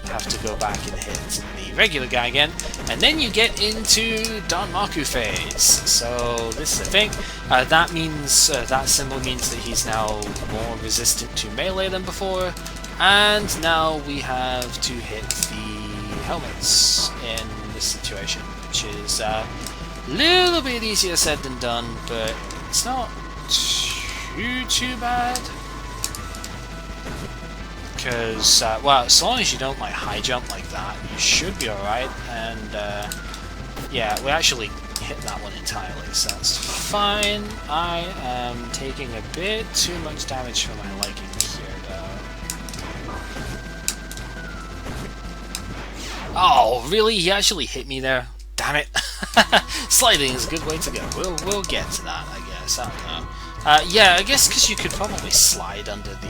have to go back and hit the regular guy again. And then you get into Don Maku phase. So this is the thing. That means that symbol means that he's now more resistant to melee than before. And now we have to hit the helmets in this situation, which is a little bit easier said than done, but it's not too bad. Because, well, as long as you don't like high jump like that, you should be alright. And yeah, we actually hit that one entirely, so that's fine. I am taking a bit too much damage for my liking here, though. Oh, really? He actually hit me there? Damn it. Sliding is a good way to go. We'll get to that, I guess. I don't know. Yeah, I guess because you could probably slide under the...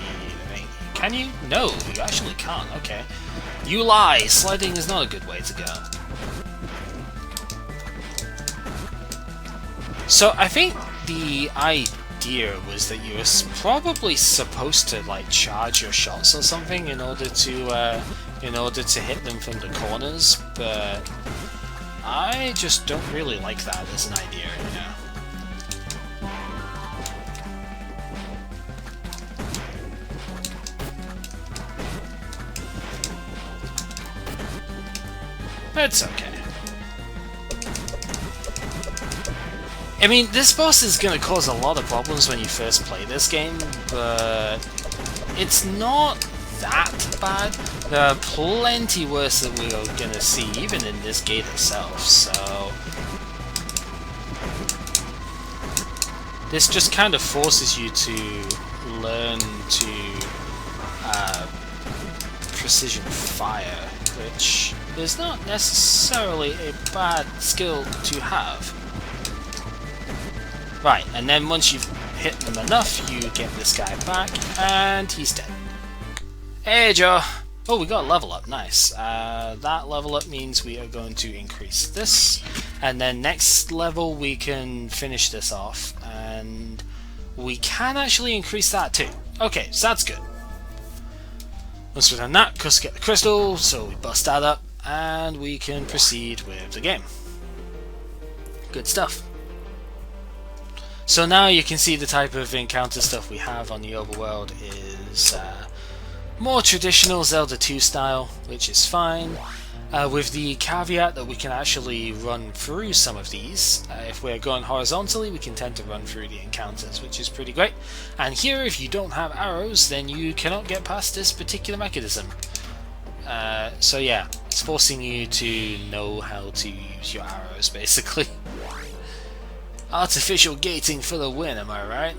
Can you? No, you actually can't. Okay. You lie! Sliding is not a good way to go. So, I think the idea was that you were probably supposed to, like, charge your shots or something in order to hit them from the corners, but I just don't really like that as an idea, you know. It's okay. I mean, this boss is going to cause a lot of problems when you first play this game, but it's not that bad. There are plenty worse that we are going to see, even in this gate itself, so... This just kind of forces you to learn to precision fire, which is not necessarily a bad skill to have. Right, and then once you've hit them enough, you get this guy back, and he's dead. Hey Joe! Oh, we got a level up, nice. That level up means we are going to increase this, and then next level we can finish this off, and we can actually increase that too. Okay, so that's good. Once we've done that, just get the crystal, so we bust that up, and we can proceed with the game. Good stuff. So now you can see the type of encounter stuff we have on the overworld is more traditional Zelda 2 style, which is fine, with the caveat that we can actually run through some of these. If we're going horizontally, we can tend to run through the encounters, which is pretty great. And here, if you don't have arrows, then you cannot get past this particular mechanism. So yeah, it's forcing you to know how to use your arrows, basically. Artificial gating for the win, am I right?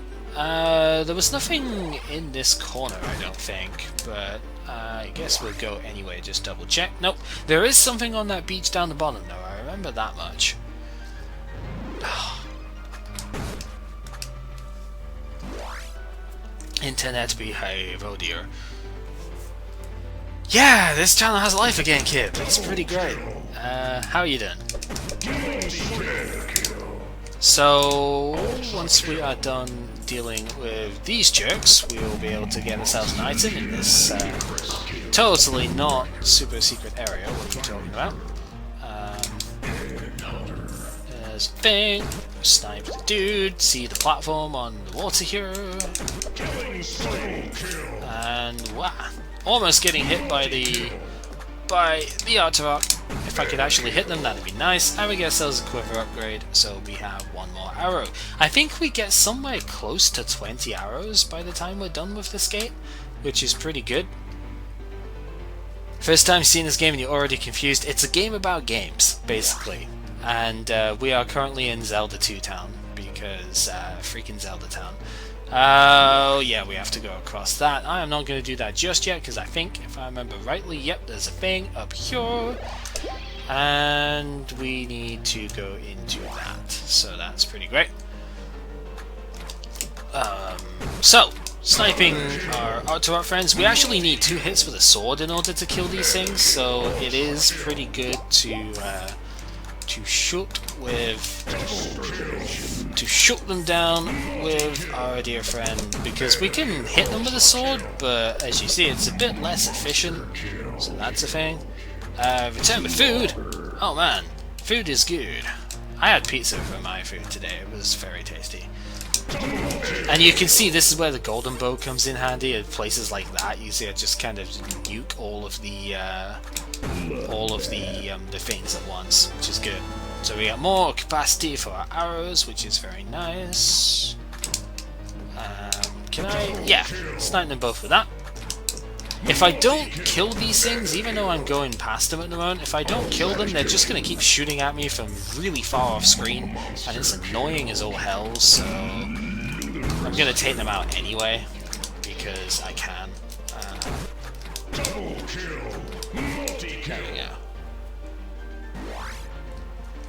There was nothing in this corner, I don't think, but I guess we'll go anyway, just double check. Nope, there is something on that beach down the bottom though, I remember that much. Internet behave, oh dear. Yeah, this channel has life again, kid. It's pretty great. How are you doing? So, once we are done dealing with these jerks, we will be able to get ourselves an item in this totally not super secret area. What are you talking about? There's a thing. Snipe the dude. See the platform on the water here. And wow, almost getting hit by the Artwork. If I could actually hit them, that'd be nice. And we get ourselves a quiver upgrade, so we have one more arrow. I think we get somewhere close to 20 arrows by the time we're done with this gate, which is pretty good. First time seeing this game and you're already confused. It's a game about games, basically. And we are currently in Zelda 2 Town, because freaking Zelda Town. Oh yeah, we have to go across that. I am not going to do that just yet, because I think, if I remember rightly, yep, there's a thing up here. And we need to go into that. So that's pretty great. So, sniping our Artwork friends. We actually need 2 hits with a sword in order to kill these things, so it is pretty good to shoot them down with our dear friend, because we can hit them with a sword, but as you see, it's a bit less efficient, so that's a thing. Return with food. Oh man, food is good. I had pizza for my food today. It was very tasty. And you can see this is where the golden bow comes in handy. At places like that, you see I just kind of nuke all of the things at once, which is good. So we got more capacity for our arrows, which is very nice. Can I? Yeah, snipe them both with that. If I don't kill these things, even though I'm going past them at the moment, if I don't kill them, they're just going to keep shooting at me from really far off screen, and it's annoying as all hell, so I'm going to take them out anyway, because I can. There we go.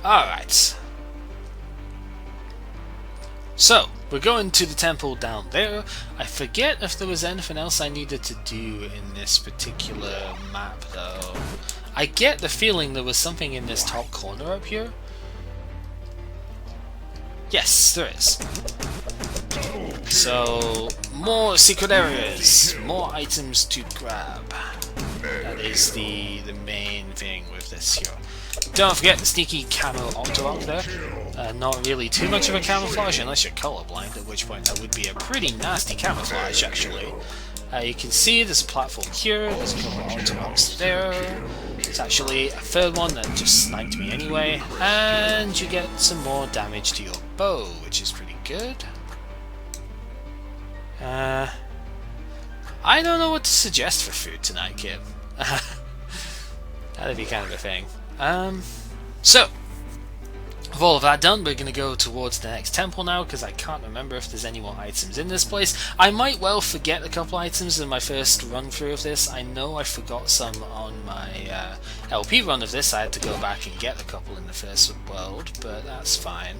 Alright. So, we're going to the temple down there. I forget if there was anything else I needed to do in this particular map, though. I get the feeling there was something in this top corner up here. Yes, there is. So, more secret areas, more items to grab. That is the main thing with this here. Don't forget the sneaky camo Octorok there. Not really too much of a camouflage unless you're colorblind, at which point that would be a pretty nasty camouflage actually. You can see there's a platform here, there's a couple of Octoroks there. There's actually a third one that just sniped me anyway, and you get some more damage to your bow, which is pretty good. I don't know what to suggest for food tonight, kid. That'd be kind of a thing. So, With all of that done, we're going to go towards the next temple now, because I can't remember if there's any more items in this place. I might well forget a couple items in my first run through of this. I know I forgot some on my LP run of this. I had to go back and get a couple in the first world, but that's fine.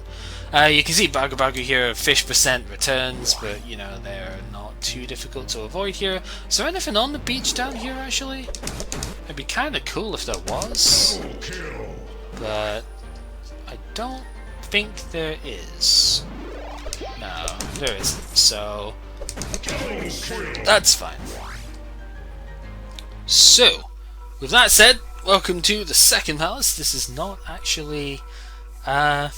You can see Bagu Bagu here, fish percent returns, but you know, they're not too difficult to avoid here. Is there anything on the beach down here actually? It'd be kind of cool if there was, but I don't think there is. No, there isn't, so that's fine. So, with that said, welcome to the second palace. This is not actually an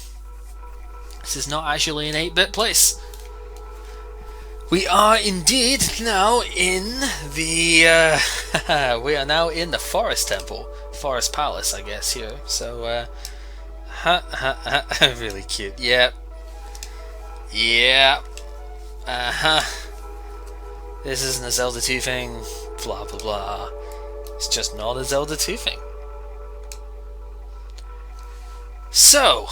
8-bit place. We are indeed now in the we are now in the forest temple, forest palace, I guess here. So really cute. Yep. Yep. This isn't a Zelda 2 thing. Blah blah blah. It's just not a Zelda 2 thing. So,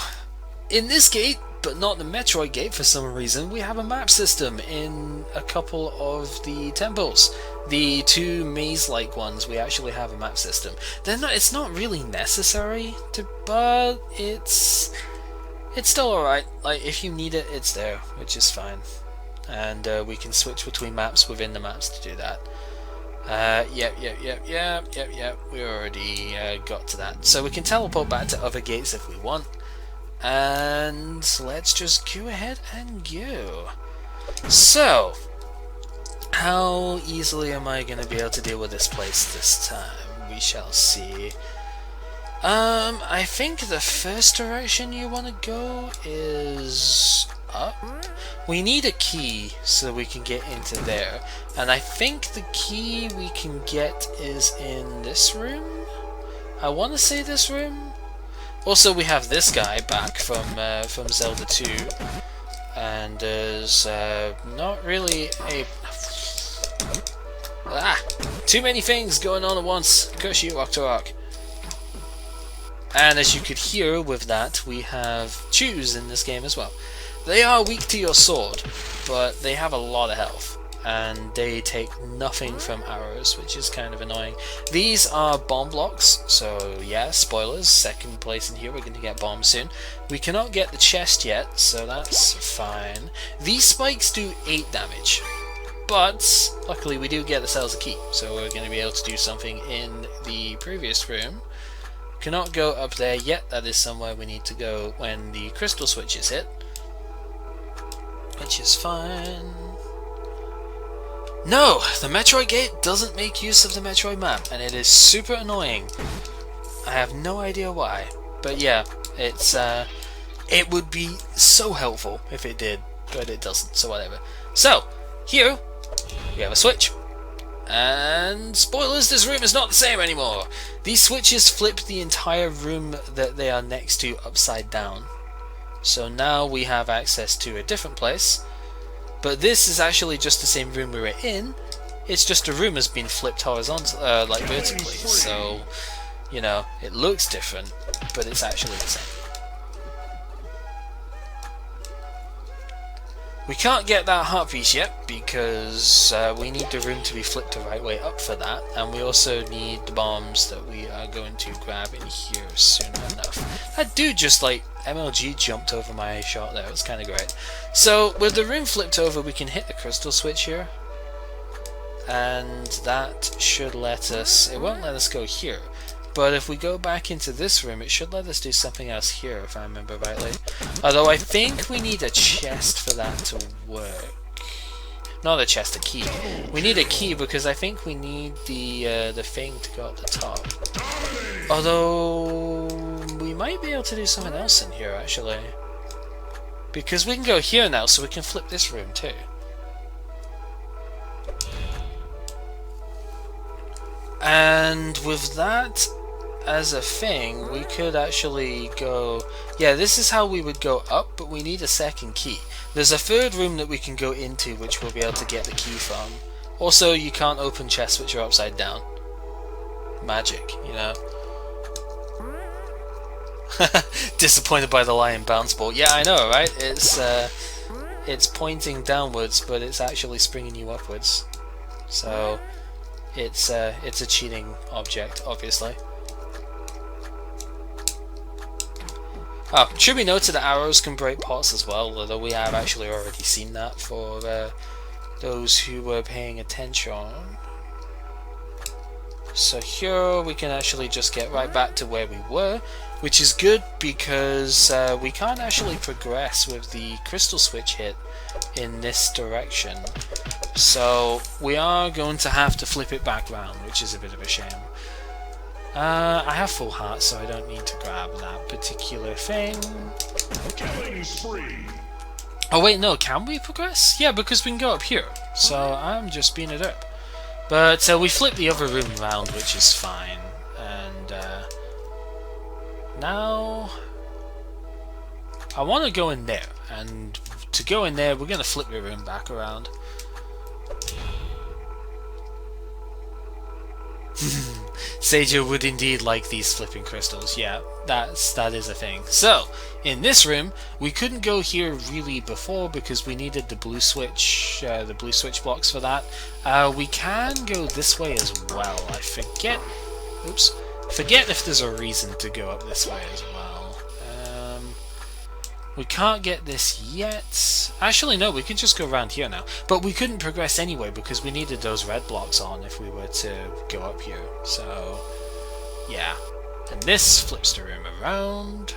in this gate, but not the Metroid gate for some reason, we have a map system in a couple of the temples. The two maze-like ones, we actually have a map system. It's not really necessary, but it's still alright. Like, if you need it, it's there, which is fine. And we can switch between maps within the maps to do that. Yep, we already got to that. So we can teleport back to other gates if we want. And let's just go ahead and go. So, how easily am I going to be able to deal with this place this time? We shall see. I think the first direction you want to go is up. We need a key so we can get into there. And I think the key we can get is in this room? I want to say this room? Also, we have this guy back from Zelda 2, and there's not really a too many things going on at once. Curse you, Octorok. And as you could hear with that, we have chews in this game as well. They are weak to your sword, but they have a lot of health. And they take nothing from arrows, which is kind of annoying. These are bomb blocks, so yeah, spoilers, second place in here, we're going to get bombs soon. We cannot get the chest yet, so that's fine. These spikes do 8 damage, but luckily we do get the cells of key, so we're going to be able to do something in the previous room. Cannot go up there yet, that is somewhere we need to go when the crystal switch is hit, which is fine. No! The Metroid gate doesn't make use of the Metroid map, and it is super annoying. I have no idea why, but yeah, it would be so helpful if it did, but it doesn't, so whatever. So, here, we have a switch. And spoilers, this room is not the same anymore! These switches flip the entire room that they are next to upside down. So now we have access to a different place. But this is actually just the same room we were in. It's just the room has been flipped horizontal, like vertically. So, you know, it looks different, but it's actually the same. We can't get that heart piece yet because we need the room to be flipped the right way up for that, and we also need the bombs that we are going to grab in here soon enough. That dude just like MLG jumped over my shot there, it was kind of great. So with the room flipped over, we can hit the crystal switch here, and that should let us, it won't let us go here, but if we go back into this room, it should let us do something else here, if I remember rightly. Although I think we need a chest for that to work. Not a chest, a key. We need a key because I think we need the thing to go at the top. Although we might be able to do something else in here actually, because we can go here now, so we can flip this room too. And with that as a thing, we could actually go... Yeah, this is how we would go up, but we need a second key. There's a third room that we can go into, which we'll be able to get the key from. Also, you can't open chests which are upside down. Magic, you know. Disappointed by the lion bounce ball. Yeah, I know, right? It's pointing downwards, but it's actually springing you upwards. So it's a cheating object, obviously. Oh, should be noted that arrows can break pots as well, although we have actually already seen that for those who were paying attention. So here we can actually just get right back to where we were, which is good because we can't actually progress with the crystal switch hit in this direction. So we are going to have to flip it back round, which is a bit of a shame. I have full heart, so I don't need to grab that particular thing. Killing spree. Oh wait, no, can we progress? Yeah, because we can go up here. So I'm just being a derp. But we flip the other room around, which is fine. And now I want to go in there. And to go in there, we're going to flip the room back around. Seiju would indeed like these flipping crystals. Yeah, that is a thing. So, in this room, we couldn't go here really before because we needed the blue switch blocks for that. We can go this way as well. I forget if there's a reason to go up this way as well. We can't get this yet. Actually, no, we can just go around here now. But we couldn't progress anyway because we needed those red blocks on if we were to go up here. So, yeah. And this flips the room around.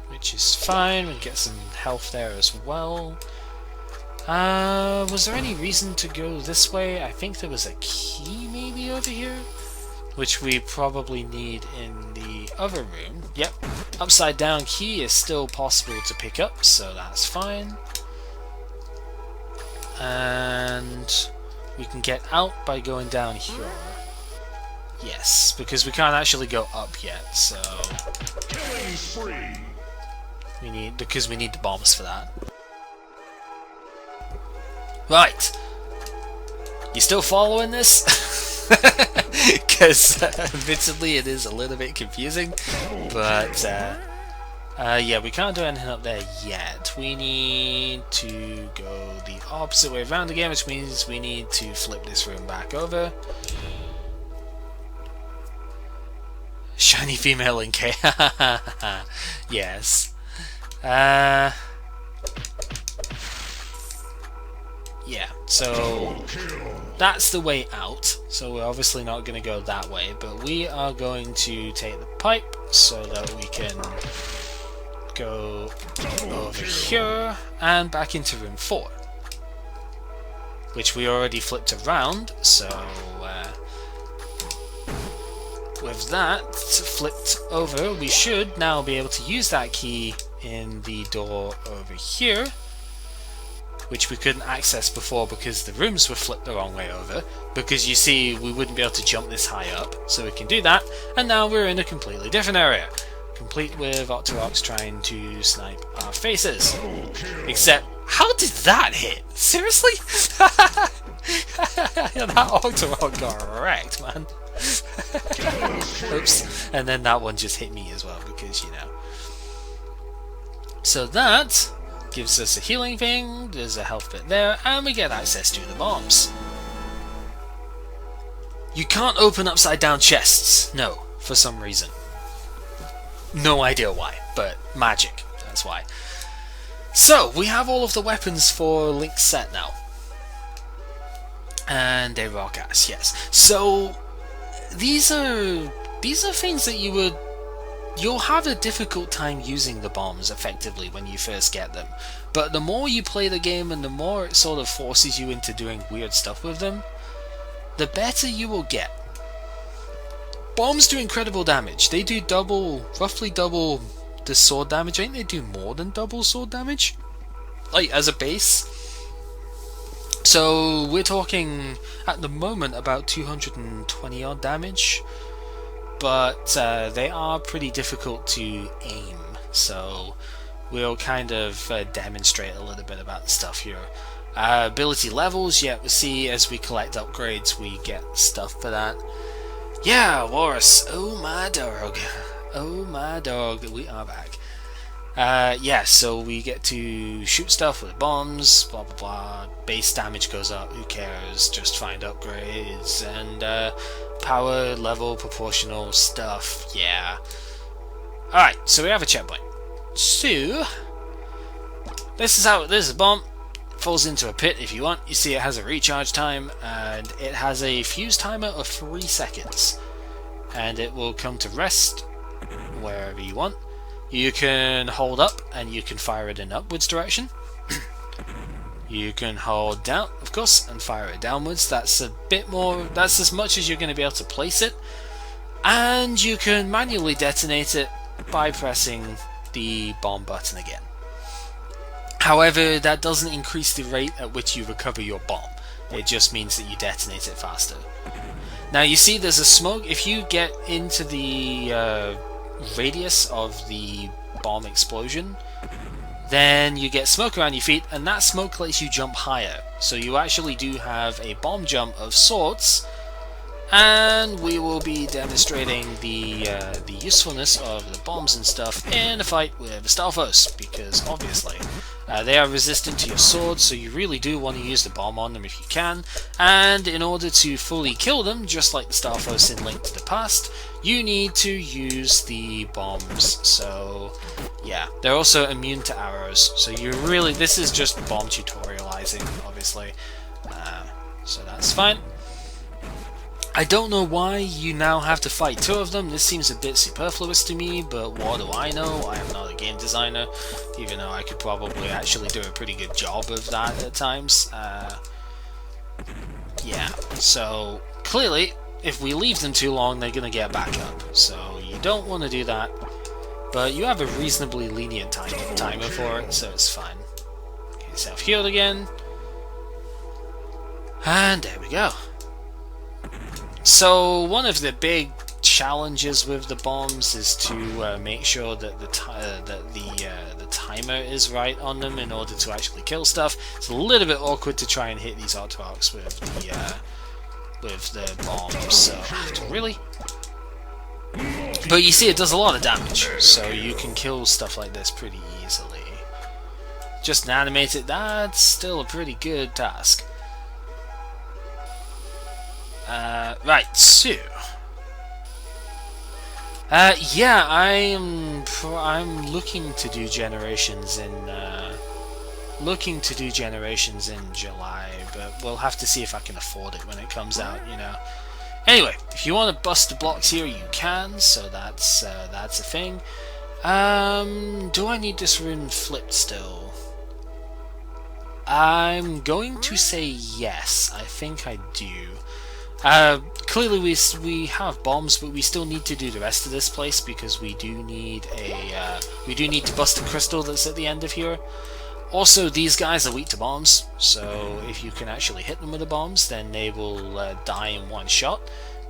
Which is fine. We get some health there as well. Was there any reason to go this way? I think there was a key maybe over here, which we probably need in the other room. Yep, upside down key is still possible to pick up, so that's fine. And we can get out by going down here. Yes, because we can't actually go up yet, so Killing spree. we need the bombs for that. Right. You still following this? Because admittedly it is a little bit confusing, but yeah, we can't do anything up there yet. We need to go the opposite way around again, which means we need to flip this room back over. Shiny female in K. Yes. Yeah, so that's the way out, so we're obviously not going to go that way, but we are going to take the pipe so that we can go over here and back into room 4, which we already flipped around, so with that flipped over, we should now be able to use that key in the door over here, which we couldn't access before because the rooms were flipped the wrong way over, because you see we wouldn't be able to jump this high up, so we can do that, and now we're in a completely different area, complete with Octoroks trying to snipe our faces. Except, how did that hit? Seriously? That Octorok got wrecked, man. Oops, and then that one just hit me as well, because, you know. So that gives us a healing thing, there's a health bit there, and we get access to the bombs. You can't open upside down chests, no, for some reason. No idea why, but magic, that's why. So, we have all of the weapons for Link's set now. And they rock ass, yes. So, these are things that you'll have a difficult time using the bombs effectively when you first get them, but the more you play the game and the more it sort of forces you into doing weird stuff with them, the better you will get. Bombs do incredible damage. They do roughly double the sword damage. I think they do more than double sword damage, like as a base. So we're talking at the moment about 220 odd damage. But they are pretty difficult to aim, so we'll kind of demonstrate a little bit about the stuff here. Ability levels, yeah, we see as we collect upgrades we get stuff for that. Yeah, Walrus. Oh my dog. Oh my dog. We are back. Yeah, so we get to shoot stuff with bombs, blah blah blah. Base damage goes up, who cares? Just find upgrades and power level proportional stuff. Yeah. Alright, so we have a checkpoint. So this is a bomb. Falls into a pit if you want. You see it has a recharge time and it has a fuse timer of 3 seconds. And it will come to rest wherever you want. You can hold up and you can fire it in upwards direction. You can hold down, of course, and fire it downwards. That's a bit more, that's as much as you're going to be able to place it. And you can manually detonate it by pressing the bomb button again. However, that doesn't increase the rate at which you recover your bomb. It just means that you detonate it faster. Now you see there's a smoke. If you get into the radius of the bomb explosion, then you get smoke around your feet, and that smoke lets you jump higher. So you actually do have a bomb jump of sorts, and we will be demonstrating the usefulness of the bombs and stuff in a fight with the Stalfos, because obviously they are resistant to your sword, so you really do want to use the bomb on them if you can. And in order to fully kill them, just like the Stalfos in Link to the Past, you need to use the bombs. So yeah, they're also immune to arrows, so you really, this is just bomb tutorializing, obviously, so that's fine. I don't know why you now have to fight 2 of them. This seems a bit superfluous to me, but what do I know? I am not a game designer, even though I could probably actually do a pretty good job of that at times. Yeah, so clearly, if we leave them too long, they're going to get back up. So you don't want to do that, but you have a reasonably lenient timer for it, so it's fine. Get yourself healed again. And there we go. So one of the big challenges with the bombs is to make sure that the timer is right on them in order to actually kill stuff. It's a little bit awkward to try and hit these Octorks with the bombs. So really, but you see, it does a lot of damage, so you can kill stuff like this pretty easily. Just an animated, that's still a pretty good task. Right, so yeah, I'm looking to do generations in July, but we'll have to see if I can afford it when it comes out, you know. Anyway, if you want to bust the blocks here, you can. So that's a thing. Do I need this rune flipped still? I'm going to say yes. I think I do. Clearly we have bombs, but we still need to do the rest of this place because we do need to bust the crystal that's at the end of here. Also, these guys are weak to bombs, so if you can actually hit them with the bombs, then they will die in one shot,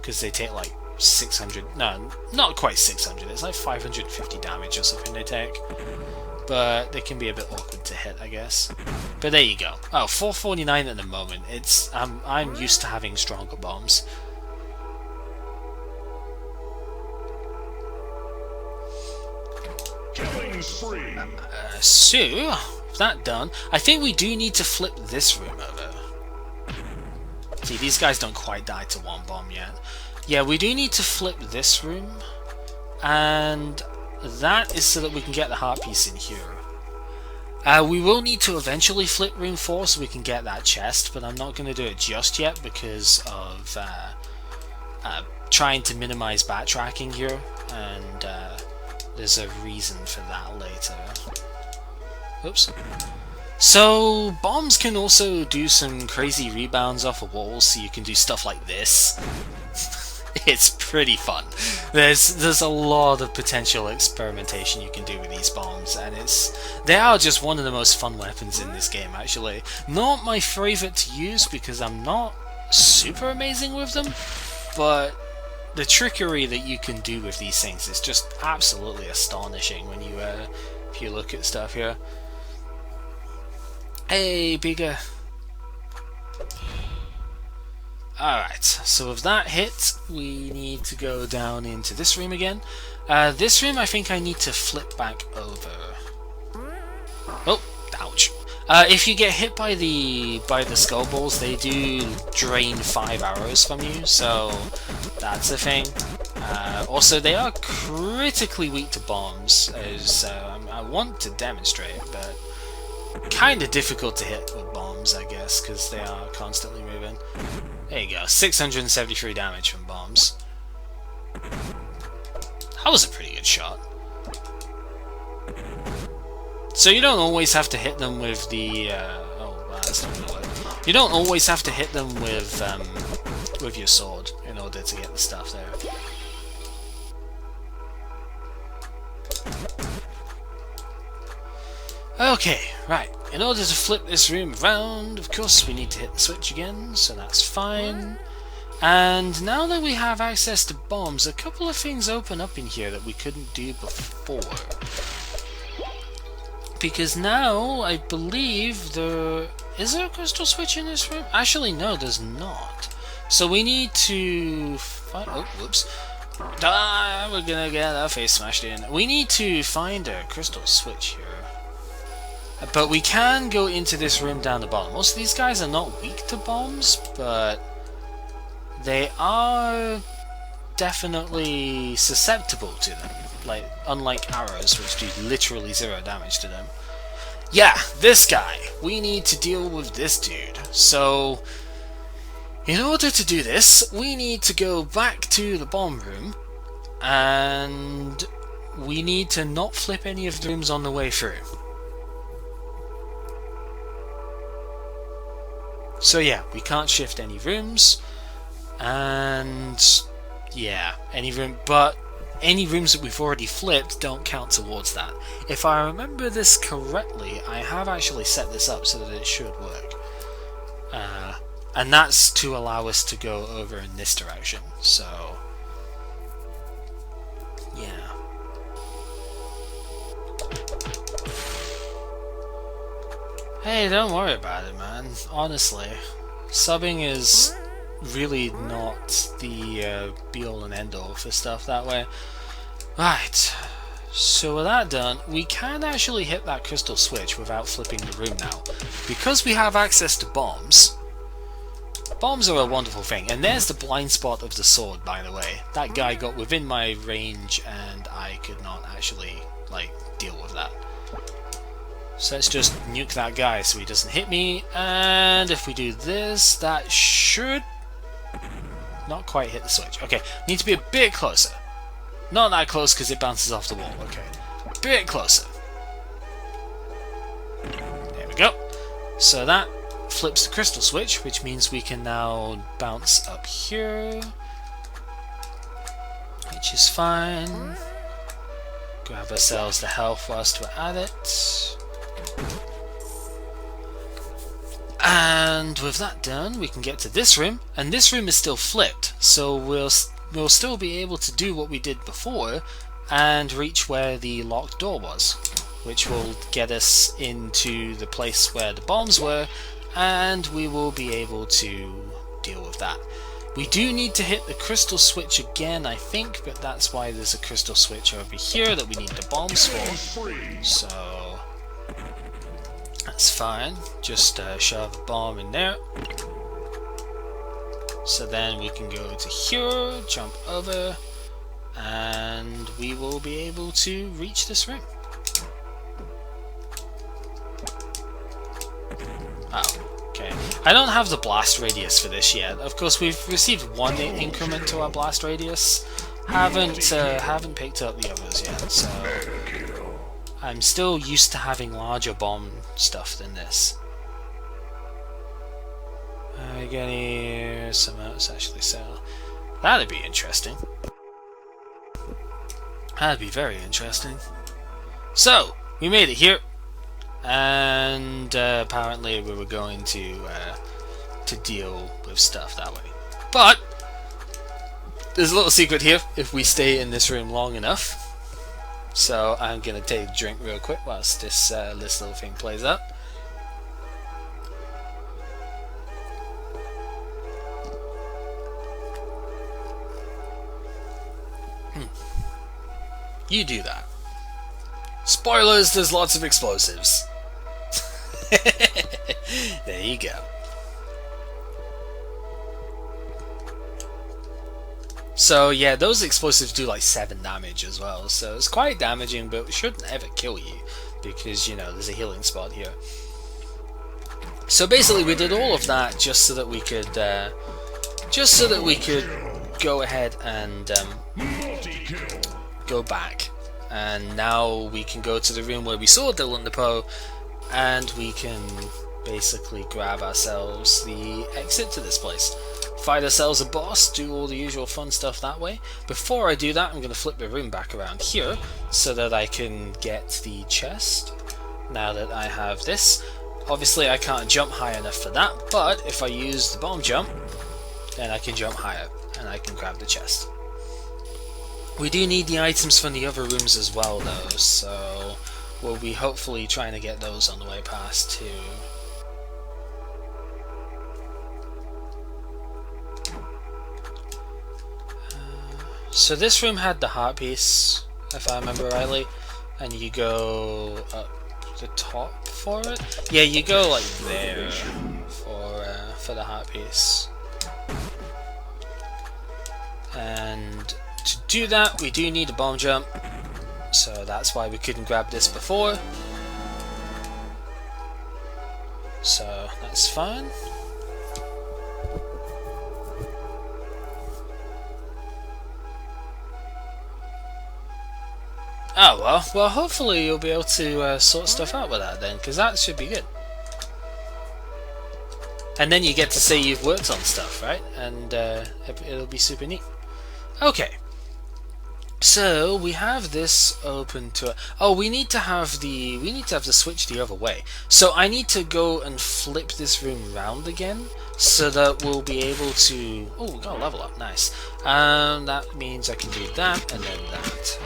because they take like 600, no, not quite 600, it's like 550 damage or something they take. But they can be a bit awkward to hit, I guess. But there you go. Oh, 449 at the moment. It's I'm used to having stronger bombs. Killing spree. So, with that done, I think we do need to flip this room over. See, these guys don't quite die to one bomb yet. Yeah, we do need to flip this room, and that is so that we can get the heart piece in here. We will need to eventually flip room 4 so we can get that chest, but I'm not going to do it just yet because of trying to minimize backtracking here, and there's a reason for that later. Oops. So, bombs can also do some crazy rebounds off of walls, so you can do stuff like this. It's pretty fun. There's a lot of potential experimentation you can do with these bombs, and they are just one of the most fun weapons in this game, actually. Not my favourite to use because I'm not super amazing with them, but the trickery that you can do with these things is just absolutely astonishing when you if you look at stuff here. Hey, bigger. Alright, so with that hit, we need to go down into this room again. This room I think I need to flip back over. Oh, ouch. If you get hit by the skull balls, they do drain 5 arrows from you, so that's a thing. Also, they are critically weak to bombs, as I want to demonstrate, but kind of difficult to hit with bombs, I guess, because they are constantly moving. There you go, 673 damage from bombs. That was a pretty good shot. So you don't always have to hit them with the. Oh, that's not gonna work. You don't always have to hit them with your sword in order to get the stuff there. Okay, right. In order to flip this room around, of course, we need to hit the switch again, so that's fine. And now that we have access to bombs, a couple of things open up in here that we couldn't do before. Because now, I believe is there a crystal switch in this room? Actually, no, there's not. So we need to find... Oh, whoops. Ah, we're gonna get our face smashed in. We need to find a crystal switch here. But we can go into this room down the bottom. Most of these guys are not weak to bombs, but they are definitely susceptible to them. Like, unlike arrows, which do literally 0 damage to them. Yeah, this guy. We need to deal with this dude. So, in order to do this, we need to go back to the bomb room, and we need to not flip any of the rooms on the way through. So yeah, we can't shift any rooms, and yeah, any rooms that we've already flipped don't count towards that. If I remember this correctly, I have actually set this up so that it should work. And that's to allow us to go over in this direction, so yeah. Hey, don't worry about it, man. Honestly, subbing is really not the be-all and end-all for stuff that way. Right, so with that done, we can actually hit that crystal switch without flipping the room now. Because we have access to bombs, bombs are a wonderful thing. And there's the blind spot of the sword, by the way. That guy got within my range and I could not actually, like, deal with that. So let's just nuke that guy so he doesn't hit me, and if we do this, that should not quite hit the switch. Okay, need to be a bit closer. Not that close because it bounces off the wall, okay. A bit closer. There we go. So that flips the crystal switch, which means we can now bounce up here, which is fine. Grab ourselves the health whilst we're at it. And with that done, we can get to this room, and this room is still flipped, so we'll still be able to do what we did before and reach where the locked door was, which will get us into the place where the bombs were, and we will be able to deal with that. We do need to hit the crystal switch again, I think, but that's why there's a crystal switch over here that we need the bombs for, so that's fine. Just shove a bomb in there. So then we can go to here, jump over, and we will be able to reach this room. Oh, okay. I don't have the blast radius for this yet. Of course, we've received one increment to our blast radius. Haven't picked up the others yet, so I'm still used to having larger bomb stuff than this. I get here, some else actually sell. That'd be interesting. That'd be very interesting. So, we made it here, and apparently we were going to deal with stuff that way. But there's a little secret here if we stay in this room long enough. So I'm gonna take a drink real quick whilst this little thing plays out. You do that. Spoilers, there's lots of explosives. There you go. So yeah, those explosives do like 7 damage as well, so it's quite damaging, but it shouldn't ever kill you, because, you know, there's a healing spot here. So basically we did all of that just so that we could go ahead and go back. And now we can go to the room where we saw Dylan Depoe, and we can basically grab ourselves the exit to this place. Fight ourselves a boss, do all the usual fun stuff that way. Before I do that, I'm going to flip the room back around here so that I can get the chest. Now that I have this, obviously I can't jump high enough for that, but if I use the bomb jump, then I can jump higher and I can grab the chest. We do need the items from the other rooms as well though, so we'll be hopefully trying to get those on the way past too. So this room had the heart piece, if I remember rightly, and you go up the top for it. Yeah, you go like there for the heart piece. And to do that, we do need a bomb jump, so that's why we couldn't grab this before. So that's fine. Oh well, hopefully you'll be able to sort stuff out with that then, because that should be good. And then you get to say you've worked on stuff, right? And it'll be super neat. Okay, so we have this open to. Oh, we need to have the switch the other way. So I need to go and flip this room round again, so that we'll be able to. Oh, we got a level up, nice. That means I can do that and then that.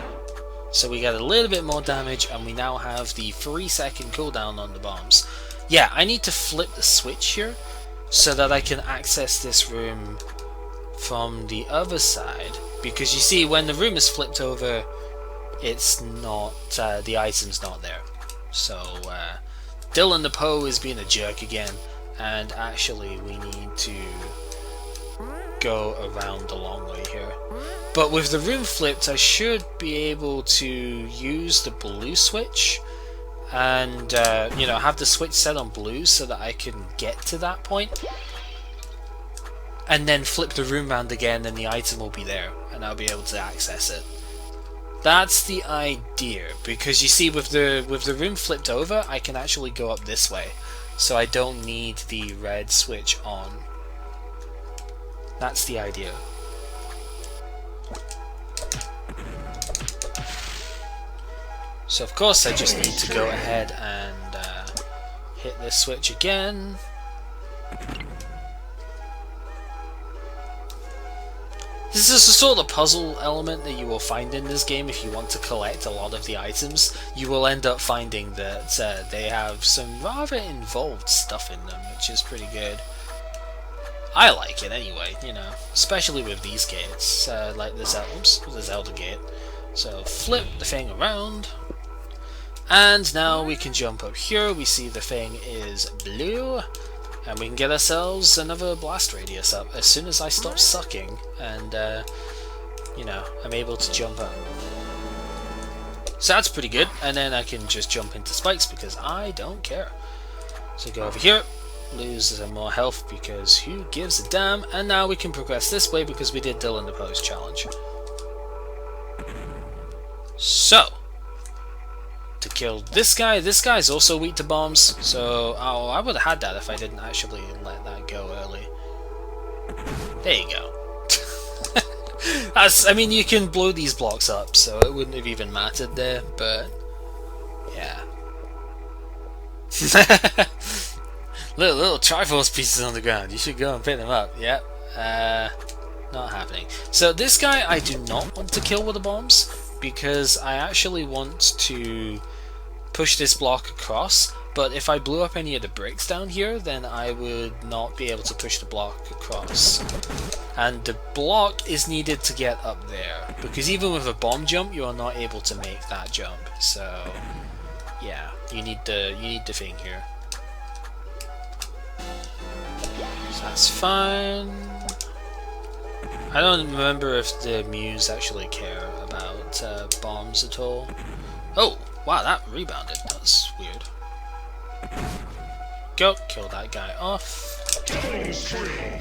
So we get a little bit more damage, and we now have the 3-second cooldown on the bombs. Yeah, I need to flip the switch here so that I can access this room from the other side. Because you see, when the room is flipped over, it's not, the item's not there. So, Dylan Depoe is being a jerk again, and actually we need to go around the long way here. But with the room flipped, I should be able to use the blue switch and you know, have the switch set on blue so that I can get to that point, and then flip the room round again, and the item will be there and I'll be able to access it. That's the idea, because you see, with the room flipped over, I can actually go up this way, so I don't need the red switch on. That's the idea. So of course I just need to go ahead and hit this switch again. This is the sort of puzzle element that you will find in this game if you want to collect a lot of the items. You will end up finding that they have some rather involved stuff in them, which is pretty good. I like it anyway, you know, especially with these gates, like the Zelda gate. So flip the thing around, and now we can jump up here. We see the thing is blue, and we can get ourselves another blast radius up as soon as I stop sucking, and you know, I'm able to jump up. So that's pretty good, and then I can just jump into spikes because I don't care. So go over here, lose some more health because who gives a damn, and now we can progress this way because we did Dylan Depoe's challenge. So, to kill this guy's also weak to bombs, so I would have had that if I didn't actually let that go early. There you go. I mean, you can blow these blocks up, so it wouldn't have even mattered there, but yeah. little Triforce pieces on the ground, you should go and pick them up. Yep, not happening. So this guy I do not want to kill with the bombs, because I actually want to push this block across, but if I blew up any of the bricks down here, then I would not be able to push the block across. And the block is needed to get up there, because even with a bomb jump, you are not able to make that jump. So, yeah, you need the thing here. So that's fine. I don't remember if the Muse actually care about bombs at all. Oh, wow, that rebounded. That's weird. Go, kill that guy off.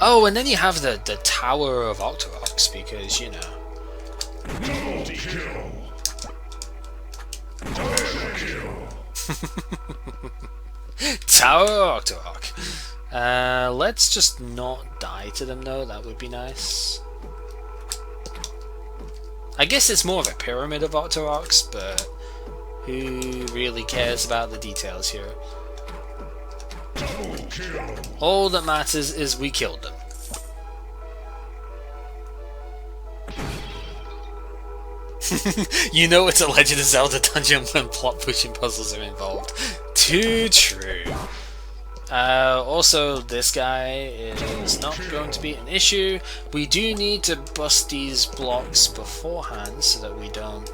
Oh, and then you have the Tower of Octoroks, because, you know. Tower of Octorok. Let's just not die to them though, that would be nice. I guess it's more of a pyramid of Octoroks, but who really cares about the details here? All that matters is we killed them. You know it's a Legend of Zelda dungeon when plot pushing puzzles are involved. Too true. Also, this guy is not going to be an issue. We do need to bust these blocks beforehand so that we don't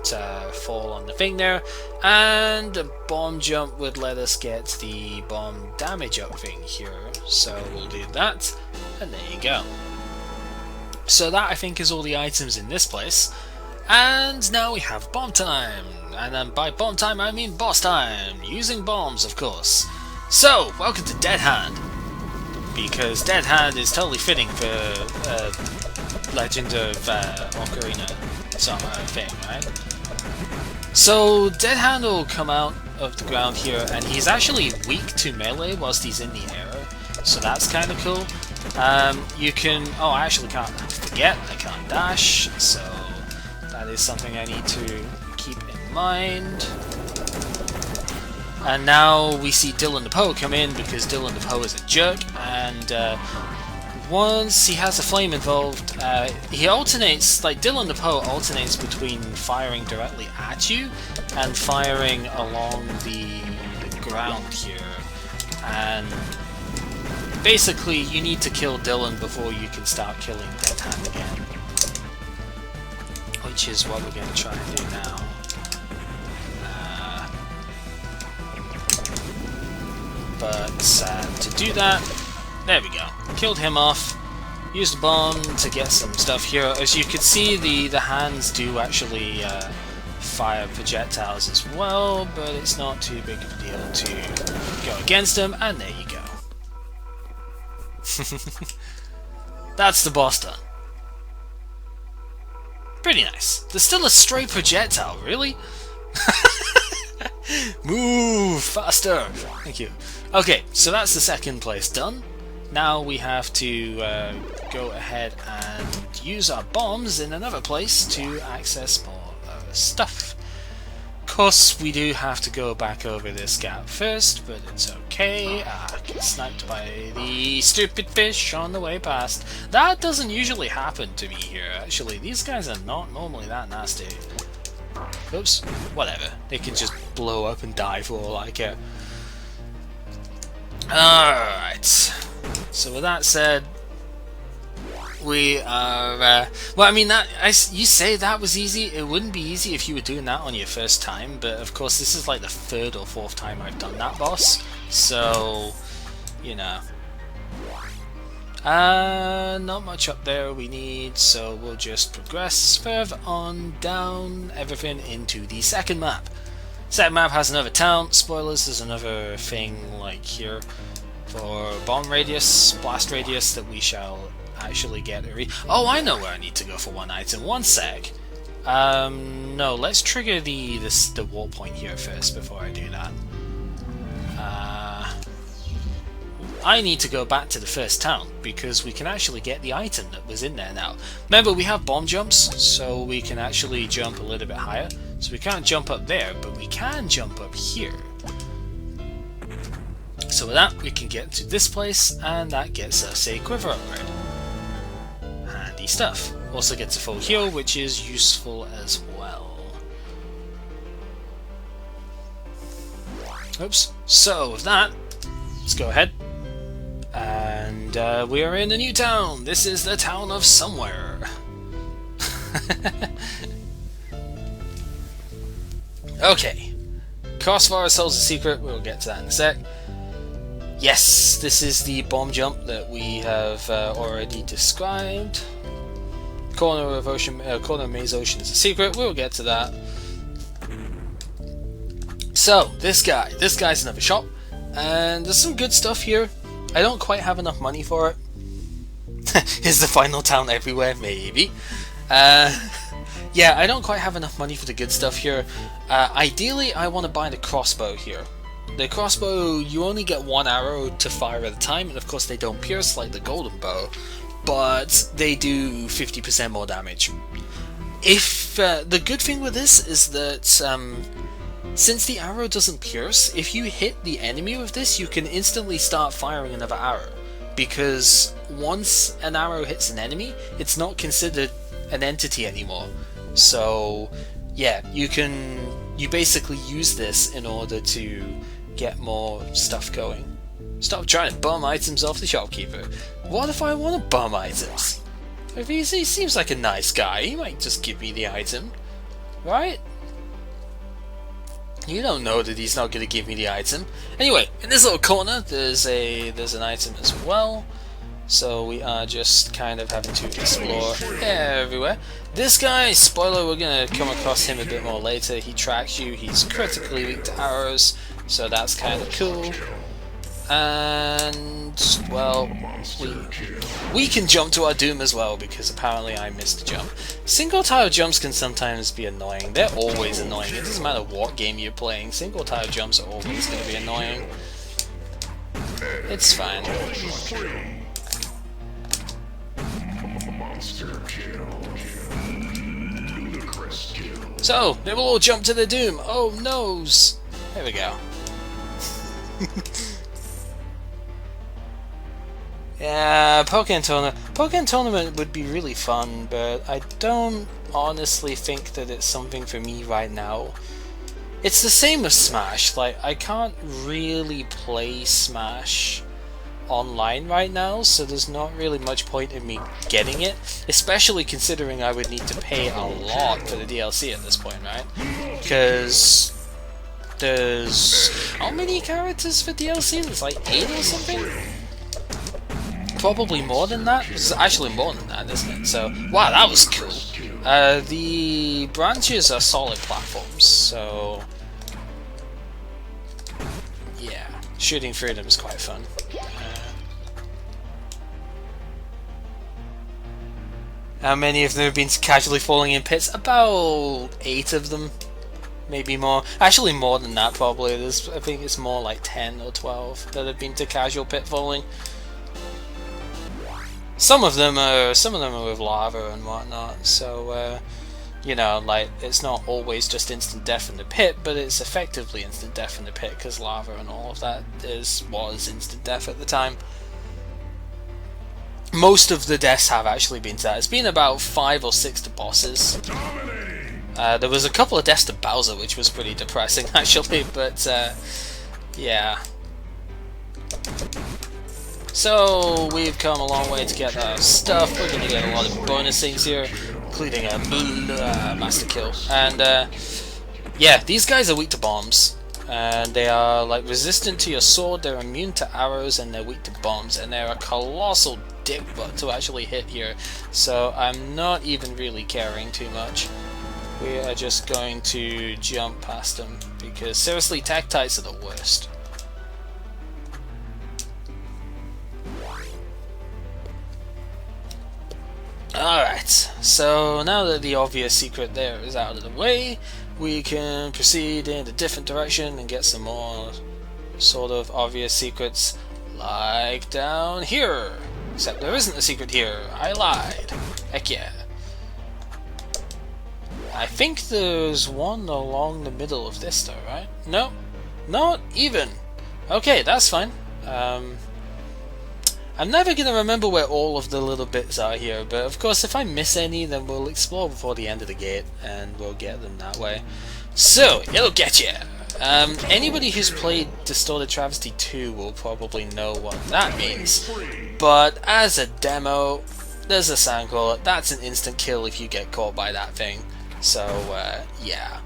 fall on the thing there. And a bomb jump would let us get the bomb damage up thing here. So we'll do that, and there you go. So that, I think, is all the items in this place. And now we have bomb time. And then by bomb time I mean boss time. Using bombs, of course. So, welcome to Dead Hand, because Dead Hand is totally fitting for Legend of Ocarina song thing, right? So, Dead Hand will come out of the ground here, and he's actually weak to melee whilst he's in the air, so that's kind of cool. You can... oh, I actually can't forget, I can't dash, so that is something I need to keep in mind. And now we see Dylan the Poe come in, because Dylan the Poe is a jerk, and once he has a flame involved, he alternates, like Dylan the Poe alternates between firing directly at you and firing along the ground here. And basically you need to kill Dylan before you can start killing Dead Hand again. Which is what we're going to try and do now. But to do that, there we go. Killed him off. Used a bomb to get some stuff here. As you can see, the hands do actually fire projectiles as well, but it's not too big of a deal to go against them. And there you go. That's the boss done. Pretty nice. There's still a stray projectile, really? Move faster! Thank you. Okay, so that's the second place done. Now we have to go ahead and use our bombs in another place to access more stuff. Of course, we do have to go back over this gap first, but it's okay. I get sniped by the stupid fish on the way past. That doesn't usually happen to me here, actually. These guys are not normally that nasty. Oops, whatever. They can just blow up and die for all I care. Alright. So with that said, we are... well, I mean, you say that was easy. It wouldn't be easy if you were doing that on your first time, but of course this is like the third or fourth time I've done that boss. So, you know. Not much up there we need, so we'll just progress further on down everything into the second map. Second map has another town. Spoilers, there's another thing like here for bomb radius, blast radius that we shall actually get. Oh, I know where I need to go for one item. One sec. No, let's trigger the warp point here first before I do that. I need to go back to the first town, because we can actually get the item that was in there now. Remember, we have bomb jumps, so we can actually jump a little bit higher. So we can't jump up there, but we can jump up here. So with that, we can get to this place, and that gets us a quiver upgrade. Handy stuff. Also gets a full heal, which is useful as well. Oops. So with that, let's go ahead. And we are in a new town. This is the town of somewhere. Okay. Crossfire holds a secret. We'll get to that in a sec. Yes, this is the bomb jump that we have already described. Corner of Maze Ocean is a secret. We'll get to that. So this guy's another shop, and there's some good stuff here. I don't quite have enough money for it. Is the final town everywhere? Maybe. Yeah, I don't quite have enough money for the good stuff here. Ideally, I want to buy the crossbow here. The crossbow, you only get one arrow to fire at a time, and of course they don't pierce like the golden bow, but they do 50% more damage. If the good thing with this is that since the arrow doesn't pierce, if you hit the enemy with this, you can instantly start firing another arrow, because once an arrow hits an enemy, it's not considered an entity anymore. So yeah, you basically use this in order to get more stuff going. Stop trying to bum items off the shopkeeper. What if I want to bum items? If he seems like a nice guy, he might just give me the item, right? You don't know that he's not going to give me the item. Anyway, in this little corner, there's an item as well. So we are just kind of having to explore everywhere. This guy, spoiler, we're going to come across him a bit more later. He tracks you. He's critically weak to arrows, so that's kind of cool. And well, we can jump to our doom as well, because apparently I missed a jump. Single tile jumps can sometimes be annoying. They're always annoying. It doesn't matter what game you're playing. Single tile jumps are always going to be annoying. It's fine. So they will all jump to their doom. Oh noes! There we go. Yeah, Pokémon Tournament would be really fun, but I don't honestly think that it's something for me right now. It's the same with Smash. Like, I can't really play Smash online right now, so there's not really much point in me getting it, especially considering I would need to pay a lot for the DLC at this point, right? Because there's how many characters for DLC? There's like 8 or something? Probably more than that. It's actually more than that, isn't it? So, wow, that was cool. The branches are solid platforms, so yeah, shooting through them is quite fun. How many of them have been casually falling in pits? About 8 of them, maybe more. Actually, more than that probably. I think it's more like 10 or 12 that have been to casual pit falling. Some of them are with lava and whatnot, so you know, like, it's not always just instant death in the pit, but it's effectively instant death in the pit because lava and all of that was instant death at the time. Most of the deaths have actually been to that. It's been about 5 or 6 to bosses. There was a couple of deaths to Bowser, which was pretty depressing actually, but yeah. So we've come a long way to get our stuff. We're going to get a lot of bonus things here, including a master kill. And yeah, these guys are weak to bombs, and they are like resistant to your sword. They're immune to arrows, and they're weak to bombs. And they're a colossal dick butt to actually hit here. So I'm not even really caring too much. We are just going to jump past them because seriously, Tactites are the worst. Alright, so now that the obvious secret there is out of the way, we can proceed in a different direction and get some more sort of obvious secrets, like down here. Except there isn't a secret here. I lied. Heck yeah. I think there's one along the middle of this though, right? No, not even. Okay, that's fine. I'm never going to remember where all of the little bits are here, but of course if I miss any, then we'll explore before the end of the gate, and we'll get them that way. So, it'll get you! Anybody who's played Distorted Travesty 2 will probably know what that means, but as a demo, there's a Sandcrawler. That's an instant kill if you get caught by that thing. So, yeah.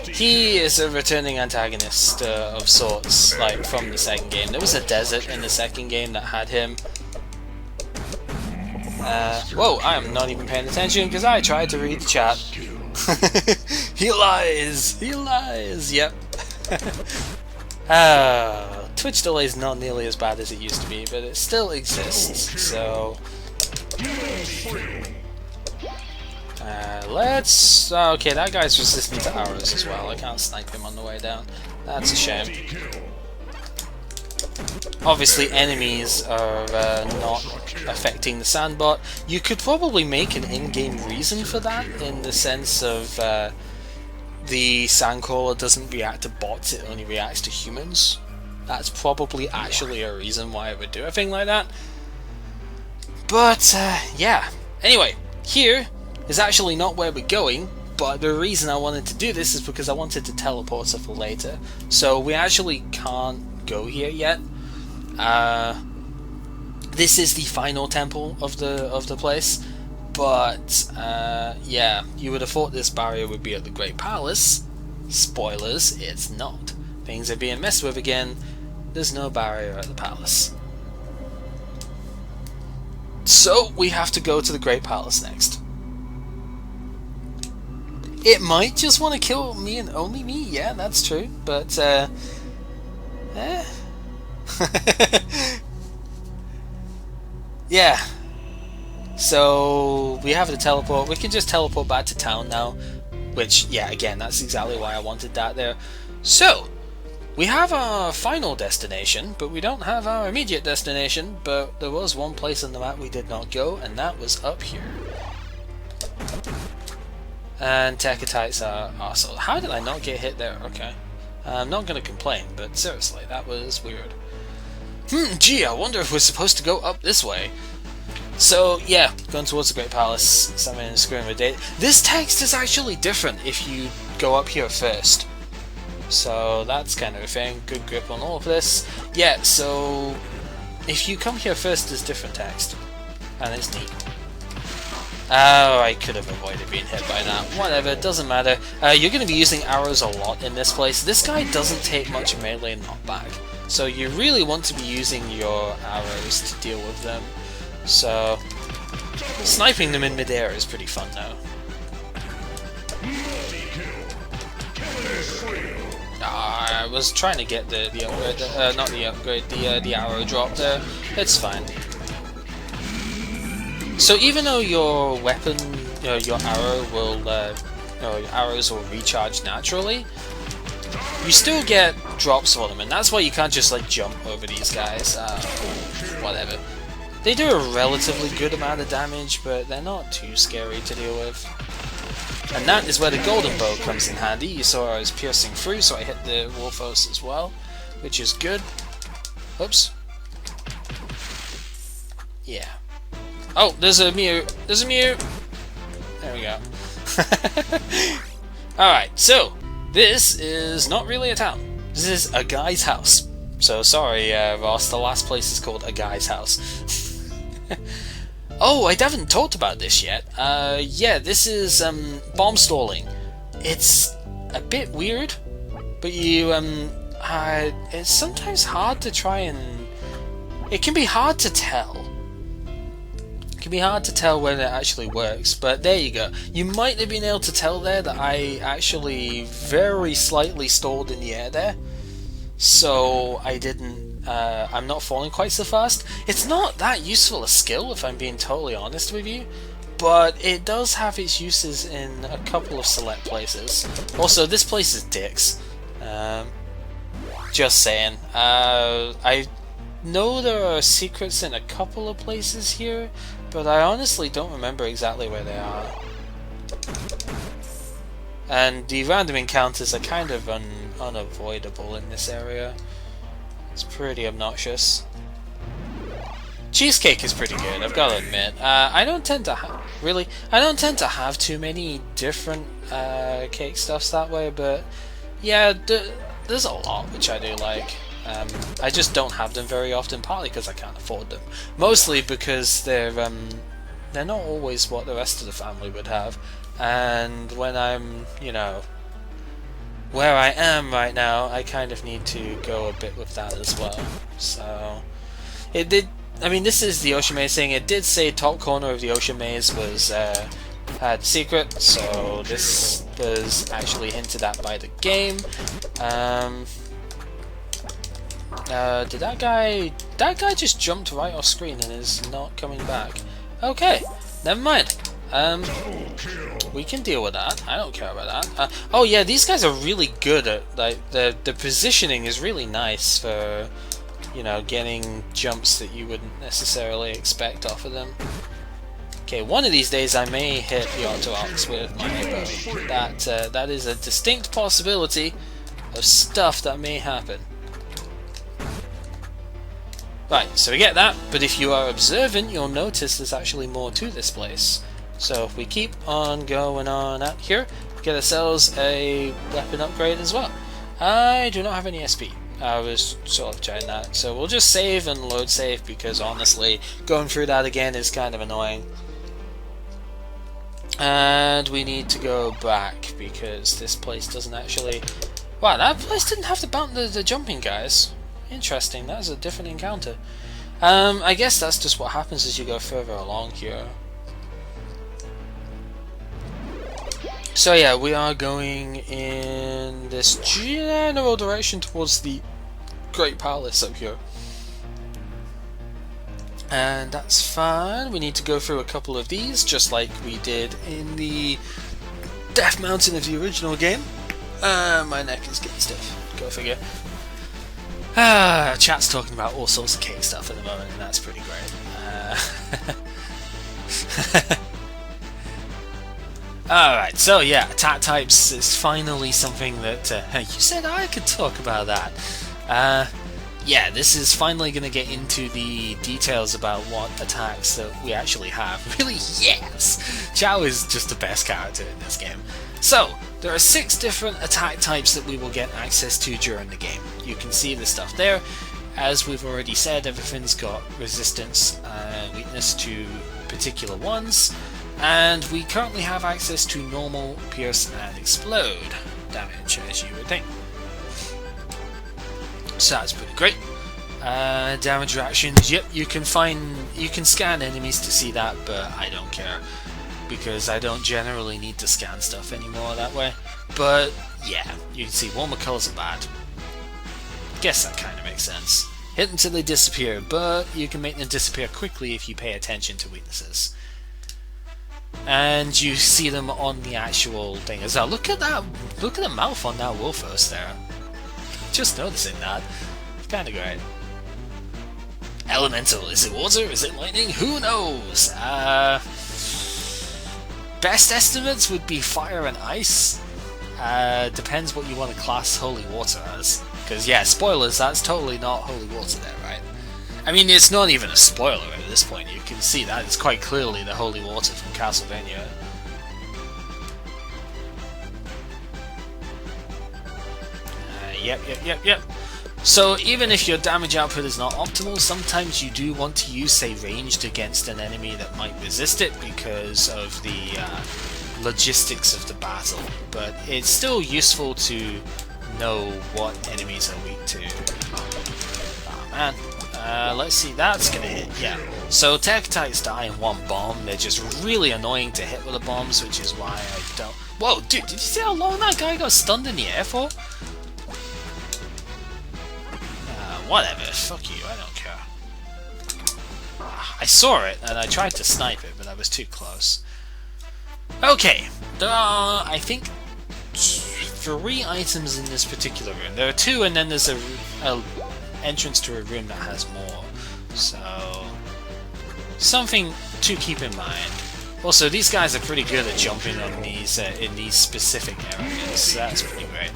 He is a returning antagonist of sorts, like from the second game. There was a desert in the second game that had him. Whoa, I am not even paying attention because I tried to read the chat. He lies! He lies! Yep. Twitch delay is not nearly as bad as it used to be, but it still exists, so... let's... okay, that guy's resistant to arrows as well. I can't snipe him on the way down. That's a shame. Obviously enemies are not affecting the sandbot. You could probably make an in-game reason for that, in the sense of the Sandcrawler doesn't react to bots, it only reacts to humans. That's probably actually a reason why it would do a thing like that. But, yeah. Anyway, here is actually not where we're going, but the reason I wanted to do this is because I wanted to teleport her for later. So we actually can't go here yet. This is the final temple of the place, but yeah, you would have thought this barrier would be at the Great Palace. Spoilers, it's not. Things are being messed with again. There's no barrier at the palace. So we have to go to the Great Palace next. It might just want to kill me and only me, yeah, that's true, but yeah. So we have to teleport. We can just teleport back to town now, which, yeah, again, that's exactly why I wanted that there. So we have our final destination, but we don't have our immediate destination. But there was one place on the map we did not go, and that was up here. And Tekatites are also. How did I not get hit there? Okay. I'm not going to complain, but seriously, that was weird. Gee, I wonder if we're supposed to go up this way. So, yeah, going towards the Great Palace, summon and screwing with date. This text is actually different if you go up here first. So, that's kind of a thing. Good grip on all of this. Yeah, so if you come here first, there's different text. And it's neat. Oh, I could have avoided being hit by that. Whatever, doesn't matter. You're going to be using arrows a lot in this place. This guy doesn't take much melee knockback. So you really want to be using your arrows to deal with them. So, sniping them in midair is pretty fun now. I was trying to get the upgrade, not the upgrade, the arrow drop there. It's fine. So even though your weapon, your arrow will, your arrows will recharge naturally, you still get drops for them, and that's why you can't just like jump over these guys. Whatever. They do a relatively good amount of damage, but they're not too scary to deal with. And that is where the golden bow comes in handy. You saw I was piercing through, so I hit the Wolfos as well, which is good. Oops. Yeah. Oh, there's a Mew! There's a Mew! There we go. Alright, so, this is not really a town. This is a guy's house. So, sorry, Ross, the last place is called a guy's house. Oh, I haven't talked about this yet. Yeah, this is, bomb stalling. It's a bit weird, but you, it's sometimes hard to try and... It can be hard to tell. It can be hard to tell when it actually works, but there you go. You might have been able to tell there that I actually very slightly stalled in the air there. So I didn't, I'm not falling quite so fast. It's not that useful a skill, if I'm being totally honest with you, but it does have its uses in a couple of select places. Also, this place is dicks. Just saying. I know there are secrets in a couple of places here, but I honestly don't remember exactly where they are. And the random encounters are kind of unavoidable in this area. It's pretty obnoxious. Cheesecake is pretty good, I've got to admit. I don't tend to have too many different cake stuffs that way, but yeah, there's a lot which I do like. I just don't have them very often, partly because I can't afford them. Mostly because they're not always what the rest of the family would have, and when I'm, you know, where I am right now, I kind of need to go a bit with that as well. So it did. I mean, this is the ocean maze thing. It did say top corner of the ocean maze was had secret, so this was actually hinted at by the game. Did that guy just jumped right off screen and is not coming back? Okay, never mind. We can deal with that. I don't care about that. Oh yeah, these guys are really good at, like, the positioning is really nice for, you know, getting jumps that you wouldn't necessarily expect off of them. Okay, one of these days I may hit the Octorox with my bow. That is a distinct possibility of stuff that may happen. Right, so we get that, but if you are observant, you'll notice there's actually more to this place. So if we keep on going on out here, get ourselves a weapon upgrade as well. I do not have any SP. I was sort of trying that, so we'll just save and load save, because honestly, going through that again is kind of annoying. And we need to go back, because this place doesn't actually... Wow, that place didn't have the jumping guys. Interesting, that was a different encounter. I guess that's just what happens as you go further along here. So yeah, we are going in this general direction towards the Great Palace up here. And that's fine. We need to go through a couple of these, just like we did in the Death Mountain of the original game. My neck is getting stiff. Go figure. Chat's talking about all sorts of cake stuff at the moment, and that's pretty great. Alright, so yeah, attack types is finally something that you said I could talk about that. Yeah, this is finally going to get into the details about what attacks that we actually have. Really, yes! Chao is just the best character in this game. So, there are 6 different attack types that we will get access to during the game. You can see the stuff there. As we've already said, everything's got resistance and weakness to particular ones. And we currently have access to normal, pierce, and explode damage, as you would think. So that's pretty great. Damage reactions, yep, you can scan enemies to see that, but I don't care, because I don't generally need to scan stuff anymore that way. But yeah, you can see warmer colours are bad. Guess that kind of makes sense. Hit until they disappear, but you can make them disappear quickly if you pay attention to weaknesses. And you see them on the actual thing as well. Look at that! Look at the mouth on that Wolfos there. Just noticing that. It's kind of great. Elemental. Is it water? Is it lightning? Who knows? Best estimates would be fire and ice. Depends what you want to class holy water as. Because yeah, spoilers, that's totally not holy water there, right? I mean, it's not even a spoiler at this point. You can see that it's quite clearly the holy water from Castlevania. Yep. So even if your damage output is not optimal, sometimes you do want to use, say, ranged against an enemy that might resist it because of the logistics of the battle. But it's still useful to know what enemies are weak to. Oh man. Let's see, that's gonna hit, yeah. So tech attacks die in one bomb. They're just really annoying to hit with the bombs, which is why I don't... Whoa, dude, did you see how long that guy got stunned in the air for? Whatever, fuck you, I don't care. I saw it, and I tried to snipe it, but I was too close. Okay, there are, I think, 3 items in this particular room. There are 2, and then there's a entrance to a room that has more. So, something to keep in mind. Also, these guys are pretty good at jumping on these in these specific areas. So that's pretty great.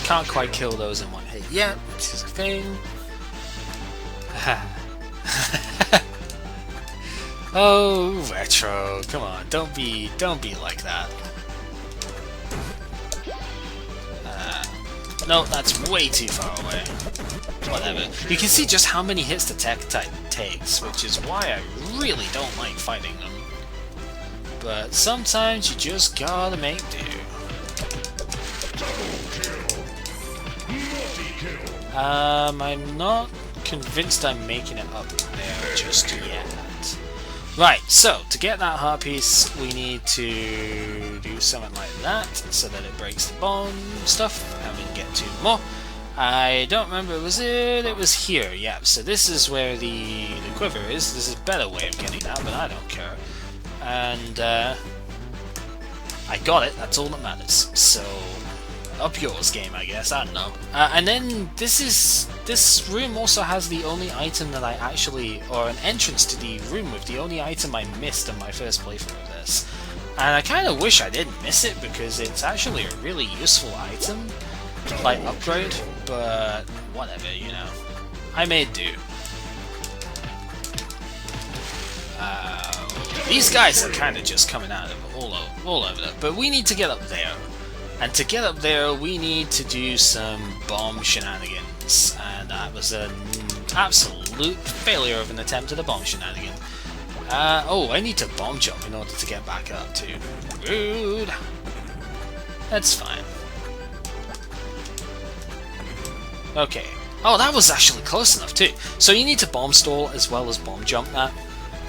Can't quite kill those in one hit yet, which is a thing. Oh, Retro, come on, don't be like that. No, that's way too far away. Whatever. You can see just how many hits the tech type takes, which is why I really don't like fighting them. But sometimes you just gotta make do. I'm not convinced I'm making it up there just yet. Right, so to get that heart piece, we need to do something like that so that it breaks the bone stuff, and we can get 2 more. I don't remember, was it? It was here, yeah. So this is where the quiver is. This is a better way of getting that, but I don't care. And I got it, that's all that matters. So up yours, game, I guess. I don't know. And then this room also has the only item that I actually, or an entrance to the room with the only item I missed in my first playthrough of this. And I kind of wish I didn't miss it because it's actually a really useful item, like upgrade. But whatever, you know. I made do. These guys are kind of just coming out of all over them. But we need to get up there. And to get up there, we need to do some bomb shenanigans. And that was an absolute failure of an attempt at a bomb shenanigan. Oh, I need to bomb jump in order to get back up too. Rude. That's fine. Okay. Oh, that was actually close enough too. So you need to bomb stall as well as bomb jump that.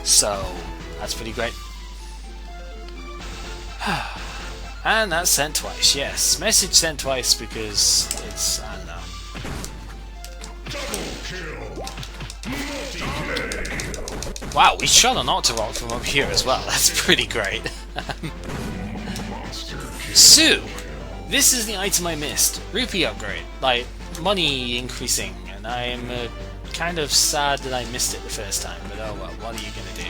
So that's pretty great. And that's sent twice, yes. Message sent twice because it's, I don't know. Wow, we shot an Octorok from up here as well. That's pretty great. Sue! This is the item I missed. Rupee upgrade. Like, money increasing. And I'm kind of sad that I missed it the first time. But oh well, what are you gonna do?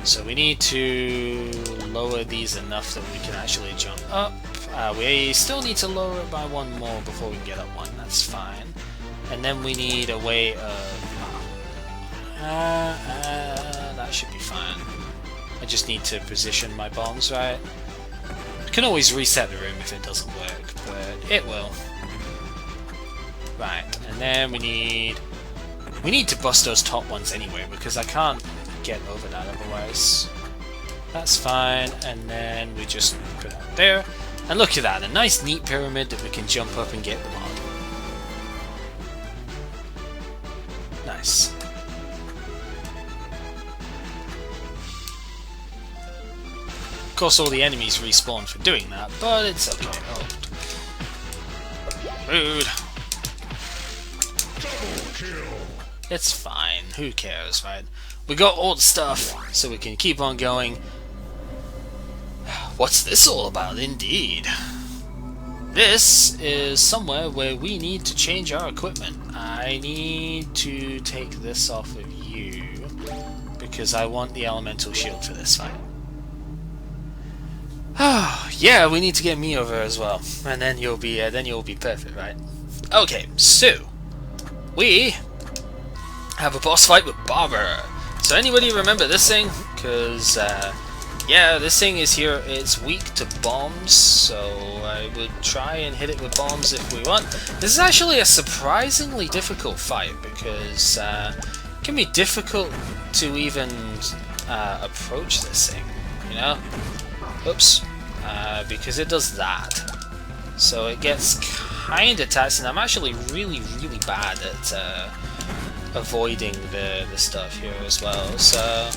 So we need to lower these enough that we can actually jump up. We still need to lower it by 1 more before we can get up 1, that's fine. And then we need a way of... that should be fine. I just need to position my bombs right. I can always reset the room if it doesn't work, but it will. Right, and then we need to bust those top ones anyway, because I can't get over that otherwise. That's fine, and then we just put it out there. And look at that, a nice neat pyramid that we can jump up and get them on. Nice. Of course all the enemies respawn for doing that, but it's okay. Oh. Rude. It's fine, who cares, right? We got all the stuff, so we can keep on going. What's this all about, indeed? This is somewhere where we need to change our equipment. I need to take this off of you, because I want the elemental shield for this fight. Yeah, we need to get me over as well, and then you'll be perfect, right? Okay, so we have a boss fight with Barber. So anybody remember this thing? Because, yeah, this thing is here. It's weak to bombs, so I would try and hit it with bombs if we want. This is actually a surprisingly difficult fight, because it can be difficult to even approach this thing, you know? Oops. Because it does that. So it gets kind of taxing. I'm actually really bad at avoiding the stuff here as well. So,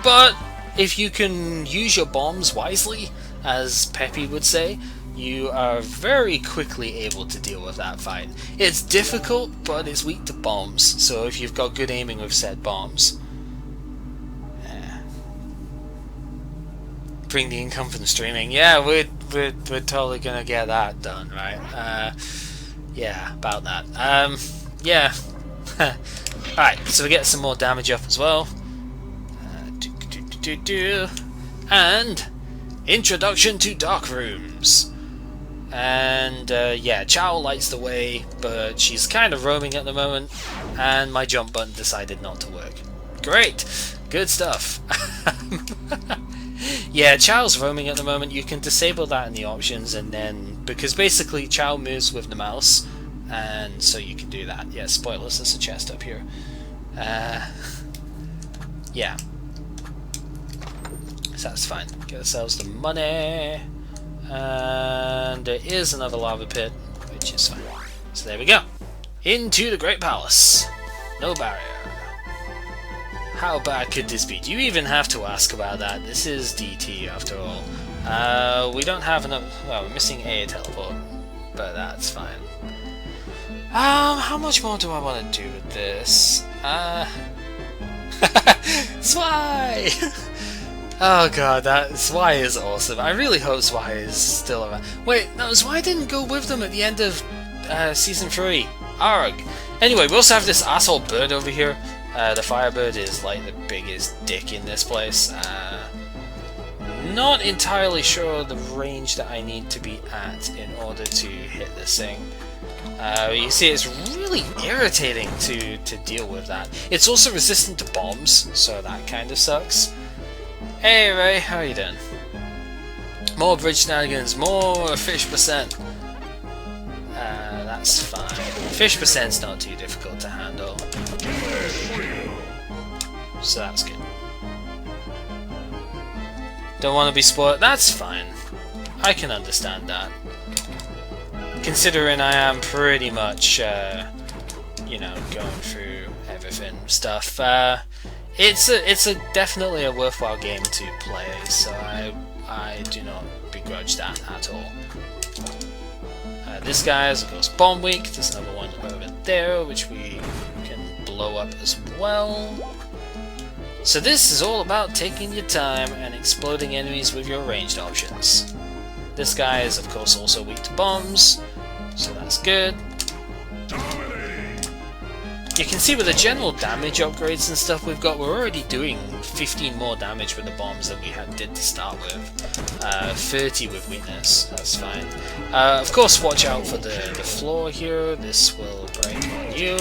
but if you can use your bombs wisely, as Peppy would say, you are very quickly able to deal with that fight. It's difficult, but it's weak to bombs. So if you've got good aiming with said bombs, bring the income from streaming. Yeah, we're totally gonna get that done, right? Yeah, about that. Yeah. Alright, so we get some more damage up as well. And introduction to dark rooms. And yeah, Chow lights the way, but she's kind of roaming at the moment, and my jump button decided not to work. Great! Good stuff! Yeah, Chow's roaming at the moment. You can disable that in the options, and then, because basically Chow moves with the mouse, and so you can do that. Yeah, spoilers, there's a chest up here. Yeah. So that's fine. Get ourselves the money. And there is another lava pit, which is fine. So there we go. Into the Great Palace. No barrier. How bad could this be? Do you even have to ask about that? This is DT after all. We don't have enough. Well, we're missing a teleport, but that's fine. How much more do I want to do with this? Zwei! Oh god, that Zwei is awesome. I really hope Zwei is still around. Wait, no, Zwei didn't go with them at the end of Season 3. Arg! Anyway, we also have this asshole bird over here. The Firebird is like the biggest dick in this place. Not entirely sure the range that I need to be at in order to hit this thing. You see, it's really irritating to deal with that. It's also resistant to bombs, so that kind of sucks. Hey Ray, how are you doing? More bridge shenanigans, more fish percent. That's fine. Fish percent's not too difficult to handle. So that's good. Don't want to be spoiled. That's fine. I can understand that. Considering I am pretty much, you know, going through everything stuff. It's definitely a worthwhile game to play, so I do not begrudge that at all. This guy is of course Bomb Week. There's another one over there which we can blow up as well. So this is all about taking your time and exploding enemies with your ranged options. This guy is of course also weak to bombs, so that's good. You can see with the general damage upgrades and stuff we've got, we're already doing 15 more damage with the bombs than we did to start with. 30 with weakness, that's fine. Of course, watch out for the floor here. This will break on you.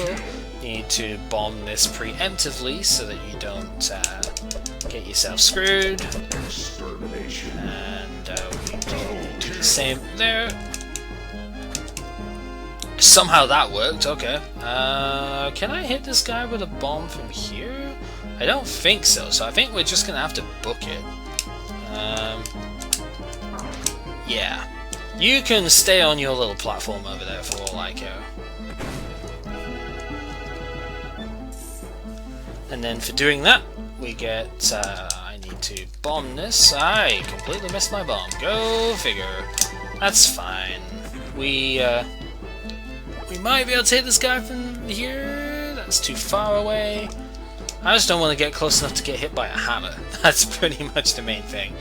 Need to bomb this preemptively so that you don't get yourself screwed. And we do the same there. Somehow that worked, okay. Can I hit this guy with a bomb from here? I don't think so, so I think we're just gonna have to book it. Yeah. You can stay on your little platform over there for all I care. And then for doing that, we get, I need to bomb this. I completely missed my bomb. Go figure. That's fine. We might be able to hit this guy from here. That's too far away. I just don't want to get close enough to get hit by a hammer. That's pretty much the main thing.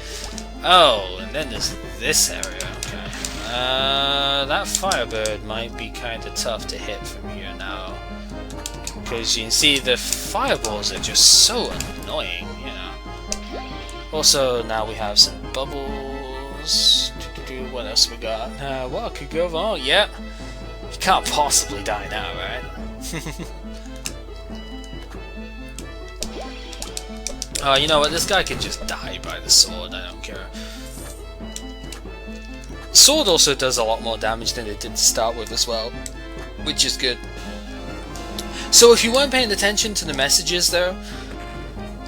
Oh, and then there's this area. Okay. That Firebird might be kind of tough to hit from here now. Because you can see the fireballs are just so annoying, you know. Also, now we have some bubbles. What else we got? What could go wrong? Yep. You can't possibly die now, right? Oh, you know what? This guy can just die by the sword. I don't care. Sword also does a lot more damage than it did to start with as well, which is good. So if you weren't paying attention to the messages though,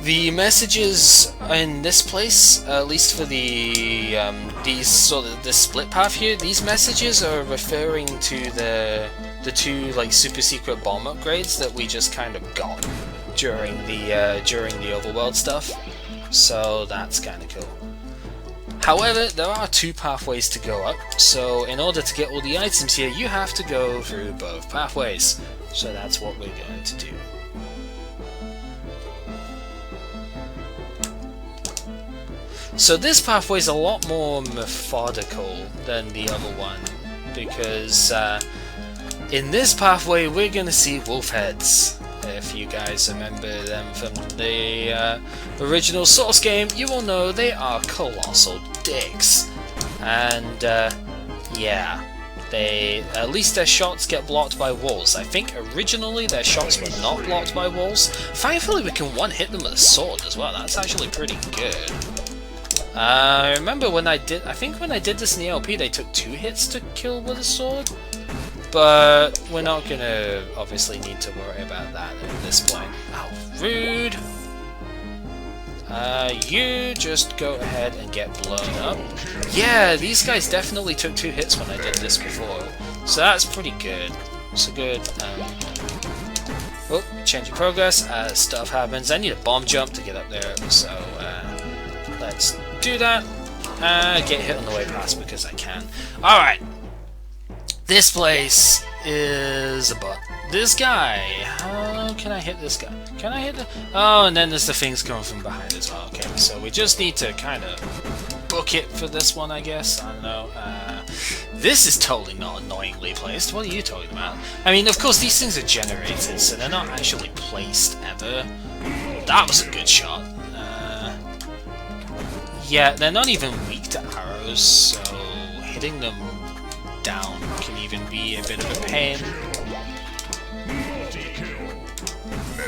the messages in this place, at least for the this split path here, these messages are referring to the two like super secret bomb upgrades that we just kind of got during the overworld stuff. So that's kind of cool. However, there are two pathways to go up, so in order to get all the items here, you have to go through both pathways. So that's what we're going to do. So this pathway is a lot more methodical than the other one, because in this pathway we're going to see wolf heads. If you guys remember them from the original Source game, you will know they are colossal dicks. And yeah, at least their shots get blocked by walls. I think originally their shots were not blocked by walls. Thankfully we can one-hit them with a sword as well. That's actually pretty good. I remember when I think when I did this in the LP, they took 2 hits to kill with a sword. But we're not gonna obviously need to worry about that at this point. Oh, rude! You just go ahead and get blown up. Yeah, these guys definitely took 2 hits when I did this before, so that's pretty good. So good. Oh, change of progress as stuff happens. I need a bomb jump to get up there, so let's do that. Get hit on the way past because I can. Alright. This place is a butt. This guy, how can I hit this guy? Can I hit the... Oh, and then there's the things coming from behind as well. Okay, so we just need to kind of book it for this one, I guess. I don't know. This is totally not annoyingly placed. What are you talking about? I mean, of course, these things are generated, so they're not actually placed ever. That was a good shot. Yeah, they're not even weak to arrows, so hitting them down can even be a bit of a pain.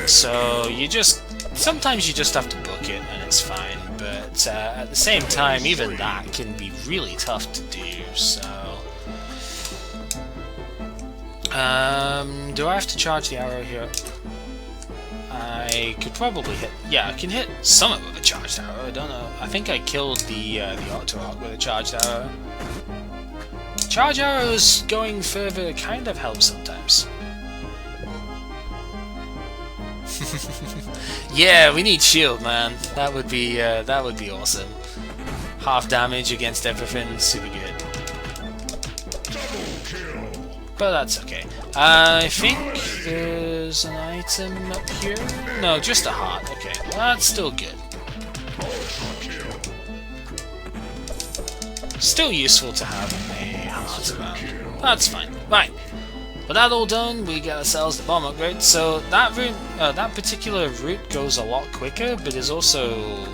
So you just... sometimes you just have to book it and it's fine, but at the same time, even that can be really tough to do, so... do I have to charge the arrow here? I could probably hit... yeah, I can hit some of it with a charged arrow, I don't know. I think I killed the Octorok with a charged arrow. Charge arrows going further kind of helps sometimes. Yeah, we need shield, man. That would be awesome. Half damage against everything, super good. But that's okay. I think there's an item up here. No, just a heart. Okay, well, that's still good. Still useful to have a heart around. That's fine. Right. With that all done, we get ourselves the bomb upgrade. So that route, that particular route goes a lot quicker, but is also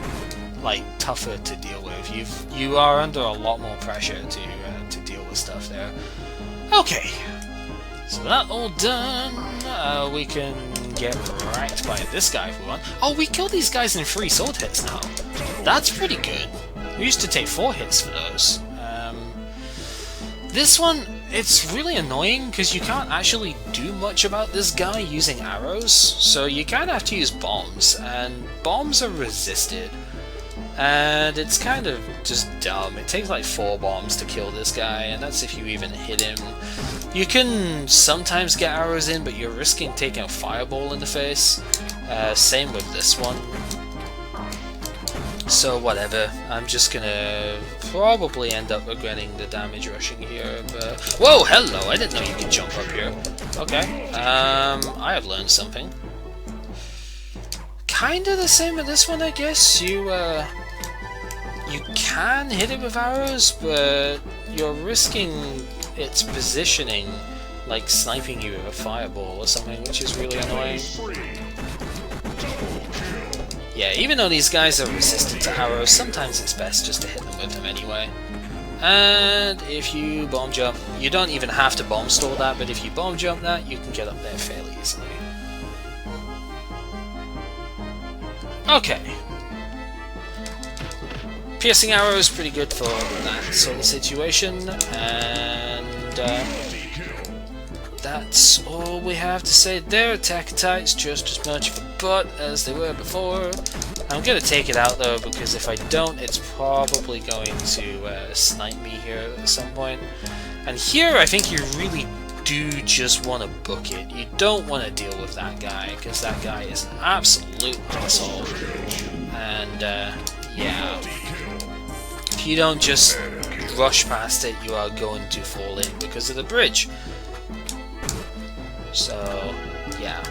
like tougher to deal with. You are under a lot more pressure to deal with stuff there. Okay, so that all done, we can get wrecked by this guy if we want. Oh, we kill these guys in 3 sword hits now. That's pretty good. We used to take 4 hits for those. This one, it's really annoying because you can't actually do much about this guy using arrows, so you kind of have to use bombs, and bombs are resisted. And it's kind of just dumb. It takes like 4 bombs to kill this guy, and that's if you even hit him. You can sometimes get arrows in, but you're risking taking a fireball in the face. Same with this one. So whatever, I'm just gonna probably end up regretting the damage rushing here, but... Whoa, hello, I didn't know you could jump up here. Okay, I have learned something. Kinda the same with this one, I guess. You can hit it with arrows, but you're risking its positioning, like sniping you with a fireball or something, which is really annoying. Yeah, even though these guys are resistant to arrows, sometimes it's best just to hit them with them anyway. And if you bomb jump, you don't even have to bomb stall that, but if you bomb jump that, you can get up there fairly easily. Okay. Piercing arrow is pretty good for that sort of situation, and that's all we have to say there. Attack attacks just as much of a butt as they were before. I'm gonna take it out though, because if I don't, it's probably going to snipe me here at some point. And here I think you really do just want to book it. You don't want to deal with that guy, because that guy is an absolute asshole. And yeah, if you don't just rush past it, you are going to fall in because of the bridge. So yeah,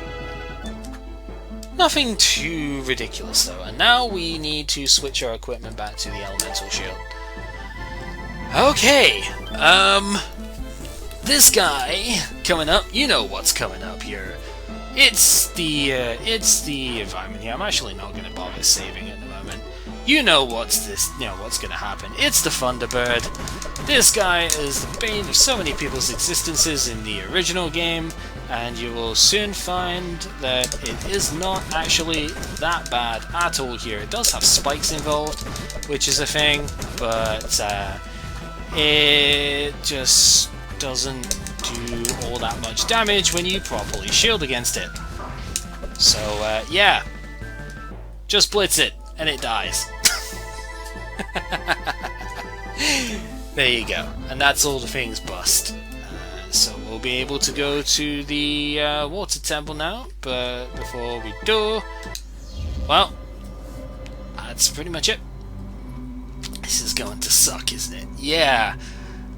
nothing too ridiculous though. And now we need to switch our equipment back to the elemental shield. Okay, this guy coming up, you know what's coming up here. It's the environment here. I'm actually not going to bother saving at the moment. You know what's gonna happen. It's the Thunderbird. This guy is the bane of so many people's existences in the original game, and you will soon find that it is not actually that bad at all here. It does have spikes involved, which is a thing, but it just doesn't do all that much damage when you properly shield against it. So yeah, just blitz it and it dies. There you go, and that's all the things bust. So we'll be able to go to the water temple now, but before we do, well, that's pretty much it. This is going to suck, isn't it? Yeah,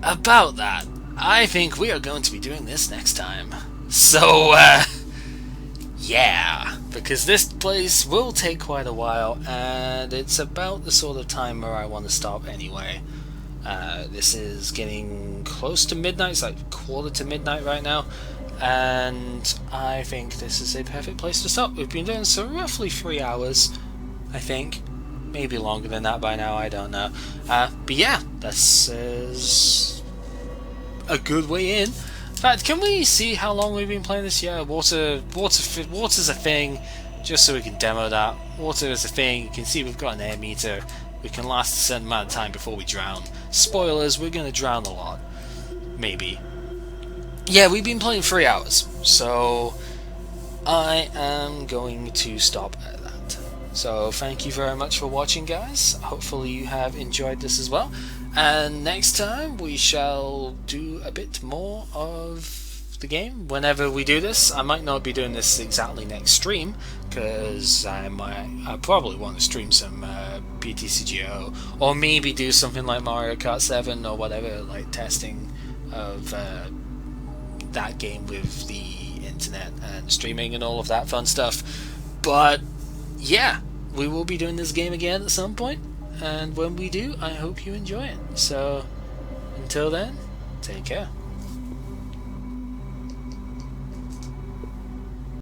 about that. I think we are going to be doing this next time. So, yeah, because this place will take quite a while, and it's about the sort of time where I want to stop anyway. This is getting close to midnight, it's like quarter to midnight right now, and I think this is a perfect place to stop. We've been doing so roughly 3 hours, I think. Maybe longer than that by now, I don't know. But yeah, this is a good way in. In fact, can we see how long we've been playing this? Yeah, water's a thing, just so we can demo that. Water is a thing, you can see we've got an air meter. We can last a certain amount of time before we drown. Spoilers, we're going to drown a lot. Maybe. Yeah, we've been playing 3 hours, so I am going to stop at that. So thank you very much for watching, guys. Hopefully you have enjoyed this as well. And next time we shall do a bit more of the game. Whenever we do this, I might not be doing this exactly next stream, because I probably want to stream some PTCGO, or maybe do something like Mario Kart 7 or whatever, like testing of that game with the internet and streaming and all of that fun stuff. But yeah, we will be doing this game again at some point, and when we do, I hope you enjoy it. So until then, take care.